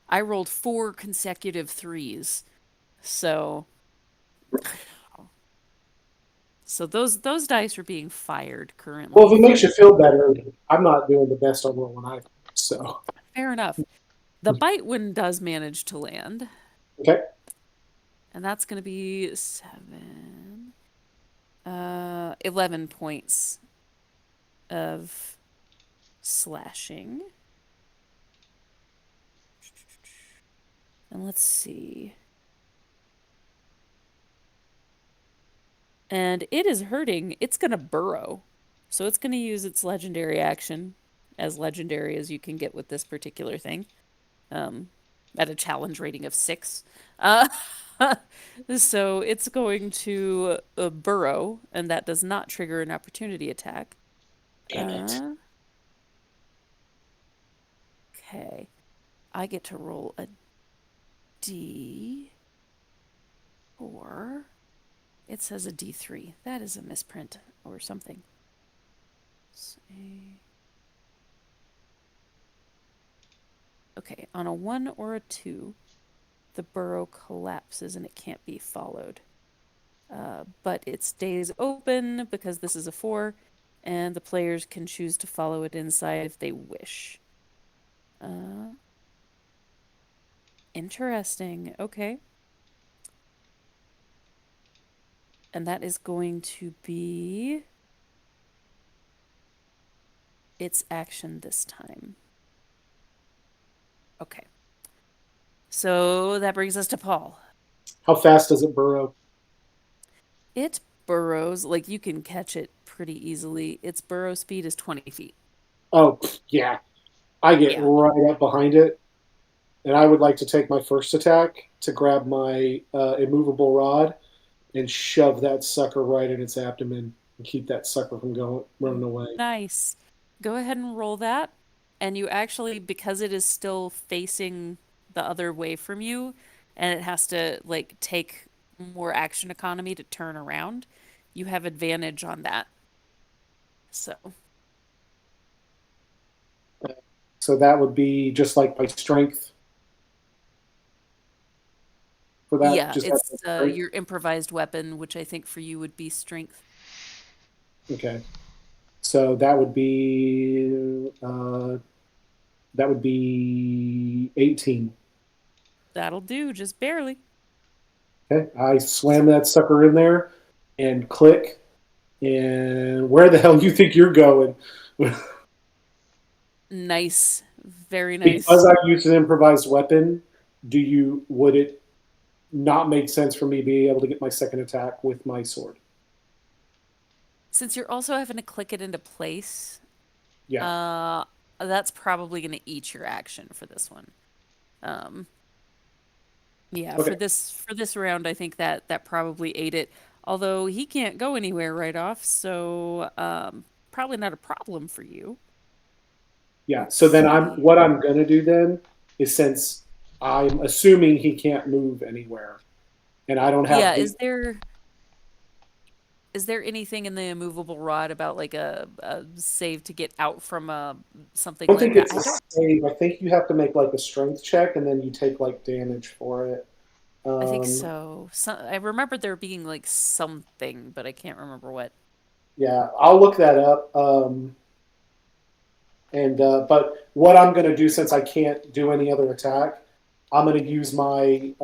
[SPEAKER 1] I rolled four consecutive threes. So, so those dice are being fired
[SPEAKER 5] Well, if
[SPEAKER 1] currently
[SPEAKER 5] it makes you
[SPEAKER 1] for
[SPEAKER 5] feel better, I'm not doing the best on rolling either. So,
[SPEAKER 1] fair enough. The bite one does manage to land,
[SPEAKER 5] okay.
[SPEAKER 1] and that's going to be 11 points of slashing. And let's see. And it is hurting. It's going to burrow. So it's going to use its legendary action, as legendary as you can get with this particular thing, at a challenge rating of 6. Uh, so it's going to burrow, and that does not trigger an opportunity attack.
[SPEAKER 5] Damn it.
[SPEAKER 1] Okay. I get to roll a D4. It says a D3. That is a misprint or something. Okay, on a 1 or a 2, the burrow collapses and it can't be followed. But it stays open because this is a 4, and the players can choose to follow it inside if they wish. Interesting. Okay. And that is going to be its action this time. Okay. So that brings us to Paul.
[SPEAKER 5] How fast does it burrow?
[SPEAKER 1] It burrows, like you can catch it pretty easily. Its burrow speed is 20 feet.
[SPEAKER 5] Oh, yeah. I get
[SPEAKER 1] Yeah.
[SPEAKER 5] right up behind it, and I would like to take my first attack to grab my immovable rod and shove that sucker right in its abdomen and keep that sucker from going running away.
[SPEAKER 1] Nice. Go ahead and roll that. And you actually, because it is still facing the other way from you, and it has to like take more action economy to turn around, you have advantage on that. So,
[SPEAKER 5] So that would be just like my strength for that.
[SPEAKER 1] yeah,
[SPEAKER 5] Just have my
[SPEAKER 1] it's
[SPEAKER 5] strength.
[SPEAKER 1] your improvised weapon, which I think for you would be strength.
[SPEAKER 5] Okay. So that would be 18.
[SPEAKER 1] That'll do, just barely.
[SPEAKER 5] Okay. I slam that sucker in there and click. And where the hell do you think you're going?
[SPEAKER 1] Nice. Very nice.
[SPEAKER 5] Because I used an improvised weapon, would it not make sense for me to be able to get my second attack with my sword?
[SPEAKER 1] Since you're also having to click it into place,
[SPEAKER 5] Yeah.
[SPEAKER 1] uh, that's probably going to eat your action for this one. Um, yeah,
[SPEAKER 5] Okay.
[SPEAKER 1] for this round, I think that probably ate it. Although he can't go anywhere right off, so probably not a problem for you.
[SPEAKER 5] Yeah.
[SPEAKER 1] Let's
[SPEAKER 5] So then
[SPEAKER 1] see.
[SPEAKER 5] what I'm gonna do then is, since I'm assuming he can't move anywhere and I don't
[SPEAKER 1] Yeah,
[SPEAKER 5] have the
[SPEAKER 1] is there anything in the immovable rod about like a save to get out from something
[SPEAKER 5] I don't
[SPEAKER 1] like
[SPEAKER 5] think
[SPEAKER 1] that?
[SPEAKER 5] it's
[SPEAKER 1] I
[SPEAKER 5] a
[SPEAKER 1] don't.
[SPEAKER 5] save. I think you have to make like a strength check and then you take like damage for it.
[SPEAKER 1] I think
[SPEAKER 5] Um,
[SPEAKER 1] so. I remember there being like something, but I can't remember what.
[SPEAKER 5] yeah, I'll look that up. And but what I'm going to do, since I can't do any other attack, I'm going to use my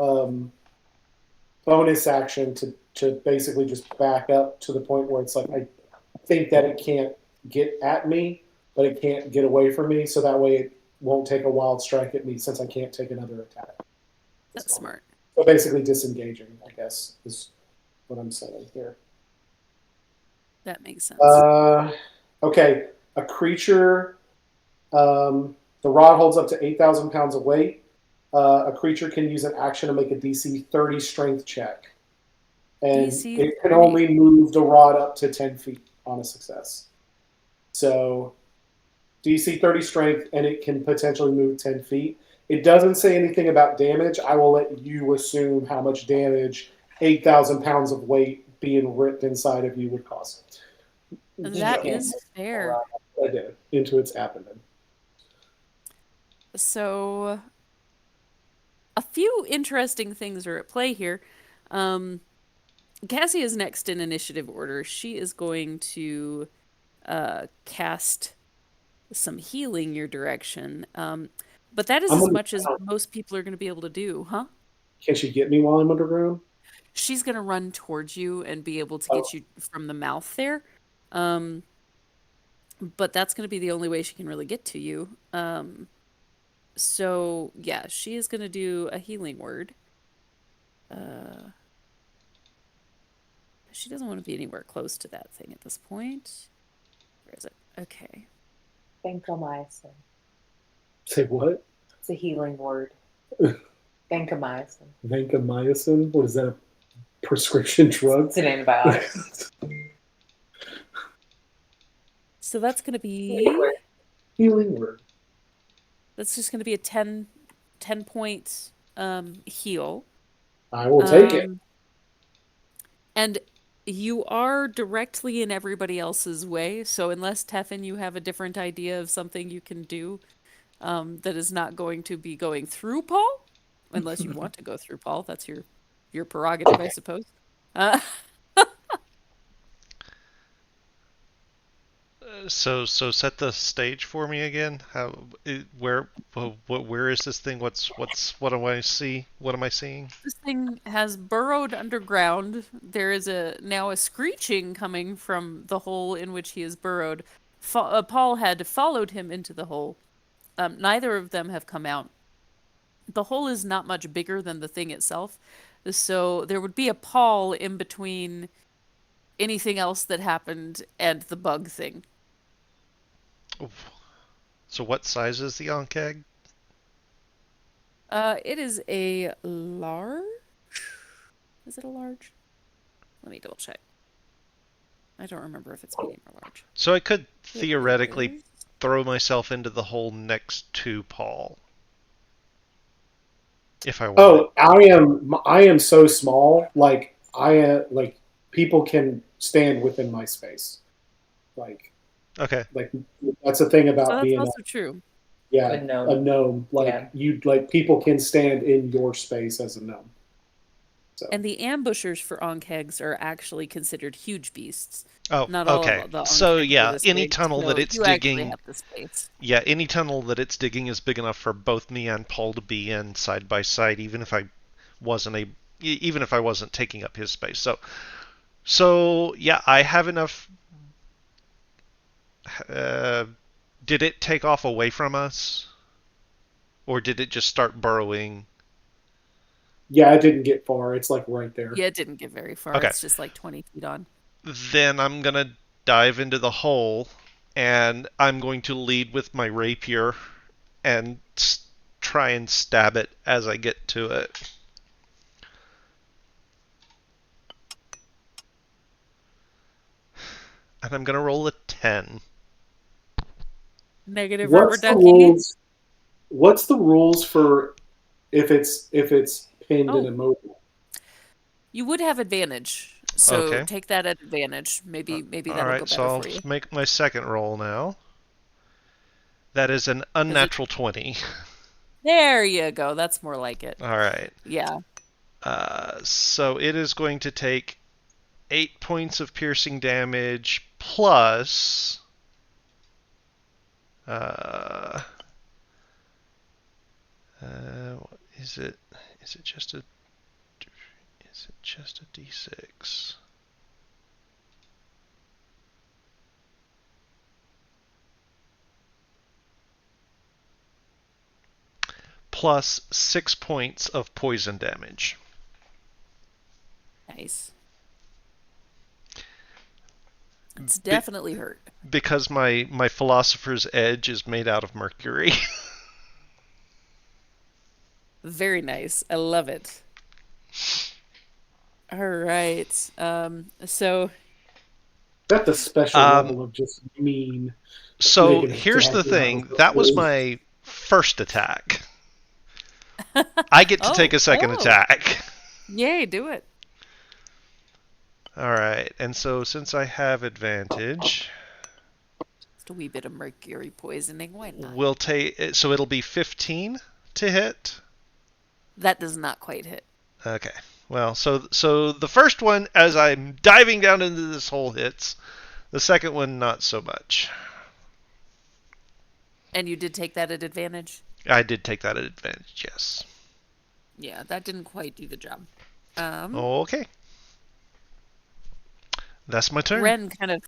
[SPEAKER 5] bonus action to basically just back up to the point where it's like I think that it can't get at me, but it can't get away from me. So that way it won't take a wild strike at me, since I can't take another attack.
[SPEAKER 1] That's smart.
[SPEAKER 5] So basically disengaging, I guess, is what I'm saying here.
[SPEAKER 1] That makes sense.
[SPEAKER 5] Okay, a creature. The rod holds up to 8,000 pounds of weight. A creature can use an action to make a DC 30 strength check, and
[SPEAKER 1] DC
[SPEAKER 5] it can
[SPEAKER 1] 30.
[SPEAKER 5] only move the rod up to 10 feet on a success. So DC 30 strength, and it can potentially move 10 feet. It doesn't say anything about damage. I will let you assume how much damage 8,000 pounds of weight being ripped inside of you would cause. You
[SPEAKER 1] That
[SPEAKER 5] can't
[SPEAKER 1] is
[SPEAKER 5] roll
[SPEAKER 1] fair.
[SPEAKER 5] that. I did into its abdomen.
[SPEAKER 1] So, a few interesting things are at play here. Um, Cassie is next in initiative order. She is going to cast some healing your direction. But that is
[SPEAKER 5] I'm
[SPEAKER 1] as much as
[SPEAKER 5] underground.
[SPEAKER 1] most people are going to be able to do, huh?
[SPEAKER 5] Can she get me while I'm underground?
[SPEAKER 1] She's going to run towards you and be able to get
[SPEAKER 5] Oh,
[SPEAKER 1] you from the mouth there. Um, but that's going to be the only way she can really get to you. So yeah, she is going to do a healing word. Uh, she doesn't want to be anywhere close to that thing at this point. Where is it? Okay.
[SPEAKER 4] Vancomycin.
[SPEAKER 5] say what?
[SPEAKER 4] It's a healing word. Vancomycin.
[SPEAKER 5] Vancomycin? What is that? A prescription drug?
[SPEAKER 4] It's an antibiotic.
[SPEAKER 1] So that's going to be
[SPEAKER 5] Healing word.
[SPEAKER 1] that's just going to be a 10 point heal.
[SPEAKER 5] I will take it.
[SPEAKER 1] Um, and you are directly in everybody else's way, so unless Teffin, you have a different idea of something you can do that is not going to be going through Paul, unless you want to go through Paul, that's your prerogative, I suppose. Uh,
[SPEAKER 2] So set the stage for me again. Where is this thing? What do I see? What am I seeing?
[SPEAKER 1] this thing has burrowed underground. There is now a screeching coming from the hole in which he is burrowed. Paul had followed him into the hole. Neither of them have come out. The hole is not much bigger than the thing itself, so there would be a Paul in between anything else that happened and the bug thing.
[SPEAKER 2] So what size is the Ankh?
[SPEAKER 1] It is a large. Is it a large? Let me double check. I don't remember if it's medium or large.
[SPEAKER 2] So I could
[SPEAKER 1] It
[SPEAKER 2] theoretically
[SPEAKER 1] is.
[SPEAKER 2] throw myself into the hole next to Paul if I wanted.
[SPEAKER 5] Oh, I am so small. Like people can stand within my space. Like
[SPEAKER 2] Okay.
[SPEAKER 5] like that's the thing
[SPEAKER 1] So
[SPEAKER 5] about
[SPEAKER 1] that's
[SPEAKER 5] being
[SPEAKER 1] also true.
[SPEAKER 5] yeah,
[SPEAKER 4] A gnome.
[SPEAKER 5] a gnome.
[SPEAKER 4] Yeah.
[SPEAKER 5] Like people can stand in your space as a gnome. So
[SPEAKER 1] And the ambushers for Onkhegs are actually considered huge beasts.
[SPEAKER 2] Oh,
[SPEAKER 1] Not all
[SPEAKER 2] okay.
[SPEAKER 1] of the
[SPEAKER 2] So
[SPEAKER 1] Onkhegs are
[SPEAKER 2] yeah,
[SPEAKER 1] this
[SPEAKER 2] any
[SPEAKER 1] big,
[SPEAKER 2] tunnel that
[SPEAKER 1] so
[SPEAKER 2] it's
[SPEAKER 1] you actually
[SPEAKER 2] digging,
[SPEAKER 1] have the space.
[SPEAKER 2] yeah, any tunnel that it's digging is big enough for both me and Paul to be in side by side, even if I wasn't taking up his space. So yeah, I have enough. Uh, did it take off away from us, or did it just start burrowing?
[SPEAKER 5] yeah, I didn't get far. It's like right there.
[SPEAKER 1] Yeah, it didn't get very far.
[SPEAKER 2] Okay,
[SPEAKER 1] It's just like 20 feet on.
[SPEAKER 2] then I'm gonna dive into the hole, and I'm going to lead with my rapier and try and stab it as I get to it. And I'm gonna roll a 10.
[SPEAKER 1] Negative rubber
[SPEAKER 5] What's the
[SPEAKER 1] ducky.
[SPEAKER 5] rules? What's the rules for if it's pinned and
[SPEAKER 1] Oh,
[SPEAKER 5] immobile?
[SPEAKER 1] you would have advantage. So
[SPEAKER 2] Okay.
[SPEAKER 1] take that at advantage. Maybe
[SPEAKER 2] All
[SPEAKER 1] that'll go
[SPEAKER 2] right, so
[SPEAKER 1] better
[SPEAKER 2] I'll
[SPEAKER 1] for you.
[SPEAKER 2] make my second roll now. That is an
[SPEAKER 1] Because it
[SPEAKER 2] unnatural 20.
[SPEAKER 1] there you go. That's more like it.
[SPEAKER 2] All right.
[SPEAKER 1] Yeah.
[SPEAKER 2] So it is going to take 8 points of piercing damage plus. Uh, what is it? Is it just a? Is it just a d6? Plus 6 points of poison damage.
[SPEAKER 1] Nice. It's
[SPEAKER 2] Be-
[SPEAKER 1] definitely hurt.
[SPEAKER 2] because my philosopher's edge is made out of mercury.
[SPEAKER 1] Very nice. I love it. All right. So
[SPEAKER 5] That's a special
[SPEAKER 2] um,
[SPEAKER 5] level of just mean
[SPEAKER 2] so
[SPEAKER 5] making a
[SPEAKER 2] here's the
[SPEAKER 5] dagger out of
[SPEAKER 2] thing. That was
[SPEAKER 5] wood.
[SPEAKER 2] my first attack. I get to take
[SPEAKER 1] Oh,
[SPEAKER 2] a second
[SPEAKER 1] oh,
[SPEAKER 2] attack.
[SPEAKER 1] yay, do it.
[SPEAKER 2] All right, and so since I have advantage,
[SPEAKER 1] Just a wee bit of mercury poisoning. Why not?
[SPEAKER 2] we'll take. So it'll be 15 to hit.
[SPEAKER 1] That does not quite hit.
[SPEAKER 2] Okay. Well, so the first one, as I'm diving down into this hole, hits. The second one, not so much.
[SPEAKER 1] And you did take that at advantage?
[SPEAKER 2] I did take that at advantage, yes.
[SPEAKER 1] Yeah, that didn't quite do the job. Um,
[SPEAKER 2] Okay. That's my turn.
[SPEAKER 1] Ren kind of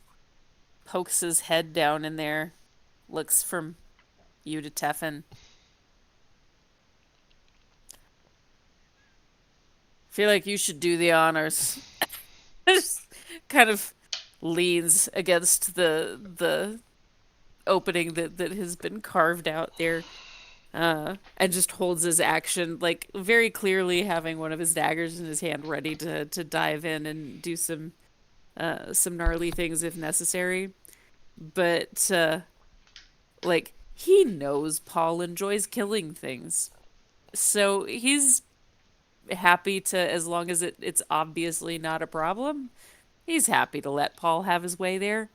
[SPEAKER 1] pokes his head down in there, looks from you to Teffin. Feel like you should do the honors. Just kind of leans against the opening that has been carved out there, and just holds his action, like very clearly having one of his daggers in his hand, ready to dive in and do some gnarly things if necessary. But like he knows Paul enjoys killing things, so he's happy to, as long as it's obviously not a problem. He's happy to let Paul have his way there.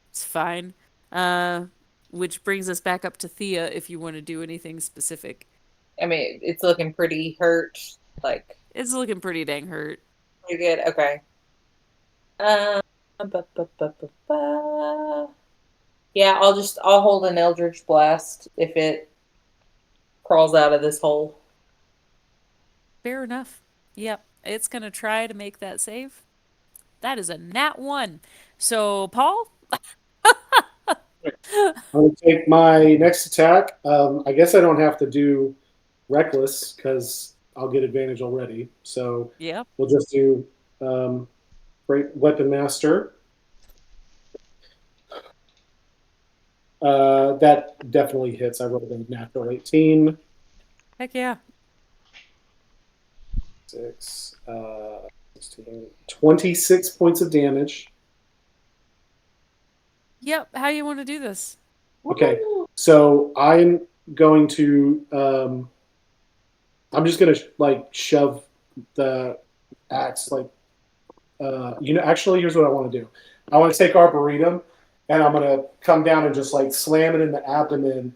[SPEAKER 1] It's fine. Uh, which brings us back up to Thea if you want to do anything specific.
[SPEAKER 4] I mean, it's looking pretty hurt. Like,
[SPEAKER 1] It's looking pretty dang hurt.
[SPEAKER 4] pretty good. Okay. Ba, ba, ba, ba, ba. Yeah, I'll hold an Eldritch Blast if it crawls out of this hole.
[SPEAKER 1] Fair enough. Yep, it's gonna try to make that save. That is a nat one. So, Paul?
[SPEAKER 5] I'll take my next attack. I guess I don't have to do reckless because I'll get advantage already. So
[SPEAKER 1] Yep.
[SPEAKER 5] we'll just do great weapon master. That definitely hits. I rolled a natural 18.
[SPEAKER 1] Heck yeah.
[SPEAKER 5] 6, 16, 26 points of damage.
[SPEAKER 1] Yep. How you want to do this?
[SPEAKER 5] Okay, so I'm going to. I'm just gonna like shove the axe like. Actually, here's what I want to do. I want to take Arboretum, and I'm gonna come down and just like slam it in the abdomen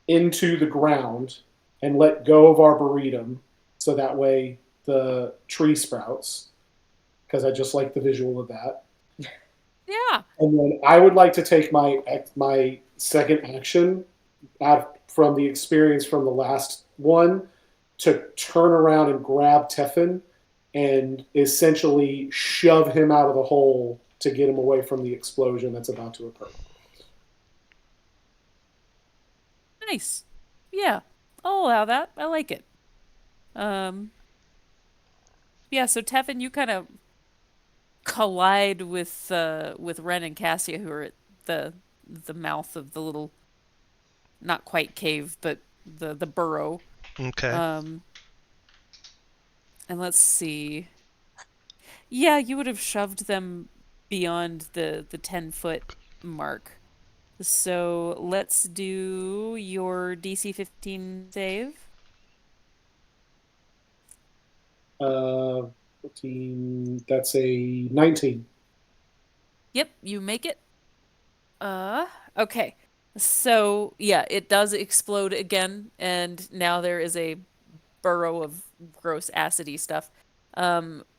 [SPEAKER 5] into the ground, and let go of Arboretum, so that way the tree sprouts. Because I just like the visual of that.
[SPEAKER 1] Yeah.
[SPEAKER 5] And then I would like to take my second action out from the experience from the last one to turn around and grab Teffin and essentially shove him out of the hole to get him away from the explosion that's about to occur.
[SPEAKER 1] Nice. Yeah. I'll allow that. I like it. Um. Yeah. So Tevin, you kind of collide with Ren and Cassia, who are at the mouth of the little, not quite cave, but the burrow.
[SPEAKER 2] Okay.
[SPEAKER 1] Um. And let's see. Yeah, you would have shoved them beyond the 10-foot mark. So let's do your DC 15 save.
[SPEAKER 5] 14, that's a 19.
[SPEAKER 1] Yep, you make it. Okay. So, yeah, it does explode again, and now there is a burrow of gross acidy stuff.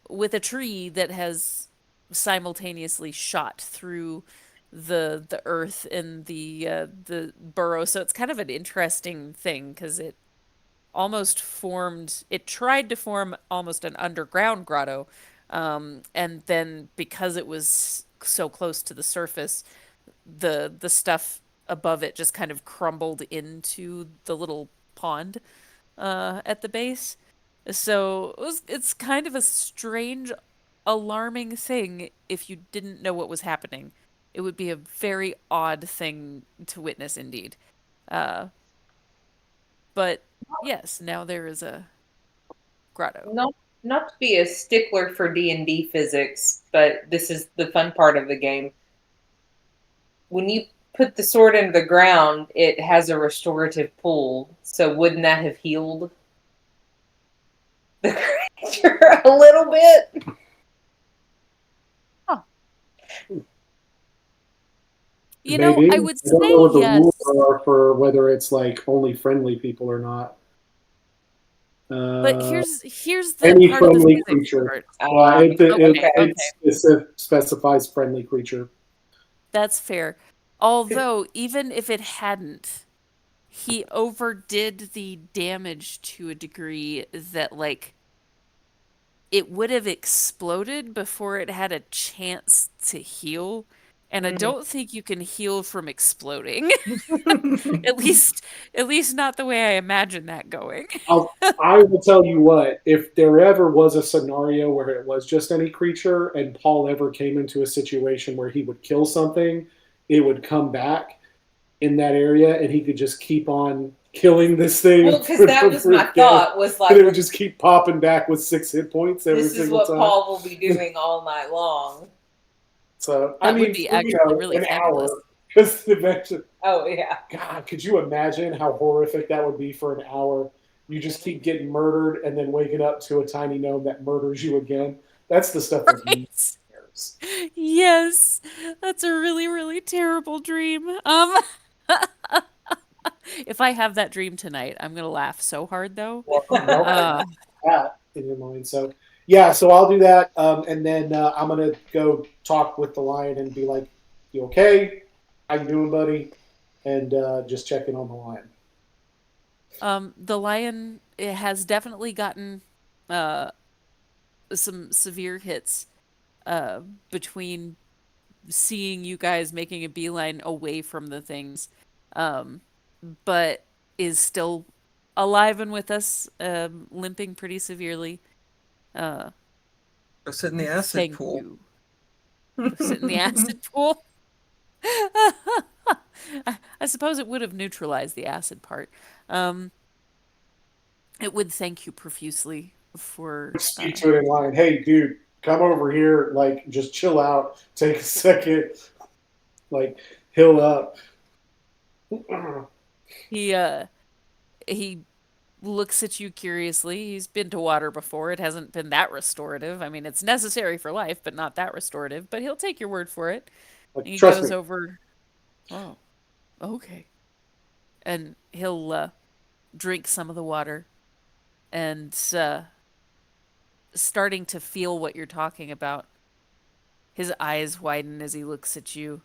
[SPEAKER 1] With a tree that has simultaneously shot through the earth in the burrow. So it's kind of an interesting thing because it tried to form almost an underground grotto. And then because it was so close to the surface, the stuff above it just kind of crumbled into the little pond at the base. So it's kind of a strange, alarming thing if you didn't know what was happening. It would be a very odd thing to witness indeed. Uh, but yes, now there is a grotto.
[SPEAKER 4] Not to be a stickler for D&D physics, but this is the fun part of the game. When you put the sword into the ground, it has a restorative pull. So wouldn't that have healed? the creature a little bit.
[SPEAKER 1] Huh.
[SPEAKER 5] Maybe.
[SPEAKER 1] I would
[SPEAKER 5] I don't
[SPEAKER 1] say
[SPEAKER 5] know what the rules
[SPEAKER 1] yes,
[SPEAKER 5] are for whether it's like only friendly people or not.
[SPEAKER 1] but
[SPEAKER 5] Uh,
[SPEAKER 1] here's the
[SPEAKER 5] any
[SPEAKER 1] part of the
[SPEAKER 5] friendly
[SPEAKER 1] physics
[SPEAKER 5] creature.
[SPEAKER 1] part.
[SPEAKER 5] It,
[SPEAKER 1] Okay,
[SPEAKER 4] Okay.
[SPEAKER 5] it
[SPEAKER 1] okay.
[SPEAKER 5] specifies friendly creature.
[SPEAKER 1] That's fair. Although, even if it hadn't, he overdid the damage to a degree that, like, it would have exploded before it had a chance to heal. And I
[SPEAKER 4] Mm.
[SPEAKER 1] don't think you can heal from exploding. At least, at least not the way I imagine that going.
[SPEAKER 5] I will tell you what, if there ever was a scenario where it was just any creature and Paul ever came into a situation where he would kill something, it would come back in that area and he could just keep on killing this thing
[SPEAKER 4] Well, because
[SPEAKER 5] over and
[SPEAKER 4] that was
[SPEAKER 5] over
[SPEAKER 4] my
[SPEAKER 5] again.
[SPEAKER 4] thought, was
[SPEAKER 5] And
[SPEAKER 4] like,
[SPEAKER 5] it would just keep popping back with 6 hit points every
[SPEAKER 4] this is
[SPEAKER 5] single
[SPEAKER 4] what
[SPEAKER 5] time.
[SPEAKER 4] Paul will be doing all night long.
[SPEAKER 5] So, I
[SPEAKER 1] That would
[SPEAKER 5] mean,
[SPEAKER 1] be
[SPEAKER 5] for,
[SPEAKER 1] actually really
[SPEAKER 5] an
[SPEAKER 1] fabulous.
[SPEAKER 5] hour, because eventually,
[SPEAKER 4] Oh, yeah.
[SPEAKER 5] God, could you imagine how horrific that would be for an hour? You just keep getting murdered and then waking up to a tiny gnome that murders you again. That's the stuff that really
[SPEAKER 1] Right?
[SPEAKER 5] scares.
[SPEAKER 1] Yes, that's a really, really terrible dream. If I have that dream tonight, I'm gonna laugh so hard though.
[SPEAKER 5] Well, no,
[SPEAKER 1] Uh,
[SPEAKER 5] that in your mind. So, yeah, so I'll do that, and then I'm gonna go talk with the lion and be like, "You okay? How you doing, buddy?" And just checking on the lion.
[SPEAKER 1] the lion it has definitely gotten uh some severe hits uh between seeing you guys making a beeline away from the things, um, but is still alive and with us, limping pretty severely. Uh,
[SPEAKER 3] Go sit in the acid
[SPEAKER 1] Thank
[SPEAKER 3] pool.
[SPEAKER 1] you. Go sit in the acid pool. I suppose it would have neutralized the acid part. Um, it would thank you profusely for
[SPEAKER 5] Speak to it in lion. Hey, dude, come over here. Like, just chill out. Take a second. Like, heal up.
[SPEAKER 1] he uh he looks at you curiously. He's been to water before. It hasn't been that restorative. I mean, it's necessary for life, but not that restorative. But he'll take your word for it.
[SPEAKER 5] Like,
[SPEAKER 1] He
[SPEAKER 5] trust me.
[SPEAKER 1] goes over, oh, okay. And he'll drink some of the water and starting to feel what you're talking about. His eyes widen as he looks at you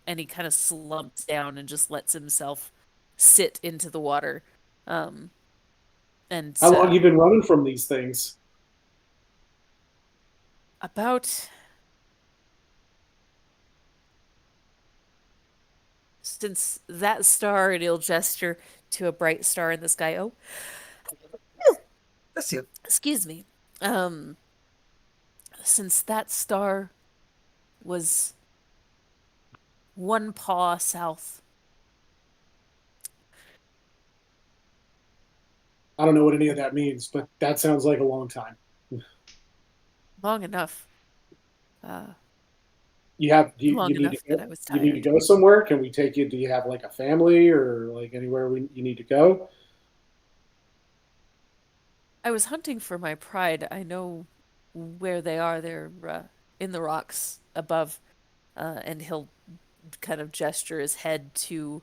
[SPEAKER 1] and he kind of slumps down and just lets himself sit into the water. Um, and
[SPEAKER 5] How long you been running from these things?
[SPEAKER 1] about since that star, and he'll gesture to a bright star in the sky. Oh,
[SPEAKER 3] That's you.
[SPEAKER 1] excuse me. Um, since that star was one paw south.
[SPEAKER 5] I don't know what any of that means, but that sounds like a long time.
[SPEAKER 1] Long enough. Uh,
[SPEAKER 5] You
[SPEAKER 1] long
[SPEAKER 5] need to
[SPEAKER 1] enough that
[SPEAKER 5] go
[SPEAKER 1] I was
[SPEAKER 5] you need to
[SPEAKER 1] tired.
[SPEAKER 5] go somewhere? Can we take you? Do you have like a family or like anywhere you need to go?
[SPEAKER 1] I was hunting for my pride. I know where they are. They're in the rocks above. And he'll kind of gesture his head to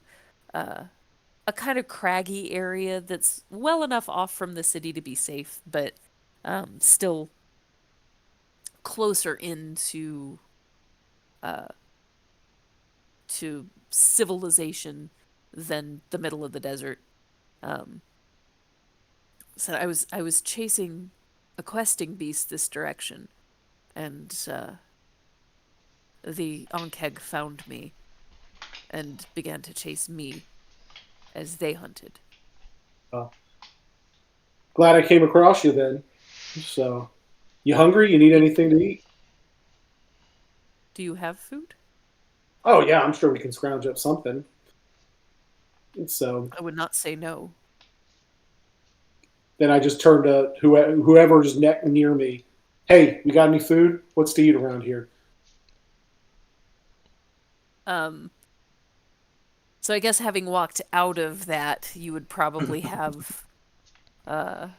[SPEAKER 1] uh, a kind of craggy area that's well enough off from the city to be safe, but still closer into uh, to civilization than the middle of the desert. Um, so I was chasing a questing beast this direction, and the Ankeg found me and began to chase me as they hunted.
[SPEAKER 5] Uh, Glad I came across you then. So, you hungry? You need
[SPEAKER 1] Me
[SPEAKER 5] anything to
[SPEAKER 1] too.
[SPEAKER 5] eat?
[SPEAKER 1] Do you have food?
[SPEAKER 5] Oh yeah, I'm sure we can scrounge up something. So
[SPEAKER 1] I would not say no.
[SPEAKER 5] then I just turn to whoever's near me. Hey, you got any food? What's to eat around here?
[SPEAKER 1] Um, so I guess having walked out of that, you would probably have uh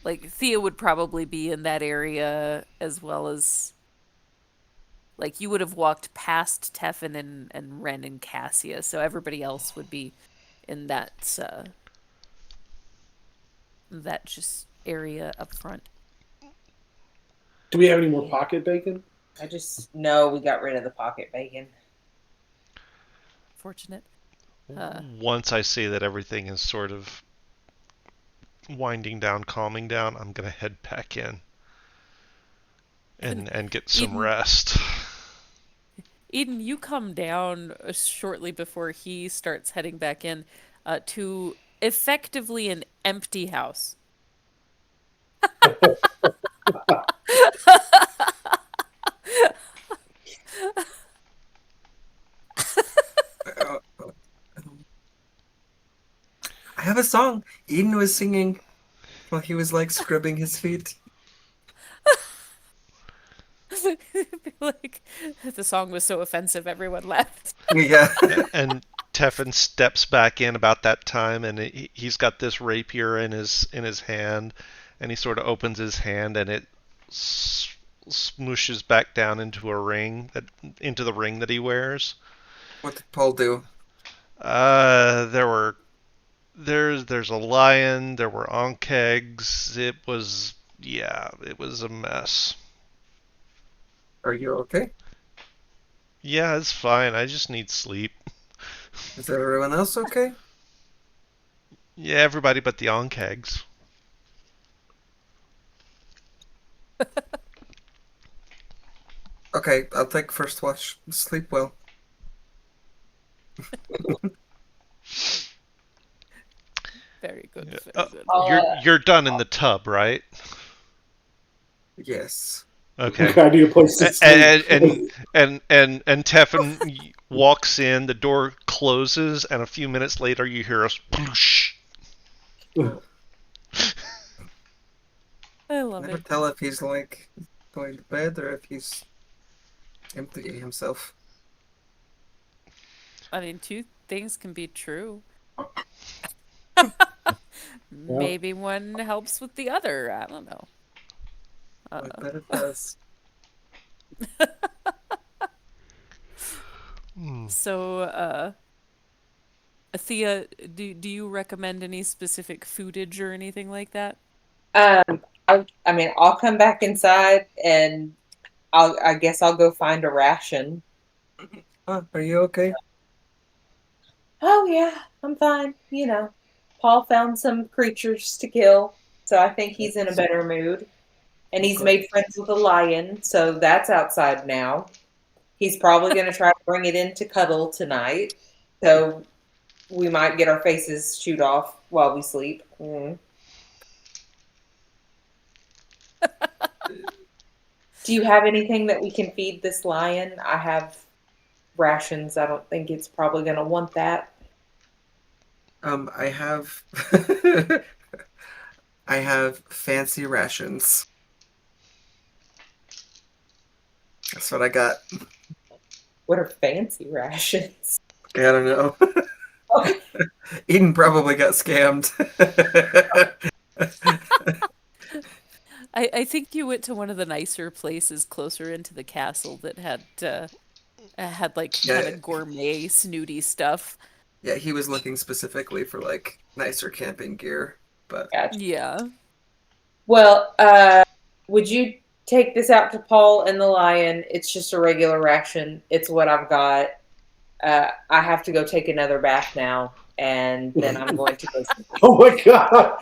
[SPEAKER 1] Like Thea would probably be in that area as well as like you would have walked past Teffin and Ren and Cassia, so everybody else would be in that just area up front.
[SPEAKER 5] Do we have any more
[SPEAKER 4] Yeah.
[SPEAKER 5] pocket bacon?
[SPEAKER 4] I just know we got rid of the pocket bacon.
[SPEAKER 1] Fortunate. Uh
[SPEAKER 2] Once I see that everything is sort of winding down, calming down, I'm gonna head back in and get some
[SPEAKER 1] Eden
[SPEAKER 2] rest.
[SPEAKER 1] Eden, you come down shortly before he starts heading back in to effectively an empty house.
[SPEAKER 3] Uh, I have a song Eden was singing while he was like scrubbing his feet.
[SPEAKER 1] Like the song was so offensive, everyone left.
[SPEAKER 3] Yeah.
[SPEAKER 2] And Teffin steps back in about that time, and he's got this rapier in his hand, and he sort of opens his hand, and it smooshes back down into into the ring that he wears.
[SPEAKER 3] What did Paul do?
[SPEAKER 2] There were there's a lion. There were ankegs. It was a mess.
[SPEAKER 3] Are you okay?
[SPEAKER 2] Yeah, it's fine. I just need sleep.
[SPEAKER 3] Is everyone else okay?
[SPEAKER 2] Yeah, everybody but the ankegs.
[SPEAKER 3] Okay, I'll take first watch. Sleep well.
[SPEAKER 1] Very good,
[SPEAKER 2] Yeah.
[SPEAKER 1] very good.
[SPEAKER 2] You're done in the tub, right?
[SPEAKER 3] Yes.
[SPEAKER 2] Okay.
[SPEAKER 5] I need a place to sleep.
[SPEAKER 2] And Teffin walks in, the door closes, and a few minutes later you hear a sploosh.
[SPEAKER 1] I love
[SPEAKER 3] Never
[SPEAKER 1] it.
[SPEAKER 3] tell if he's like going to bed or if he's emptying himself.
[SPEAKER 1] I mean, two things can be true.
[SPEAKER 5] Yeah.
[SPEAKER 1] Maybe one helps with the other. I don't know.
[SPEAKER 3] I bet it does.
[SPEAKER 2] Hmm.
[SPEAKER 1] So, Thea, do you recommend any specific foodage or anything like that?
[SPEAKER 4] I mean, I'll come back inside and I guess I'll go find a ration.
[SPEAKER 3] Are you okay?
[SPEAKER 4] Oh yeah, I'm fine. Paul found some creatures to kill, so I think he's in a better mood. And he's
[SPEAKER 3] Okay.
[SPEAKER 4] made friends with a lion, so that's outside now. He's probably going to try to bring it in to cuddle tonight, so we might get our faces chewed off while we sleep. Mm. Do you have anything that we can feed this lion? I have rations. I don't think it's probably going to want that.
[SPEAKER 3] I have I have fancy rations. That's what I got.
[SPEAKER 4] What are fancy rations?
[SPEAKER 3] I don't know.
[SPEAKER 4] Okay.
[SPEAKER 3] Eden probably got scammed.
[SPEAKER 1] I think you went to one of the nicer places closer into the castle that had like kind
[SPEAKER 3] Yeah,
[SPEAKER 1] of gourmet snooty stuff.
[SPEAKER 3] yeah, he was looking specifically for like nicer camping gear, but
[SPEAKER 4] Gotcha.
[SPEAKER 1] Yeah.
[SPEAKER 4] Well, would you take this out to Paul and the lion? It's just a regular ration. It's what I've got. I have to go take another bath now, and then I'm going to go sleep.
[SPEAKER 5] Oh my god!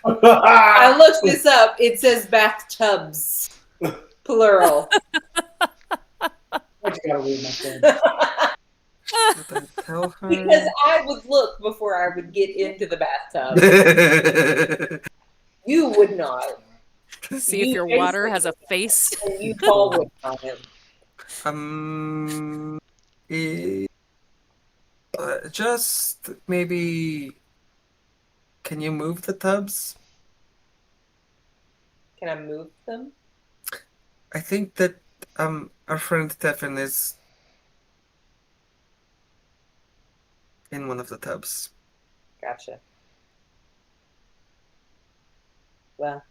[SPEAKER 4] I looked this up. It says bathtubs, plural.
[SPEAKER 5] I just gotta read my phone.
[SPEAKER 3] what did I tell
[SPEAKER 4] Because
[SPEAKER 3] her?
[SPEAKER 4] I would look before I would get into the bathtub. You would not.
[SPEAKER 1] See if
[SPEAKER 4] You
[SPEAKER 1] your water
[SPEAKER 4] Jason,
[SPEAKER 1] has a face.
[SPEAKER 4] and you Paul would not him.
[SPEAKER 3] Um, eh, just maybe. Can you move the tubs?
[SPEAKER 4] Can I move them?
[SPEAKER 3] I think that our friend Teffin is in one of the tubs.
[SPEAKER 4] Gotcha. Well,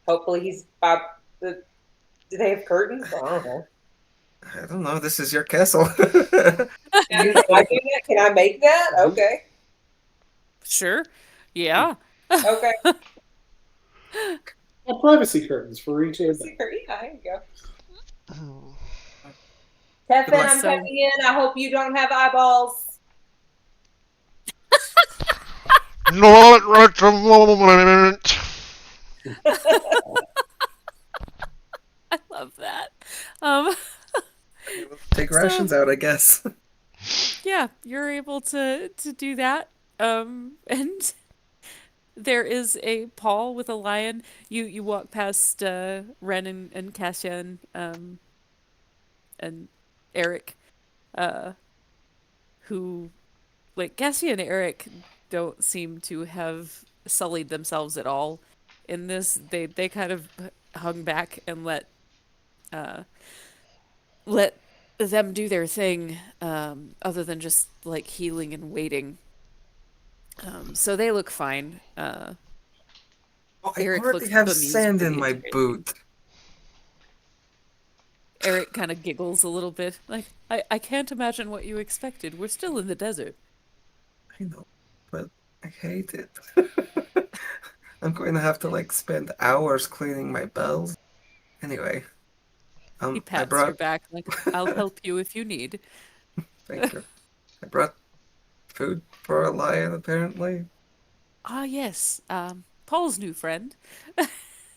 [SPEAKER 4] hopefully he's about the. Do they have curtains? I don't know.
[SPEAKER 3] I don't know. This is your castle.
[SPEAKER 4] Can I do that? Can I make that? Okay.
[SPEAKER 1] Sure. Yeah.
[SPEAKER 4] Okay.
[SPEAKER 5] Privacy curtains for each bed.
[SPEAKER 4] Secret. Yeah, there you go.
[SPEAKER 3] Good
[SPEAKER 4] Teflon,
[SPEAKER 3] luck.
[SPEAKER 4] I'm
[SPEAKER 1] So
[SPEAKER 4] coming in. I hope you don't have eyeballs.
[SPEAKER 2] Not right the moment.
[SPEAKER 1] I love that. Um,
[SPEAKER 3] We'll take
[SPEAKER 1] so
[SPEAKER 3] rations out, I guess.
[SPEAKER 1] yeah, you're able to do that. And there is a Paul with a lion. You walk past Ren and Cassian and Eric, uh, who like Cassie and Eric don't seem to have sullied themselves at all in this. They kind of hung back and uh let them do their thing, other than just like healing and waiting. So they look fine.
[SPEAKER 3] Oh, I
[SPEAKER 1] Eric
[SPEAKER 3] already
[SPEAKER 1] looks
[SPEAKER 3] have
[SPEAKER 1] bemused
[SPEAKER 3] sand
[SPEAKER 1] by
[SPEAKER 3] in
[SPEAKER 1] the
[SPEAKER 3] my
[SPEAKER 1] integration.
[SPEAKER 3] boot.
[SPEAKER 1] Eric kind of giggles a little bit, like, I can't imagine what you expected. We're still in the desert.
[SPEAKER 3] I know, but I hate it. I'm going to have to like spend hours cleaning my bells. Anyway,
[SPEAKER 1] He
[SPEAKER 3] I
[SPEAKER 1] pats your
[SPEAKER 3] brought.
[SPEAKER 1] back, like, I'll help you if you need.
[SPEAKER 3] Thank you. I brought food for a lion, apparently.
[SPEAKER 1] Ah, yes, Paul's new friend.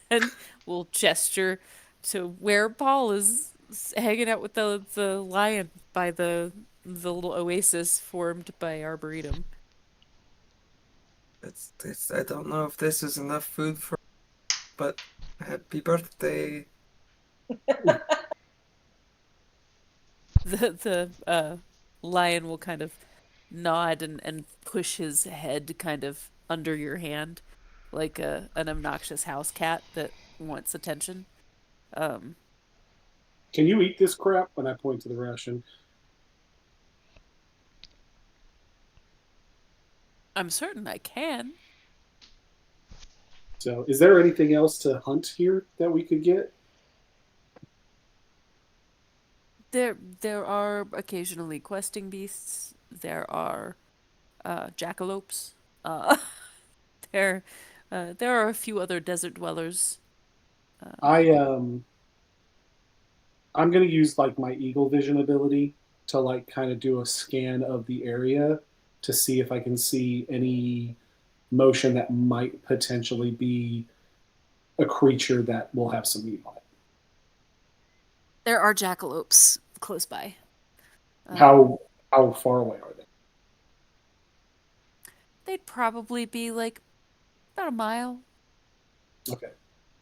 [SPEAKER 1] And we'll gesture to where Paul is hanging out with the lion by the little oasis formed by Arboretum.
[SPEAKER 3] I don't know if this is enough food for, but happy birthday.
[SPEAKER 1] The lion will kind of nod and push his head kind of under your hand, like an obnoxious house cat that wants attention. Um,
[SPEAKER 5] Can you eat this crap? When I point to the ration.
[SPEAKER 1] I'm certain I can.
[SPEAKER 5] So, is there anything else to hunt here that we could get?
[SPEAKER 1] There are occasionally questing beasts. There are jackalopes. Uh, there there are a few other desert dwellers. Um,
[SPEAKER 5] I I'm gonna use like my eagle vision ability to like kind of do a scan of the area to see if I can see any motion that might potentially be a creature that will have some meat on it.
[SPEAKER 1] there are jackalopes close by. Um,
[SPEAKER 5] How far away are they?
[SPEAKER 1] they'd probably be like about a mile.
[SPEAKER 5] Okay.
[SPEAKER 1] You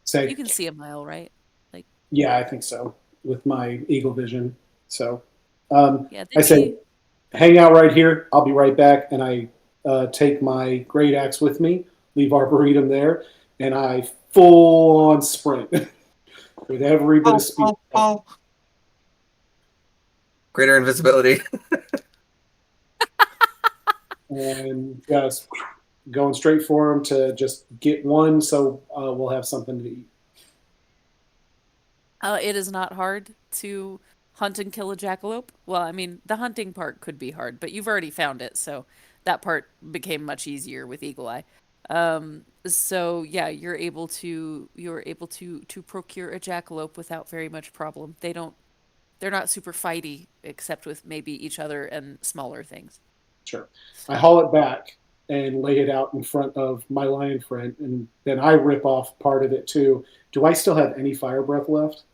[SPEAKER 5] Say,
[SPEAKER 1] can see a mile, right? Like,
[SPEAKER 5] yeah, I think so with my eagle vision. So
[SPEAKER 1] yeah,
[SPEAKER 5] I
[SPEAKER 1] they'd
[SPEAKER 5] say,
[SPEAKER 1] be.
[SPEAKER 5] hang out right here. I'll be right back. And I take my great axe with me, leave Arboretum there, and I full on sprint with every bit of
[SPEAKER 3] Oh,
[SPEAKER 5] speed.
[SPEAKER 3] oh, oh. Greater invisibility.
[SPEAKER 5] And just going straight for him to just get one so we'll have something to eat.
[SPEAKER 1] It is not hard to hunt and kill a jackalope. Well, I mean, the hunting part could be hard, but you've already found it, so that part became much easier with Eagle Eye. So yeah, you're able to procure a jackalope without very much problem. They're not super fighty, except with maybe each other and smaller things.
[SPEAKER 5] Sure. I
[SPEAKER 1] So
[SPEAKER 5] haul it back and lay it out in front of my lion friend, and then I rip off part of it too. Do I still have any fire breath left?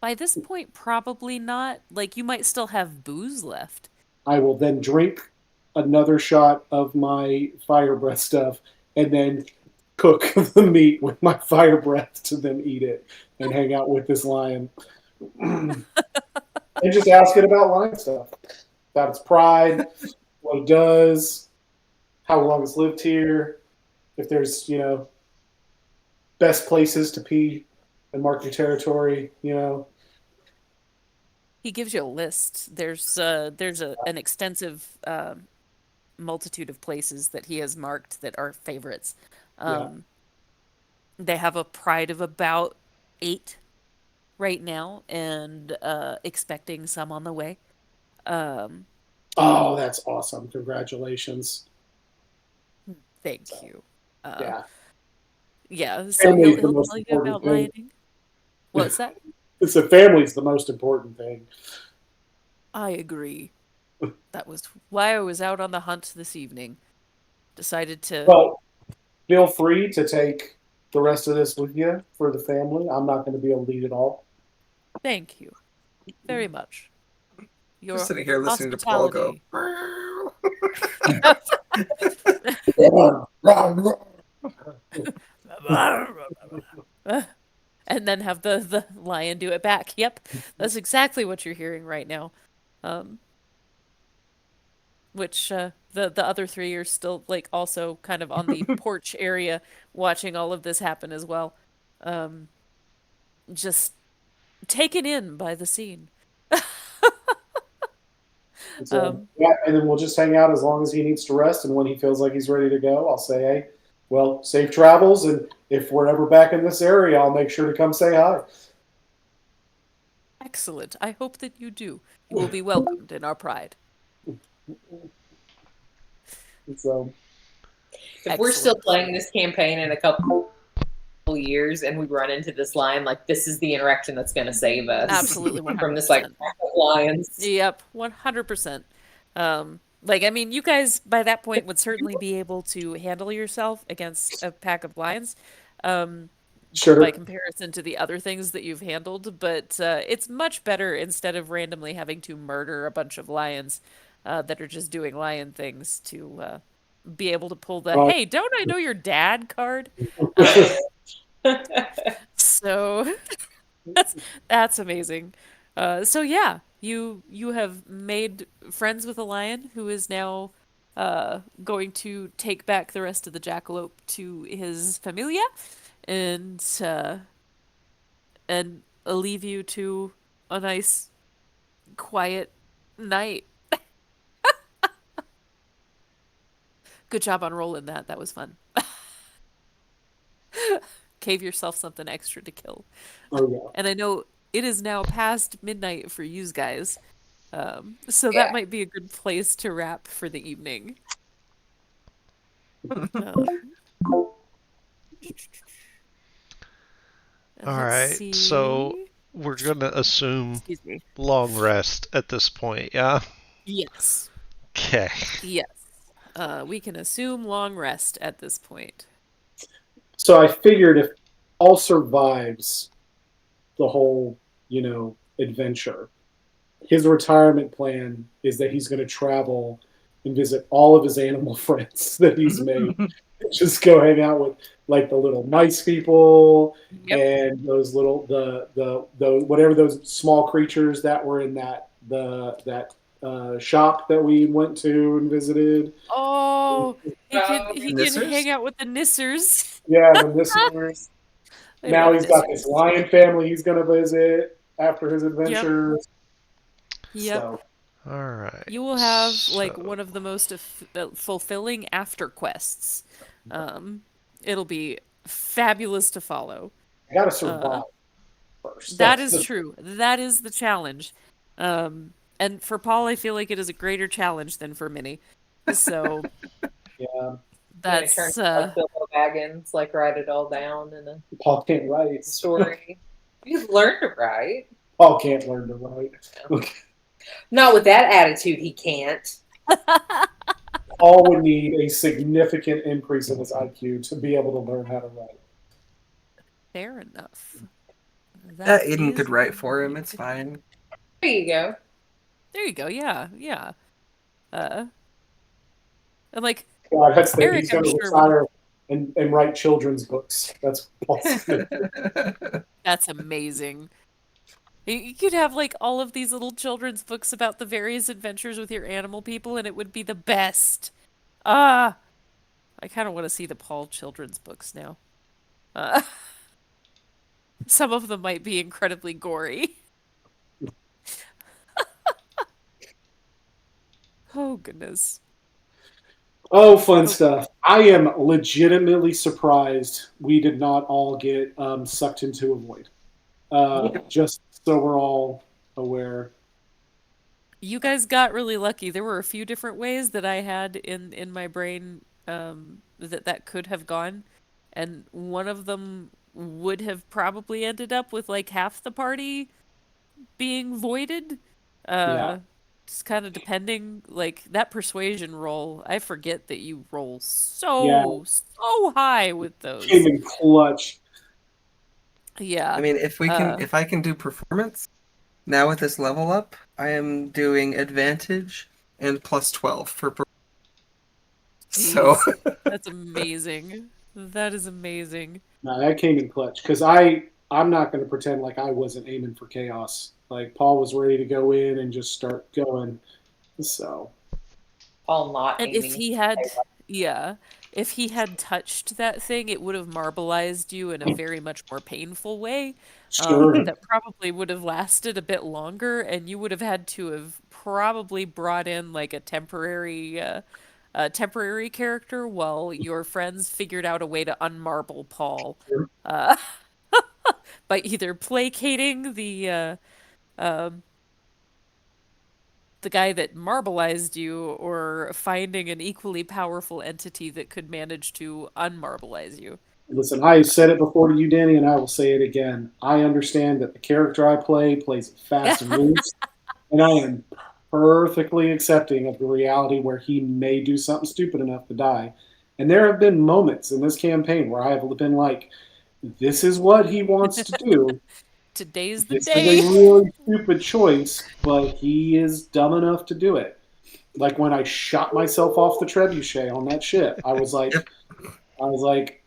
[SPEAKER 1] by this point, probably not. Like you might still have booze left.
[SPEAKER 5] I will then drink another shot of my fire breath stuff and then cook the meat with my fire breath to then eat it and hang out with this lion. And just ask it about lion stuff, about its pride, what it does, how long it's lived here, if there's, best places to pee and mark your territory.
[SPEAKER 1] He gives you a list. There's an extensive multitude of places that he has marked that are favorites.
[SPEAKER 5] Yeah.
[SPEAKER 1] Um, they have a pride of about 8 right now, and expecting some on the way. Um,
[SPEAKER 5] Oh, that's awesome! Congratulations.
[SPEAKER 1] thank
[SPEAKER 5] So
[SPEAKER 1] you.
[SPEAKER 5] yeah,
[SPEAKER 1] Yeah, so
[SPEAKER 5] family
[SPEAKER 1] he'll
[SPEAKER 5] is the
[SPEAKER 1] he'll
[SPEAKER 5] most
[SPEAKER 1] tell you
[SPEAKER 5] important
[SPEAKER 1] about
[SPEAKER 5] thing.
[SPEAKER 1] lioning. What's that?
[SPEAKER 5] It's a family's the most important thing.
[SPEAKER 1] I agree. That was why I was out on the hunt this evening. Decided to
[SPEAKER 5] Well, feel free to take the rest of this with you for the family. I'm not going to be able to lead it all.
[SPEAKER 1] thank you very much.
[SPEAKER 3] Just
[SPEAKER 1] Your
[SPEAKER 3] sitting here listening to Paul go.
[SPEAKER 1] hospitality. And then have the lion do it back. Yep, that's exactly what you're hearing right now. Um, which the other three are still like also kind of on the porch area watching all of this happen as well. Um, just taken in by the scene.
[SPEAKER 5] So
[SPEAKER 1] Um,
[SPEAKER 5] yeah, and then we'll just hang out as long as he needs to rest, and when he feels like he's ready to go, I'll say, hey, well, safe travels, and if we're ever back in this area, I'll make sure to come say hi.
[SPEAKER 1] excellent. I hope that you do. You will be welcomed in our pride.
[SPEAKER 5] So
[SPEAKER 4] If we're still
[SPEAKER 1] Excellent.
[SPEAKER 4] playing this campaign in a couple years and we run into this lion, like this is the interaction that's going to save us
[SPEAKER 1] Absolutely
[SPEAKER 4] from this like
[SPEAKER 1] 100%.
[SPEAKER 4] pack of lions.
[SPEAKER 1] Yep, 100%. Like, I mean, you guys by that point would certainly be able to handle yourself against a pack of lions, um, by
[SPEAKER 5] sure.
[SPEAKER 1] comparison to the other things that you've handled, but it's much better instead of randomly having to murder a bunch of lions that are just doing lion things to be able to pull the
[SPEAKER 5] Uh,
[SPEAKER 1] "Hey, don't I know your dad?" card. Um, so That's that's amazing. So yeah, you have made friends with a lion who is now going to take back the rest of the jackalope to his familia, and leave you to a nice quiet night. Good job on rolling that. That was fun. Gave yourself something extra to kill.
[SPEAKER 5] oh
[SPEAKER 1] And I know it is now past midnight for you guys. So that
[SPEAKER 4] Yeah.
[SPEAKER 1] might be a good place to wrap for the evening. Uh, and
[SPEAKER 2] All
[SPEAKER 1] let's
[SPEAKER 2] right, so
[SPEAKER 1] see.
[SPEAKER 2] we're gonna assume
[SPEAKER 1] Excuse me.
[SPEAKER 2] long rest at this point, yeah?
[SPEAKER 1] Yes.
[SPEAKER 2] Okay.
[SPEAKER 1] Yes. We can assume long rest at this point.
[SPEAKER 5] So I figured if all survives the whole, adventure, his retirement plan is that he's going to travel and visit all of his animal friends that he's made. Just go hang out with like the little mice people
[SPEAKER 1] Yep.
[SPEAKER 5] and those little the whatever those small creatures that were in that shop that we went to and visited.
[SPEAKER 1] Oh,
[SPEAKER 4] Oh,
[SPEAKER 1] he can
[SPEAKER 3] Nissers?
[SPEAKER 1] hang out with the Nissers.
[SPEAKER 5] Yeah, the listeners.
[SPEAKER 1] I
[SPEAKER 5] Now
[SPEAKER 1] love
[SPEAKER 5] he's got this
[SPEAKER 1] Nissers.
[SPEAKER 5] lion family he's going to visit after his
[SPEAKER 1] Yep.
[SPEAKER 5] adventures.
[SPEAKER 1] Yep.
[SPEAKER 5] So
[SPEAKER 2] All right.
[SPEAKER 1] You will have like
[SPEAKER 2] So,
[SPEAKER 1] one of the most fulfilling after quests. It'll be fabulous to follow.
[SPEAKER 5] I got to
[SPEAKER 1] Uh,
[SPEAKER 5] survive first.
[SPEAKER 1] that
[SPEAKER 5] That's
[SPEAKER 1] is
[SPEAKER 5] the
[SPEAKER 1] true. That is the challenge. And for Paul, I feel like it is a greater challenge than for Minnie. So
[SPEAKER 5] yeah.
[SPEAKER 4] you're gonna turn
[SPEAKER 1] that's
[SPEAKER 4] like Bilbo Baggins, like write it all down in a
[SPEAKER 5] Paul can't write.
[SPEAKER 4] story. You learn to write.
[SPEAKER 5] Paul can't learn to write.
[SPEAKER 4] Not with that attitude, he can't.
[SPEAKER 5] Paul would need a significant increase in his IQ to be able to learn how to write.
[SPEAKER 1] fair enough.
[SPEAKER 3] Yeah,
[SPEAKER 1] That
[SPEAKER 3] Aiden
[SPEAKER 1] is
[SPEAKER 3] could write for him.
[SPEAKER 1] very
[SPEAKER 3] It's
[SPEAKER 1] fair.
[SPEAKER 3] fine.
[SPEAKER 4] There you go.
[SPEAKER 1] There you go. Yeah, yeah. Uh, and like
[SPEAKER 5] Yeah,
[SPEAKER 1] Eric,
[SPEAKER 5] he's
[SPEAKER 1] I'm
[SPEAKER 5] going to
[SPEAKER 1] sure would.
[SPEAKER 5] retire and write children's books. That's Paul's going to
[SPEAKER 1] That's amazing. You could have like all of these little children's books about the various adventures with your animal people, and it would be the best. Ah, I kind of want to see the Paul children's books now. Uh, some of them might be incredibly gory. Oh goodness.
[SPEAKER 5] Oh, fun
[SPEAKER 1] Oh,
[SPEAKER 5] stuff. I am legitimately surprised we did not all get sucked into a void. Just so we're all aware.
[SPEAKER 1] you guys got really lucky. There were a few different ways that I had in my brain that that could have gone, and one of them would have probably ended up with like half the party being voided.
[SPEAKER 5] Yeah.
[SPEAKER 1] Uh, just kind of depending, like that persuasion roll. I forget that you roll
[SPEAKER 5] Yeah.
[SPEAKER 1] so high with
[SPEAKER 5] Came
[SPEAKER 1] those.
[SPEAKER 5] in clutch.
[SPEAKER 3] I
[SPEAKER 1] Yeah.
[SPEAKER 3] mean,
[SPEAKER 1] Uh,
[SPEAKER 3] if I can do performance now with this level up, I am doing advantage and plus 12 for so
[SPEAKER 1] Jeez, that's amazing. That is amazing.
[SPEAKER 5] No, that came in clutch because I'm not going to pretend like I wasn't aiming for chaos. Like Paul was ready to go in and just start going. So
[SPEAKER 4] Paul not
[SPEAKER 1] And if
[SPEAKER 4] aiming.
[SPEAKER 1] he had, yeah, if he had touched that thing, it would have marbleized you in a very much more painful way.
[SPEAKER 5] sure,
[SPEAKER 1] That probably would have lasted a bit longer, and you would have had to have probably brought in like a temporary character while your friends figured out a way to unmarble Paul,
[SPEAKER 5] sure.
[SPEAKER 1] uh, by either placating um the guy that marbleized you or finding an equally powerful entity that could manage to unmarbleize you.
[SPEAKER 5] Listen, I said it before to you, Danny, and I will say it again. I understand that the character I play plays it fast and loose, and I am perfectly accepting of the reality where he may do something stupid enough to die. And there have been moments in this campaign where I have been like, this is what he wants to do.
[SPEAKER 1] Today's the
[SPEAKER 5] This is a
[SPEAKER 1] day.
[SPEAKER 5] really stupid choice, but he is dumb enough to do it. Like when I shot myself off the trebuchet on that ship,
[SPEAKER 3] yep.
[SPEAKER 5] I was like,